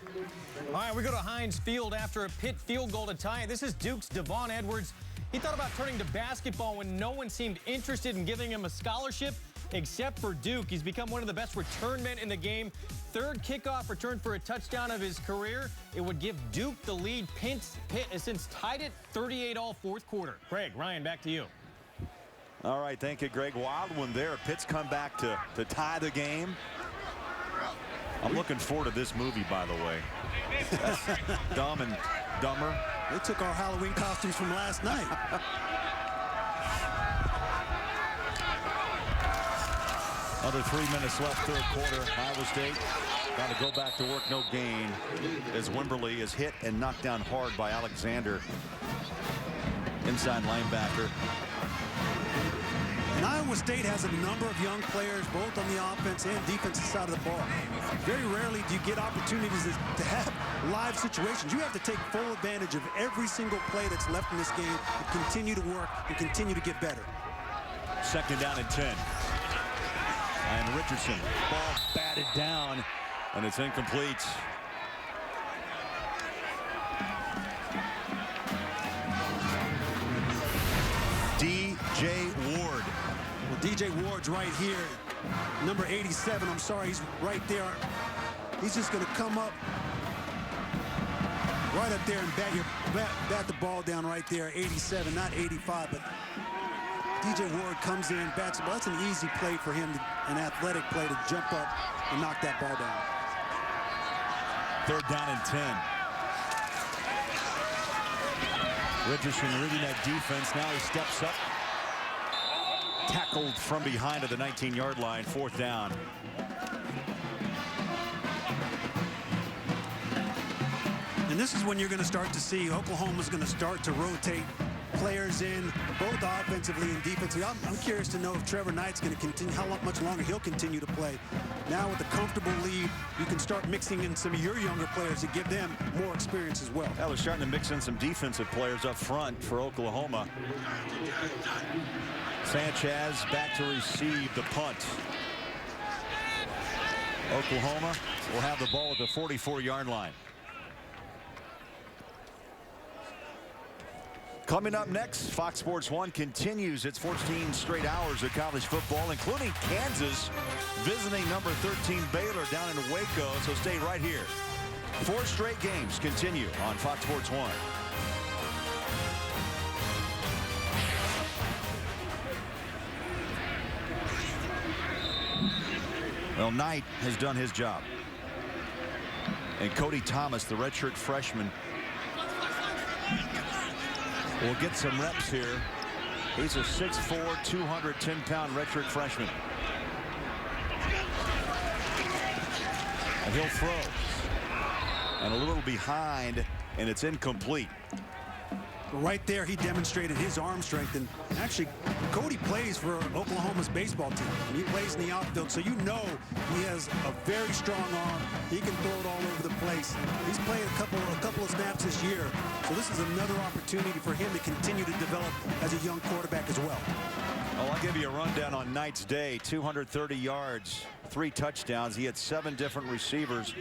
All right, we go to Heinz Field after a Pitt field goal to tie it. This is Duke's Devon Edwards. He thought about turning to basketball when no one seemed interested in giving him a scholarship except for Duke. He's become one of the best return men in the game. Third kickoff return for a touchdown of his career. It would give Duke the lead. Pitt has since tied it 38-all fourth quarter. Greg, Ryan, back to you. All right, thank you, Greg. Wild one there. Pitt's come back to tie the game. I'm looking forward to this movie, by the way. That's Dumb and Dumber. They took our Halloween costumes from last night. Another 3 minutes left, third quarter. Iowa State got to go back to work, no gain, as Wimberly is hit and knocked down hard by Alexander, inside linebacker. And Iowa State has a number of young players, both on the offense and defensive side of the ball. Very rarely do you get opportunities to have live situations. You have to take full advantage of every single play that's left in this game and continue to work and continue to get better. Second down and 10. And Richardson, ball batted down, and it's incomplete. DJ Ward. Well, DJ Ward's right here. Number 87, I'm sorry, he's right there. He's just going to come up right up there and bat the ball down right there. 87, not 85, but DJ Ward comes in, bats the ball. That's an easy play for him, an athletic play to jump up and knock that ball down. Third down and 10. Richardson reading that defense. Now he steps up. Tackled from behind at the 19-yard line. Fourth down. And this is when you're going to start to see Oklahoma's going to start to rotate players in, both offensively and defensively. I'm curious to know if Trevor Knight's going to continue, how much longer he'll continue to play. Now with a comfortable lead, you can start mixing in some of your younger players to give them more experience as well. That was starting to mix in some defensive players up front for Oklahoma. Sanchez back to receive the punt. Oklahoma will have the ball at the 44-yard line. Coming up next, Fox Sports 1 continues its 14 straight hours of college football, including Kansas visiting number 13 Baylor down in Waco. So stay right here. 4 straight games continue on Fox Sports 1. Well, Knight has done his job. And Cody Thomas, the redshirt freshman, will get some reps here. He's a 6'4", 210-pound redshirt freshman. And he'll throw. And a little behind, and it's incomplete. Right there, he demonstrated his arm strength. And actually, Cody plays for Oklahoma's baseball team. And he plays in the outfield, so you know he has a very strong arm. He can throw it all over the place. He's played a couple of snaps this year. So this is another opportunity for him to continue to develop as a young quarterback as well. Well, I'll give you a rundown on Knight's day. 230 yards, 3 touchdowns. He had 7 different receivers.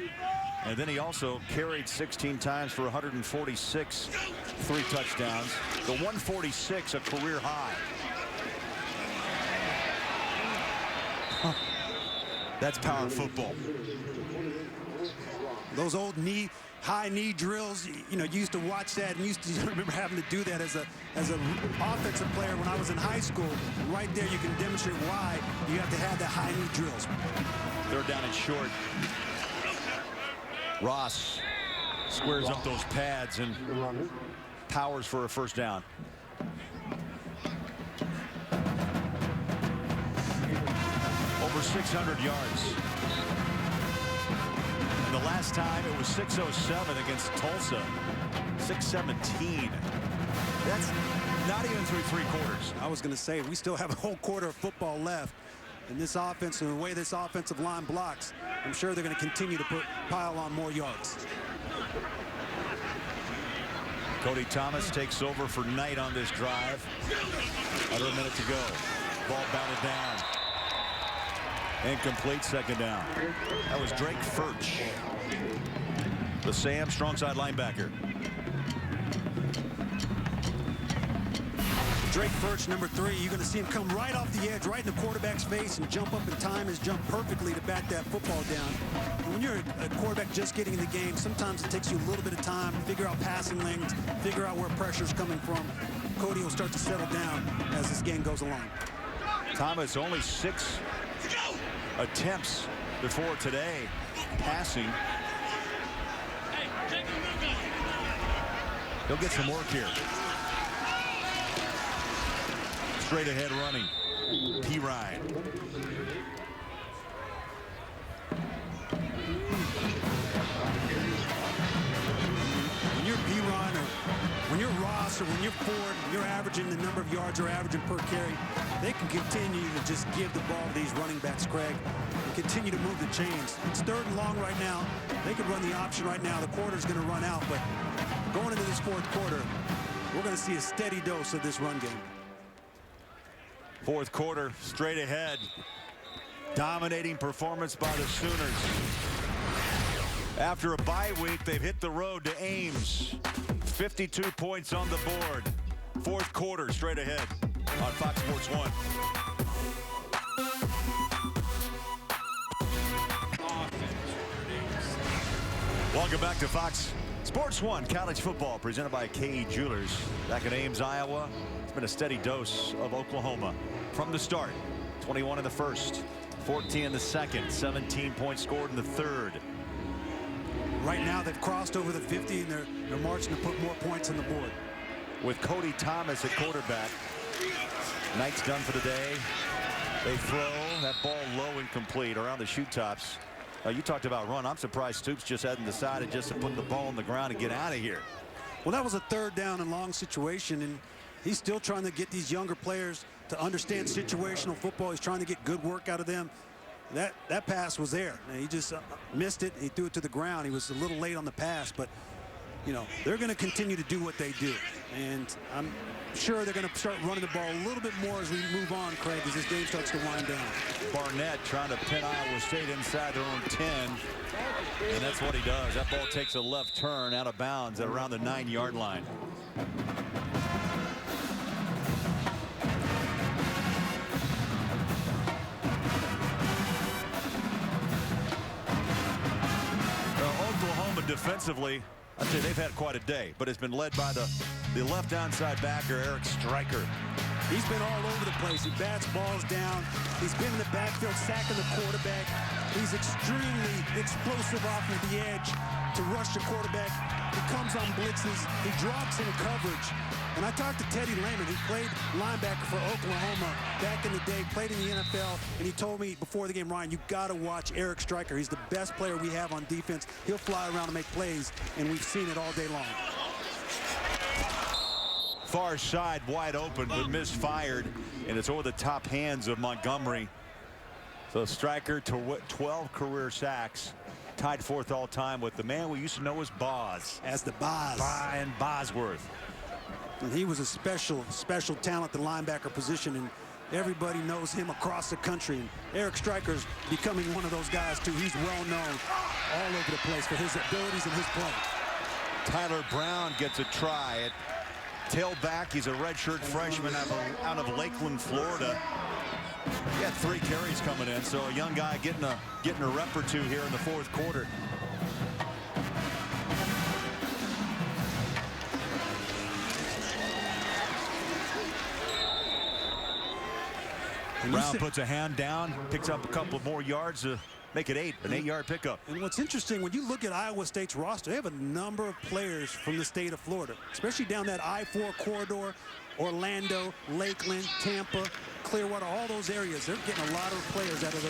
And then he also carried 16 times for 146, 3 touchdowns. The 146, a career high. That's power football. Those old knee high knee drills. You know, you used to watch that and used to remember having to do that as an offensive player when I was in high school. Right there, you can demonstrate why you have to have that high knee drills. Third down and short. Ross squares up those pads and powers for a first down. Over 600 yards. And the last time it was 607 against Tulsa. 617. That's not even through 3 quarters. I was going to say, we still have a whole quarter of football left. And this offense, and the way this offensive line blocks, I'm sure they're going to continue to pile on more yards. Cody Thomas takes over for Knight on this drive. Under a minute to go. Ball bounded down. Incomplete, second down. That was Drake Furch, the Sam strong side linebacker. Drake Furch, number 3, you're going to see him come right off the edge, right in the quarterback's face, and jump up and time his jump perfectly to bat that football down. And when you're a quarterback just getting in the game, sometimes it takes you a little bit of time to figure out passing lanes, figure out where pressure's coming from. Cody will start to settle down as this game goes along. Thomas only 6 attempts before today passing. He'll get some work here. Straight ahead running. P. Ryan. When you're P. Ryan, or when you're Ross, or when you're Ford, you're averaging the number of yards you're averaging per carry, they can continue to just give the ball to these running backs, Craig, and continue to move the chains. It's 3rd and long right now. They could run the option right now. The quarter's going to run out, but going into this 4th quarter, we're going to see a steady dose of this run game. 4th quarter, straight ahead. Dominating performance by the Sooners. After a bye week, they've hit the road to Ames. 52 points on the board. 4th quarter, straight ahead on Fox Sports 1. Welcome back to Fox Sports 1 College Football, presented by K Jewelers. Back in Ames, Iowa. It's been a steady dose of Oklahoma from the start. 21 in the first, 14 in the second, 17 points scored in the third. Right now, they've crossed over the 50, and they're marching to put more points on the board. With Cody Thomas at quarterback. Knight's done for the day. They throw that ball low and complete around the shoe tops. You talked about run. I'm surprised Stoops just hadn't decided just to put the ball on the ground and get out of here. Well, that was a 3rd down and long situation, and he's still trying to get these younger players to understand situational football. He's trying to get good work out of them. That pass was there. And he just missed it. He threw it to the ground. He was a little late on the pass, but you know, they're going to continue to do what they do. And I'm sure they're going to start running the ball a little bit more as we move on, Craig, as this game starts to wind down. Barnett trying to pin Iowa State inside their own 10. And that's what he does. That ball takes a left turn out of bounds at around the 9-yard line. Defensively, I'd say they've had quite a day, but it's been led by the left downside backer, Eric Stryker. He's been all over the place. He bats balls down. He's been in the backfield, sacking the quarterback. He's extremely explosive off of the edge to rush the quarterback. He comes on blitzes. He drops in coverage. And I talked to Teddy Lehman, who played linebacker for Oklahoma back in the day, played in the NFL, and he told me before the game, Ryan, you got to watch Eric Stryker. He's the best player we have on defense. He'll fly around and make plays, and we've seen it all day long. Far side wide open, but misfired, and it's over the top hands of Montgomery. So Stryker to 12 career sacks, tied 4th all time with the man we used to know as Boz. As the Boz. Brian Bosworth. And he was a special talent, the linebacker position, and everybody knows him across the country. And Eric Stryker's becoming one of those guys, too. He's well known all over the place for his abilities and his play. Tyler Brown gets a try at tailback. He's a redshirt freshman out of Lakeland, Florida. He got 3 carries coming in, so a young guy getting a rep or 2 here in the 4th quarter. Brown puts a hand down, picks up a couple more yards to make it 8, an 8-yard pickup. And what's interesting, when you look at Iowa State's roster, they have a number of players from the state of Florida, especially down that I-4 corridor, Orlando, Lakeland, Tampa, Clearwater, all those areas. They're getting a lot of players out of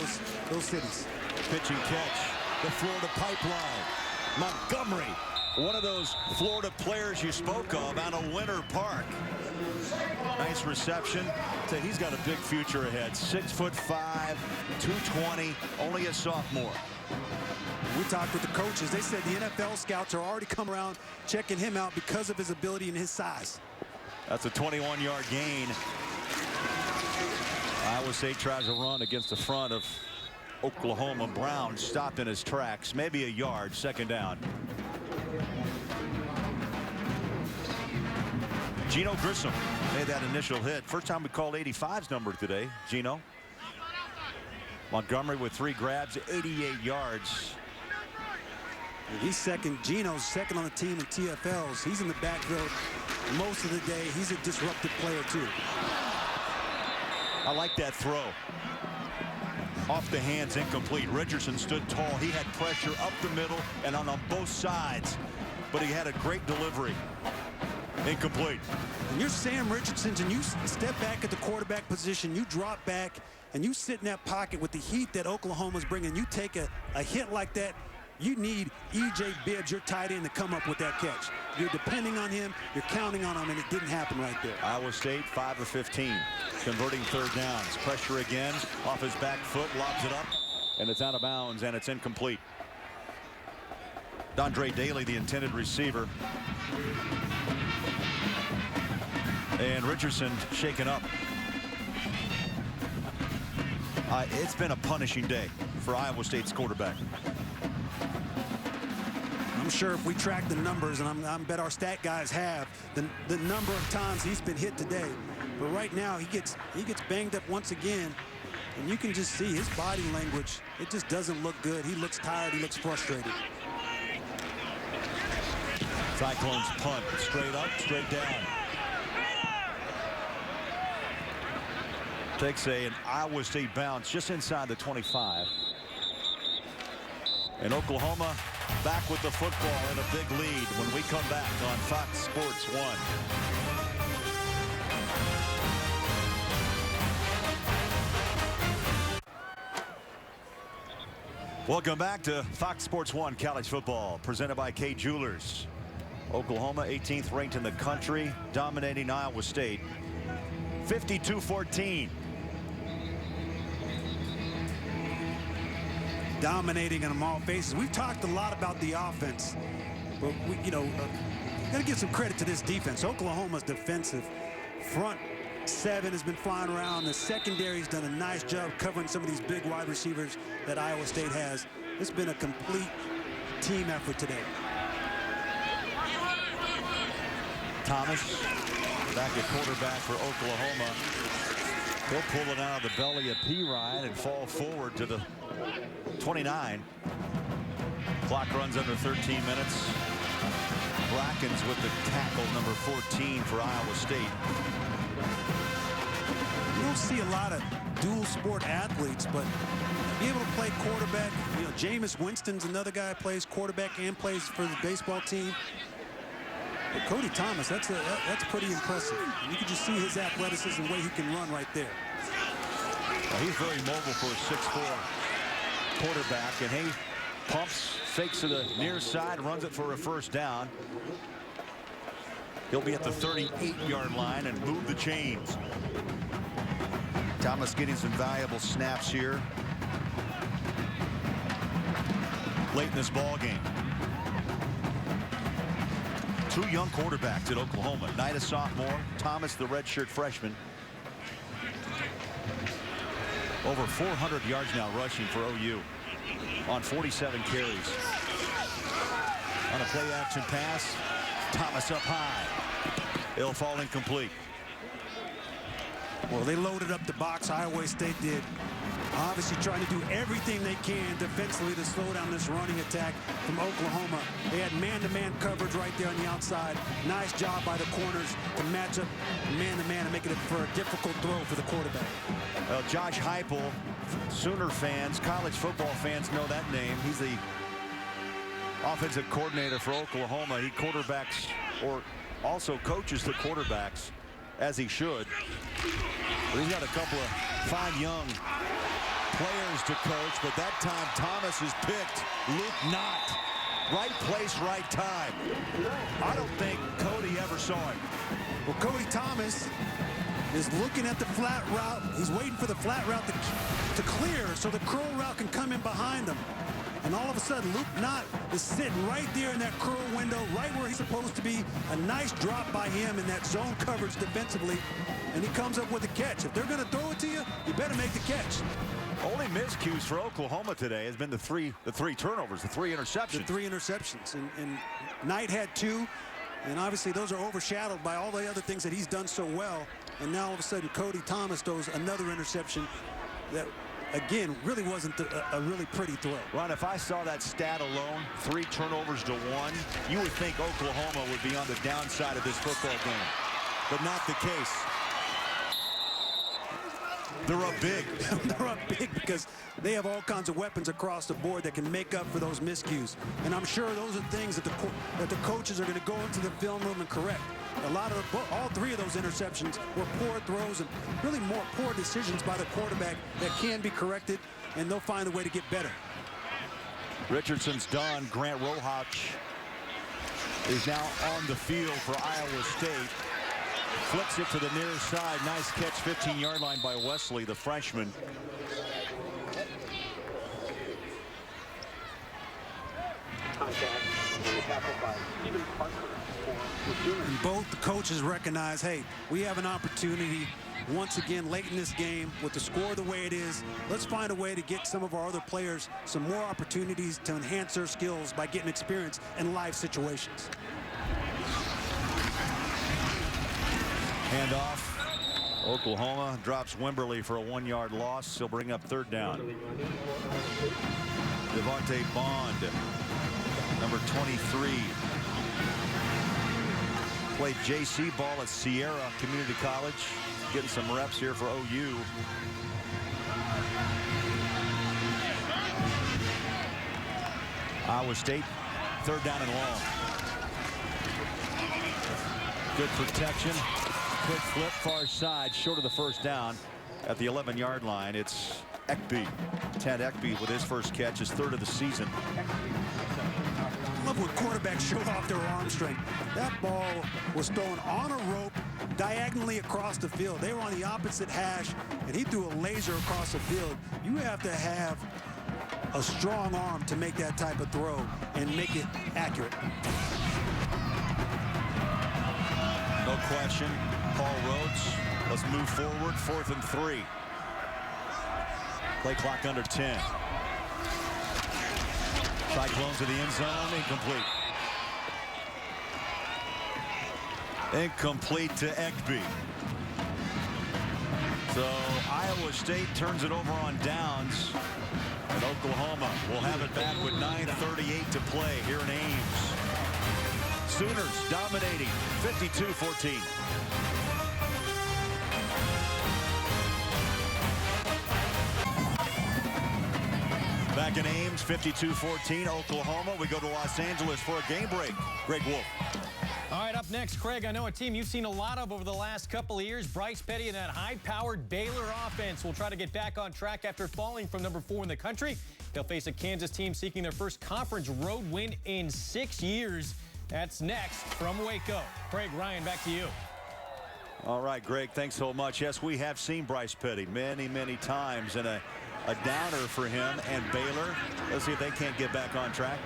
those cities. Pitch and catch, the Florida pipeline. Montgomery, one of those Florida players you spoke of out of Winter Park. Nice reception. He's got a big future ahead. 6'5", 220, only a sophomore. We talked with the coaches. They said the NFL scouts are already come around checking him out because of his ability and his size. That's a 21-yard gain. Iowa State tries a run against the front of Oklahoma. Brown stopped in his tracks, maybe a yard, second down. Gino Grissom made that initial hit. First time we called 85's number today, Gino. Montgomery with 3 grabs, 88 yards. He's second. Gino's second on the team in TFLs. He's in the backfield most of the day. He's a disruptive player, too. I like that throw. Off the hands, incomplete. Richardson stood tall. He had pressure up the middle and on both sides, but he had a great delivery. Incomplete. And you're Sam Richardson, and you step back at the quarterback position, you drop back, and you sit in that pocket with the heat that Oklahoma's bringing. You take a hit like that, you need E.J. Bibbs, your tight end, to come up with that catch. You're depending on him, you're counting on him, and it didn't happen right there. Iowa State 5 of 15, converting third downs. Pressure again, off his back foot, lobs it up, and it's out of bounds, and it's incomplete. Dondre Daly, the intended receiver. And Richardson shaken up. It's been a punishing day for Iowa State's quarterback. I'm sure if we track the numbers, and I bet our stat guys have, the number of times he's been hit today. But right now, he gets banged up once again, and you can just see his body language. It just doesn't look good. He looks tired. He looks frustrated. Cyclones punt, straight up, straight down. Takes an Iowa State bounce just inside the 25. And Oklahoma back with the football and a big lead when we come back on Fox Sports 1. Welcome back to Fox Sports 1 College Football, presented by Kay Jewelers. Oklahoma 18th ranked in the country, dominating Iowa State 52-14. Dominating on all faces. We've talked a lot about the offense, but we, got to give some credit to this defense. Oklahoma's defensive front seven has been flying around. The secondary's done a nice job covering some of these big wide receivers that Iowa State has. It's been a complete team effort today. Thomas back at quarterback for Oklahoma. He'll pull it out of the belly of P. Ryan and fall forward to the 29. Clock runs under 13 minutes. Brackens with the tackle, number 14 for Iowa State. You don't see a lot of dual sport athletes, but be able to play quarterback. Jameis Winston's another guy who plays quarterback and plays for the baseball team. But Cody Thomas, that's pretty impressive. And you can just see his athleticism, the way he can run right there. Well, he's very mobile for a 6'4" quarterback, and he pumps, fakes to the near side, runs it for a first down. He'll be at the 38-yard line and move the chains. Thomas getting some valuable snaps here late in this ball game. Two young quarterbacks at Oklahoma. Knight, a sophomore. Thomas, the redshirt freshman. Over 400 yards now rushing for OU on 47 carries. On a play action pass, Thomas up high. It'll fall incomplete. Well, they loaded up the box. Iowa State did. Obviously trying to do everything they can defensively to slow down this running attack from Oklahoma. They had man-to-man coverage right there on the outside. Nice job by the corners to match up man-to-man and making it for a difficult throw for the quarterback. Well, Josh Heupel, Sooner fans, college football fans know that name. He's the offensive coordinator for Oklahoma. He quarterbacks or also coaches the quarterbacks as he should. But he's got a couple of fine young players to coach, but that time Thomas is picked. Luke Knott. Right place, right time. I don't think Cody ever saw it. Well, Cody Thomas is looking at the flat route. He's waiting for the flat route to clear so the curl route can come in behind them. And all of a sudden, Luke Knott is sitting right there in that curl window, right where he's supposed to be. A nice drop by him in that zone coverage defensively. And he comes up with a catch. If they're going to throw it to you, you better make the catch. Only miscues for Oklahoma today has been the three turnovers, the 3 interceptions. The 3 interceptions. And Knight had 2. And obviously those are overshadowed by all the other things that he's done so well. And now all of a sudden Cody Thomas throws another interception that, again, really wasn't a really pretty throw. Ron, if I saw that stat alone, 3 turnovers to 1, you would think Oklahoma would be on the downside of this football game. But not the case. They're up big. They're up big because they have all kinds of weapons across the board that can make up for those miscues. And I'm sure those are things that the coaches are going to go into the film room and correct. All 3 of those interceptions were poor throws and really more poor decisions by the quarterback that can be corrected, and they'll find a way to get better. Richardson's done. Grant Rohach is now on the field for Iowa State. Flips it to the near side. Nice catch, 15-yard line by Wesley, the freshman. And both the coaches recognize, hey, we have an opportunity once again late in this game with the score the way it is. Let's find a way to get some of our other players some more opportunities to enhance their skills by getting experience in live situations. Handoff. Oklahoma drops Wimberly for a 1-yard loss. He'll bring up 3rd down. Devontae Bond, number 23. Played JC ball at Sierra Community College. Getting some reps here for OU. Iowa State, 3rd down and long. Good protection. Quick flip, far side, short of the 1st down at the 11-yard line. It's Ekby. Ted Ekby with his first catch, his 3rd of the season. I love when quarterbacks show off their arm strength. That ball was thrown on a rope diagonally across the field. They were on the opposite hash, and he threw a laser across the field. You have to have a strong arm to make that type of throw and make it accurate. No question. Paul Rhodes. Let's move forward. 4th and 3. Play clock under 10. Cyclones in the end zone. Incomplete. Incomplete to Ekby. So Iowa State turns it over on downs. And Oklahoma will have it back with 9:38 to play here in Ames. Sooners dominating 52-14. Back in Ames, 52-14, Oklahoma. We go to Los Angeles for a game break. Greg Wolf. All right, up next, Craig, I know a team you've seen a lot of over the last couple of years. Bryce Petty and that high-powered Baylor offense will try to get back on track after falling from number 4 in the country. They'll face a Kansas team seeking their first conference road win in 6 years. That's next from Waco. Craig, Ryan, back to you. All right, Greg, thanks so much. Yes, we have seen Bryce Petty many, many times, and a downer for him and Baylor. Let's see if they can't get back on track.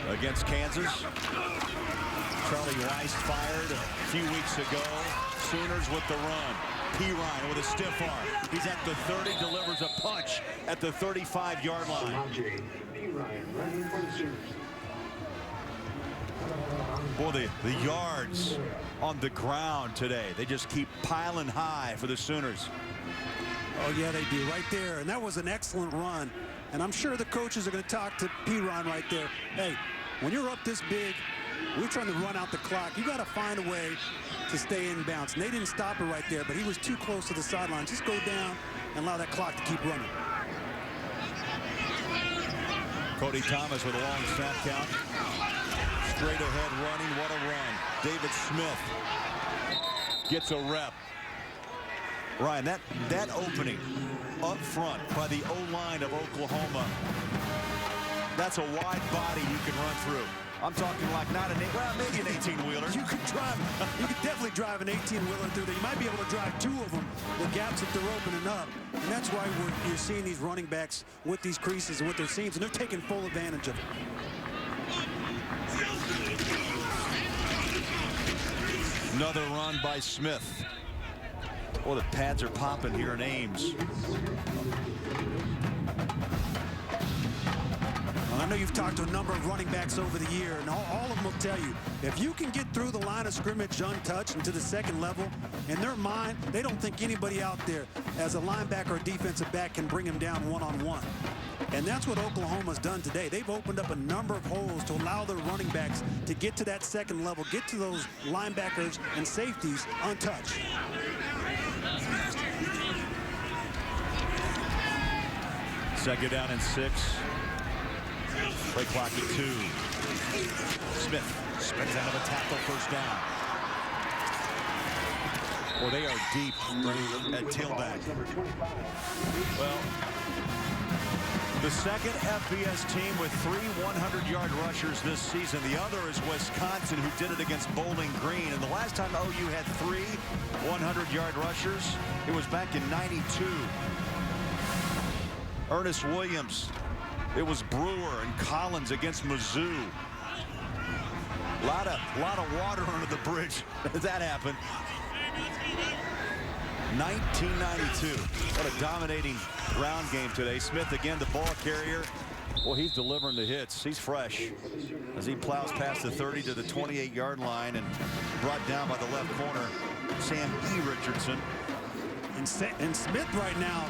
Against Kansas, Charlie Weiss fired a few weeks ago. Sooners with the run. P. Ryan with a stiff arm. He's at the 30, delivers a punch at the 35-yard line. Boy, the yards on the ground today, they just keep piling high for the Sooners. Oh, yeah, they do right there. And that was an excellent run. And I'm sure the coaches are going to talk to P-Ron right there. Hey, when you're up this big, we're trying to run out the clock. You got to find a way to stay in bounds. And they didn't stop it right there, but he was too close to the sideline. Just go down and allow that clock to keep running. Cody Thomas with a long snap count. Straight ahead running. What a run. David Smith gets a rep. Ryan, that opening up front by the O-line of Oklahoma, that's a wide body you can run through. I'm talking like not an, well, maybe an 18-wheeler. You could definitely drive an 18-wheeler through there. You might be able to drive two of them, the gaps that they're opening up. And that's why you're seeing these running backs with these creases and with their seams, and they're taking full advantage of it. Another run by Smith. Oh, the pads are popping here in Ames. Well, I know you've talked to a number of running backs over the year, and all of them will tell you, if you can get through the line of scrimmage untouched into the second level, in their mind, they don't think anybody out there as a linebacker or defensive back can bring them down one-on-one. And that's what Oklahoma's done today. They've opened up a number of holes to allow their running backs to get to that second level, get to those linebackers and safeties untouched. Second down and 6. Play clock at 2. Smith spins out of a tackle, first down. Well, they are deep at tailback. Well, the second FBS team with 3 100-yard rushers this season. The other is Wisconsin, who did it against Bowling Green. And the last time OU had 3 100-yard rushers, it was back in '92. Ernest Williams. It was Brewer and Collins against Mizzou. A lot of water under the bridge as that happened. 1992. What a dominating ground game today. Smith again, the ball carrier. Well, he's delivering the hits. He's fresh as he plows past the 30 to the 28-yard line and brought down by the left corner, Sam E. Richardson. And Smith right now,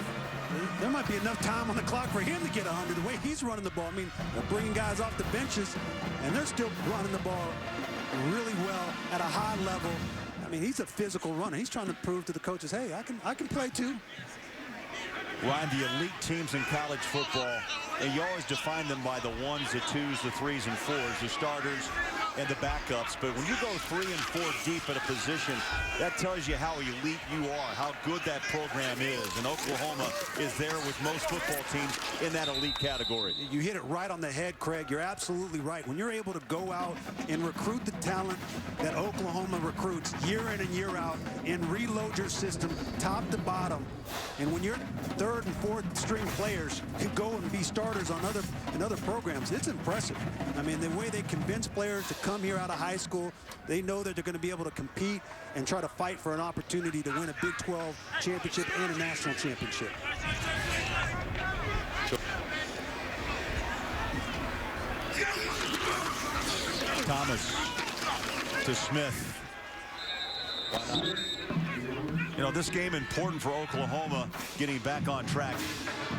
there might be enough time on the clock for him to get 100. The way he's running the ball, I mean, they're bringing guys off the benches, and they're still running the ball really well at a high level. I mean, he's a physical runner. He's trying to prove to the coaches, hey, I can play too. Ryan, the elite teams in college football, and you always define them by the 1s, the 2s, the 3s, and 4s, the starters and the backups. But when you go 3 and 4 deep at a position, that tells you how elite you are, how good that program is. And Oklahoma is there with most football teams in that elite category. You hit it right on the head, Craig. You're absolutely right. When you're able to go out and recruit the talent that Oklahoma recruits year in and year out and reload your system top to bottom, and when your 3rd and 4th string players can go and be starters on other programs, it's impressive. I mean, the way they convince players to come here out of high school, they know that they're going to be able to compete and try to fight for an opportunity to win a Big 12 championship and a national championship. Thomas to Smith. You know, this game important for Oklahoma getting back on track.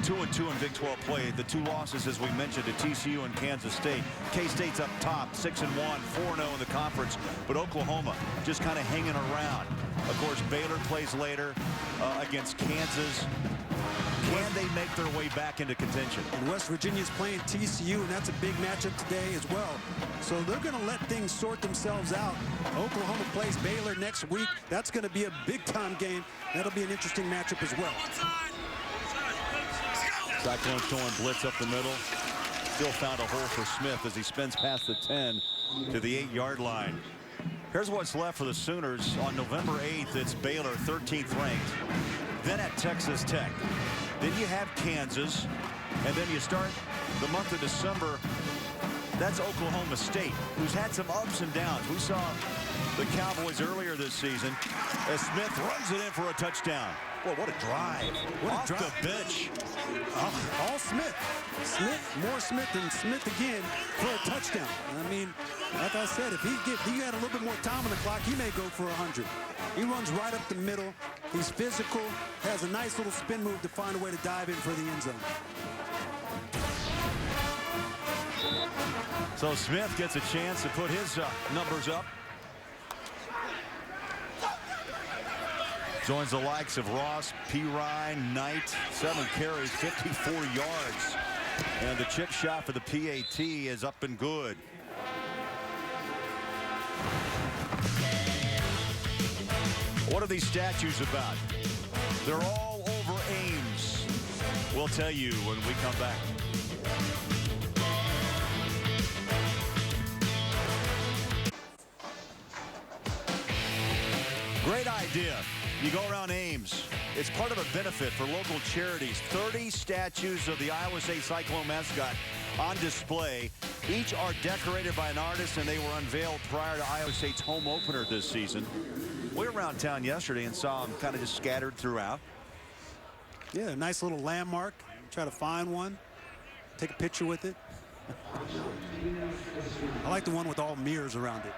2-2 in Big 12 play. The 2 losses, as we mentioned, to TCU and Kansas State. K-State's up top, 6-1, 4-0 in the conference. But Oklahoma just kind of hanging around. Of course, Baylor plays later against Kansas. Can they make their way back into contention? And West Virginia's playing TCU, and that's a big matchup today as well. So they're going to let things sort themselves out. Oklahoma plays Baylor next week. That's going to be a big-time game. That'll be an interesting matchup as well. Cyclone showing blitz up the middle. Still found a hole for Smith as he spins past the 10 to the 8-yard line. Here's what's left for the Sooners. On November 8th, it's Baylor, 13th ranked. Then at Texas Tech. Then you have Kansas. And then you start the month of December. That's Oklahoma State, who's had some ups and downs. We saw the Cowboys earlier this season as Smith runs it in for a touchdown. Well, what a drive. Off the bench. All Smith. More Smith than Smith again for a touchdown. I mean, like I said, if he had a little bit more time on the clock, he may go for 100. He runs right up the middle, He's physical, has a nice little spin move to find a way to dive in for the end zone. So Smith gets a chance to put his numbers up. Joins the likes of Ross, Pirine, Knight, 7 carries, 54 yards. And the chip shot for the PAT is up and good. What are these statues about? They're all over Ames. We'll tell you when we come back. Great idea. You go around Ames. It's part of a benefit for local charities. 30 statues of the Iowa State Cyclone mascot on display. Each are decorated by an artist, and they were unveiled prior to Iowa State's home opener this season. We were around town yesterday and saw them kind of just scattered throughout. Yeah, a nice little landmark. Try to find one. Take a picture with it. I like the one with all mirrors around it.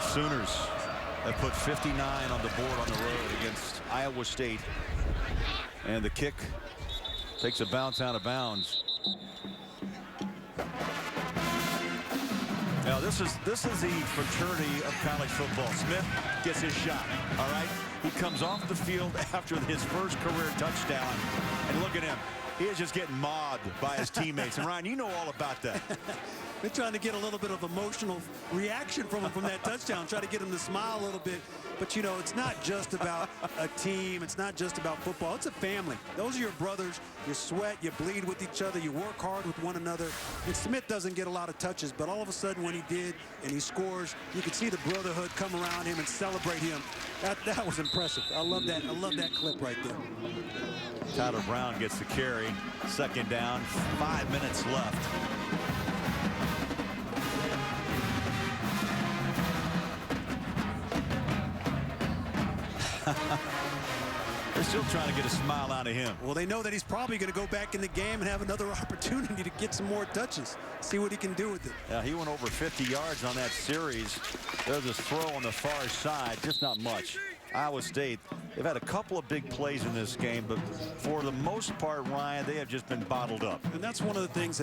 Sooners have put 59 on the board on the road against Iowa State. And the kick takes a bounce out of bounds. Now this is the fraternity of college football. Smith gets his shot. All right. He comes off the field after his first career touchdown. And look at him. He is just getting mobbed by his teammates. And Ryan, you know all about that. They're trying to get a little bit of emotional reaction from him from that touchdown, try to get him to smile a little bit. But, you know, it's not just about a team. It's not just about football. It's a family. Those are your brothers. You sweat. You bleed with each other. You work hard with one another. And Smith doesn't get a lot of touches, but all of a sudden when he did and he scores, you can see the brotherhood come around him and celebrate him. That was impressive. I love that. I love that clip right there. Tyler Brown gets the carry. Second down. 5 minutes left. They're still trying to get a smile out of him. Well, they know that he's probably going to go back in the game and have another opportunity to get some more touches. See what he can do with it. Yeah, he went over 50 yards on that series. There's this throw on the far side, just not much. Iowa State, they've had a couple of big plays in this game, but for the most part, Ryan, they have just been bottled up. And that's one of the things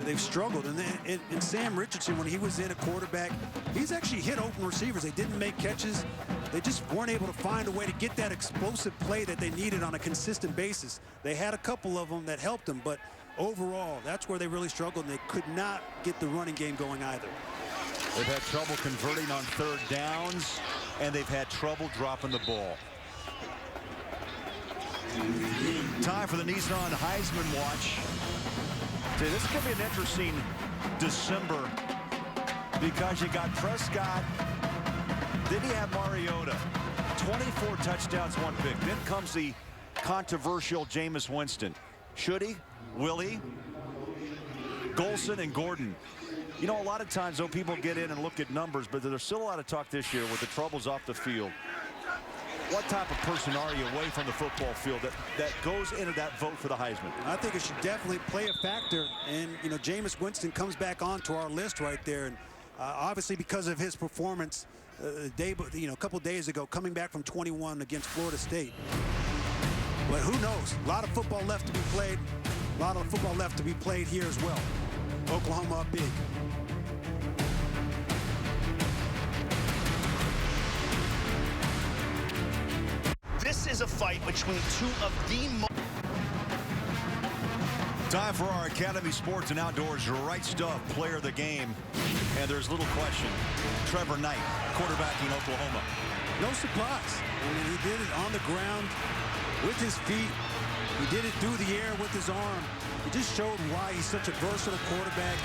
they've struggled. And Sam Richardson, when he was in a quarterback, he's actually hit open receivers. They didn't make catches. They just weren't able to find a way to get that explosive play that they needed on a consistent basis. They had a couple of them that helped them, but overall, that's where they really struggled, and they could not get the running game going either. They've had trouble converting on third downs, and they've had trouble dropping the ball. Time for the Nissan Heisman Watch. See, this is going to be an interesting December because you got Prescott. Then you have Mariota. 24 touchdowns, 1 pick. Then comes the controversial Jameis Winston. Should he? Will he? Golson and Gordon. You know, a lot of times, though, people get in and look at numbers, but there's still a lot of talk this year with the troubles off the field. What type of person are you away from the football field that goes into that vote for the Heisman? I think it should definitely play a factor. And, you know, Jameis Winston comes back onto our list right there. And obviously because of his performance a couple days ago, coming back from 21 against Florida State. But who knows? A lot of football left to be played. A lot of football left to be played here as well. Oklahoma up big. This is a fight between two of the most... Time for our Academy Sports and Outdoors Right Stuff Player of the Game. And there's little question. Trevor Knight, quarterbacking Oklahoma. No surprise. I mean, he did it on the ground with his feet. He did it through the air with his arm. It just showed why he's such a versatile quarterback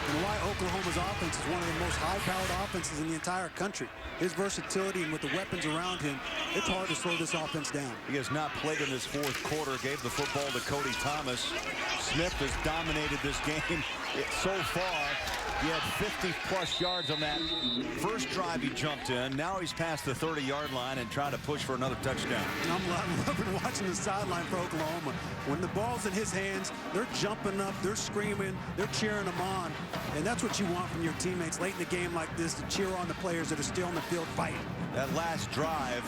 and why Oklahoma's offense is one of the most high-powered offenses in the entire country. His versatility and with the weapons around him, it's hard to slow this offense down. He has not played in this fourth quarter. Gave the football to Cody Thomas. Smith has dominated this game so far. He had 50-plus yards on that first drive he jumped in. Now he's past the 30-yard line and trying to push for another touchdown. I'm loving watching the sideline for Oklahoma. When the ball's in his hands, they're jumping up, they're screaming, they're cheering him on. And that's what you want from your teammates late in the game like this, to cheer on the players that are still on the field fighting. That last drive,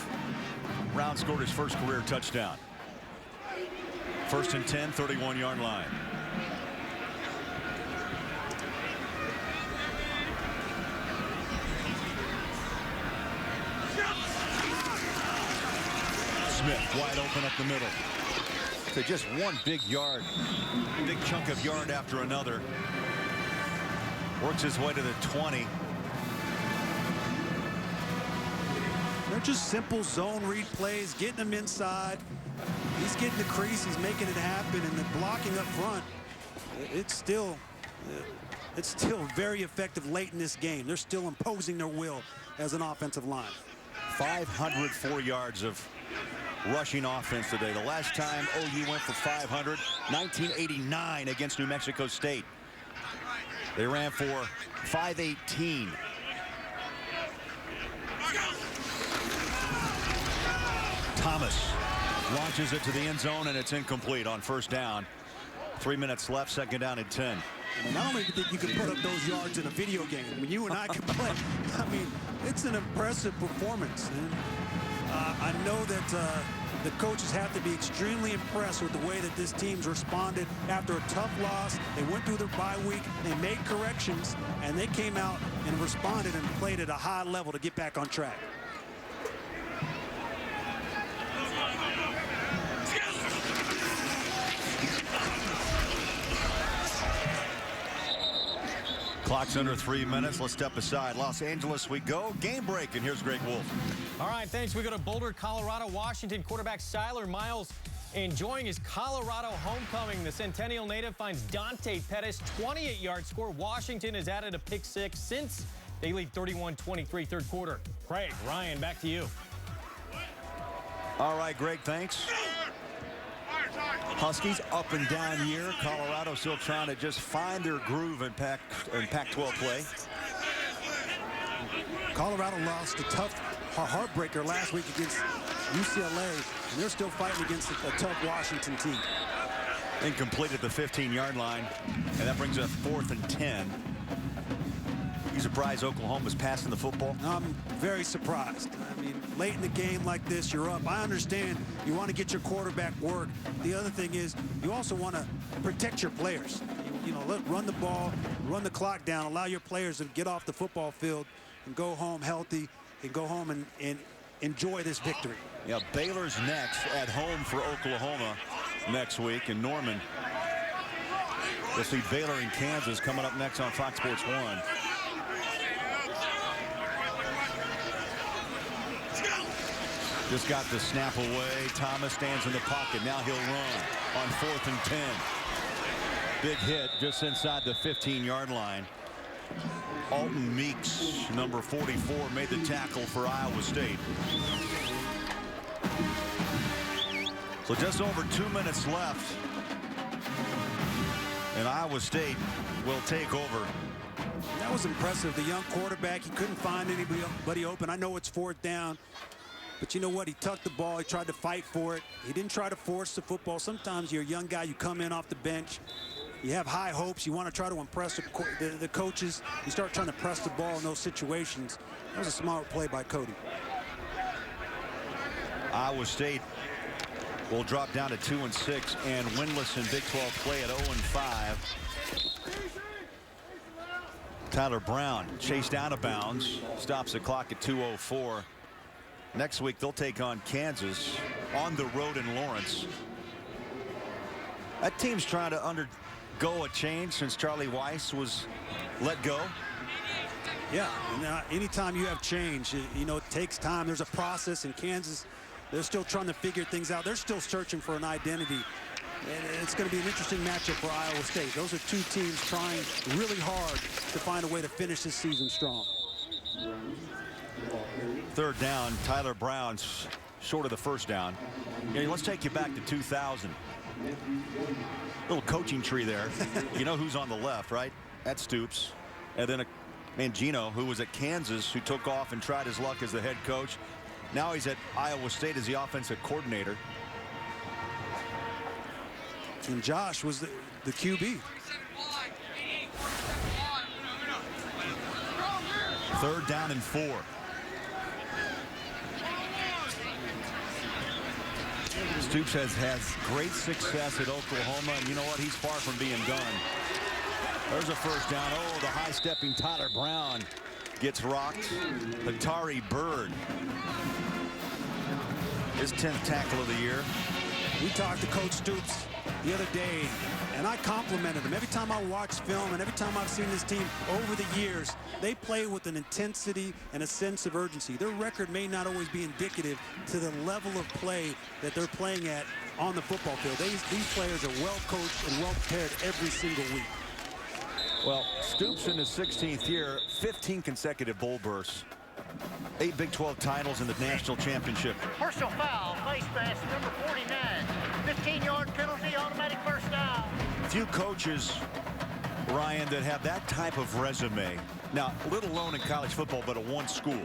Brown scored his first career touchdown. First and 10, 31-yard line. Smith wide open up the middle. So just one big chunk of yard after another. Works his way to the 20. They're just simple zone read plays, getting them inside. He's getting the crease, he's making it happen, and the blocking up front, it's still very effective late in this game. They're still imposing their will as an offensive line. 504 yards of rushing offense today. The last time OU went for 500, 1989 against New Mexico State. They ran for 518. Thomas launches it to the end zone, and it's incomplete on first down. 3 minutes left, second down and 10. Not only do you think you can put up those yards in a video game, I mean, you and I can play. I mean, it's an impressive performance. And I know that the coaches have to be extremely impressed with the way that this team's responded after a tough loss. They went through their bye week, they made corrections, and they came out and responded and played at a high level to get back on track. Clock's under 3 minutes. Let's step aside. Los Angeles we go. Game break, and here's Greg Wolf. All right, thanks. We go to Boulder, Colorado. Washington quarterback Siler Miles enjoying his Colorado homecoming. The Centennial native finds Dante Pettis 28-yard score. Washington has added a pick six since they lead 31-23 third quarter. Craig, Ryan, back to you. All right, Greg, thanks. Huskies up and down year. Colorado still trying to just find their groove in Pac-12 play. Colorado lost a tough heartbreaker last week against UCLA, and they're still fighting against a tough Washington team. Incomplete at the 15-yard line, and that brings us 4th and 10. You surprised Oklahoma's passing the football? I'm very surprised. I mean, late in the game like this, you're up. I understand you want to get your quarterback work. The other thing is you also want to protect your players. You know, run the ball, run the clock down, allow your players to get off the football field and go home healthy and go home and enjoy this victory. Yeah, Baylor's next at home for Oklahoma next week in Norman. We'll see Baylor in Kansas coming up next on Fox Sports 1. Just got the snap away. Thomas stands in the pocket. Now he'll run on 4th and 10. Big hit just inside the 15-yard line. Alton Meeks, number 44, made the tackle for Iowa State. So just over 2 minutes left. And Iowa State will take over. That was impressive. The young quarterback, he couldn't find anybody open. I know it's 4th down. But you know what? He tucked the ball. He tried to fight for it. He didn't try to force the football. Sometimes you're a young guy. You come in off the bench. You have high hopes. You want to try to impress the coaches. You start trying to press the ball in those situations. That was a smart play by Cody. Iowa State will drop down to 2-6 and winless in Big 12 play at 0-5. Tyler Brown chased out of bounds. Stops the clock at 2:04. Next week, they'll take on Kansas on the road in Lawrence. That team's trying to undergo a change since Charlie Weiss was let go. Yeah, anytime you have change, you know, it takes time. There's a process in Kansas. They're still trying to figure things out. They're still searching for an identity. And it's going to be an interesting matchup for Iowa State. Those are two teams trying really hard to find a way to finish this season strong. Third down, Tyler Brown's short of the first down. Yeah, let's take you back to 2000. Little coaching tree there. You know who's on the left, right? That's Stoops. And then Mangino, who was at Kansas, who took off and tried his luck as the head coach. Now he's at Iowa State as the offensive coordinator. And Josh was the QB. 3rd down and 4. Stoops has great success at Oklahoma, and you know what? He's far from being done. There's a 1st down. Oh, the high-stepping Tyler Brown gets rocked. Hatari Bird, his 10th tackle of the year. We talked to Coach Stoops the other day, and I complimented him. Every time I watch film and every time I've seen this team over the years, they play with an intensity and a sense of urgency. Their record may not always be indicative to the level of play that they're playing at on the football field. These players are well coached and well prepared every single week. Well, Stoops in his 16th year, 15 consecutive bowl bursts, 8 Big 12 titles in the national championship. Personal foul, face mask, number 49. 15-yard penalty, automatic 1st down. Few coaches, Ryan, that have that type of resume. Now, little alone in college football, but at one school.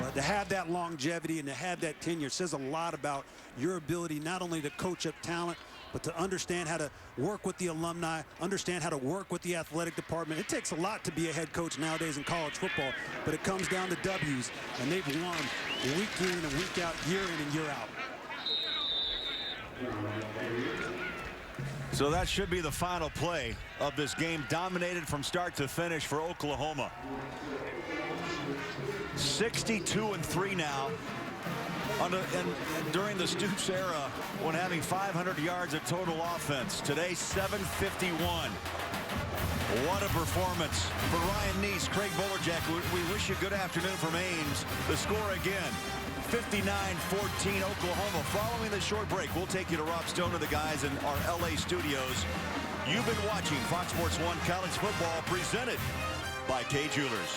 Well, to have that longevity and to have that tenure says a lot about your ability not only to coach up talent, but to understand how to work with the alumni, understand how to work with the athletic department. It takes a lot to be a head coach nowadays in college football, but it comes down to W's, and they've won week in and week out, year in and year out. So that should be the final play of this game, dominated from start to finish for Oklahoma. 62-3 now. During the Stoops era, when having 500 yards of total offense. Today, 751. What a performance for Ryan Neese, Craig Bolerjack. We wish you good afternoon from Ames. The score again, 59-14 Oklahoma. Following the short break, we'll take you to Rob Stone and the guys in our LA studios. You've been watching Fox Sports 1 College Football, presented by Kay Jewelers.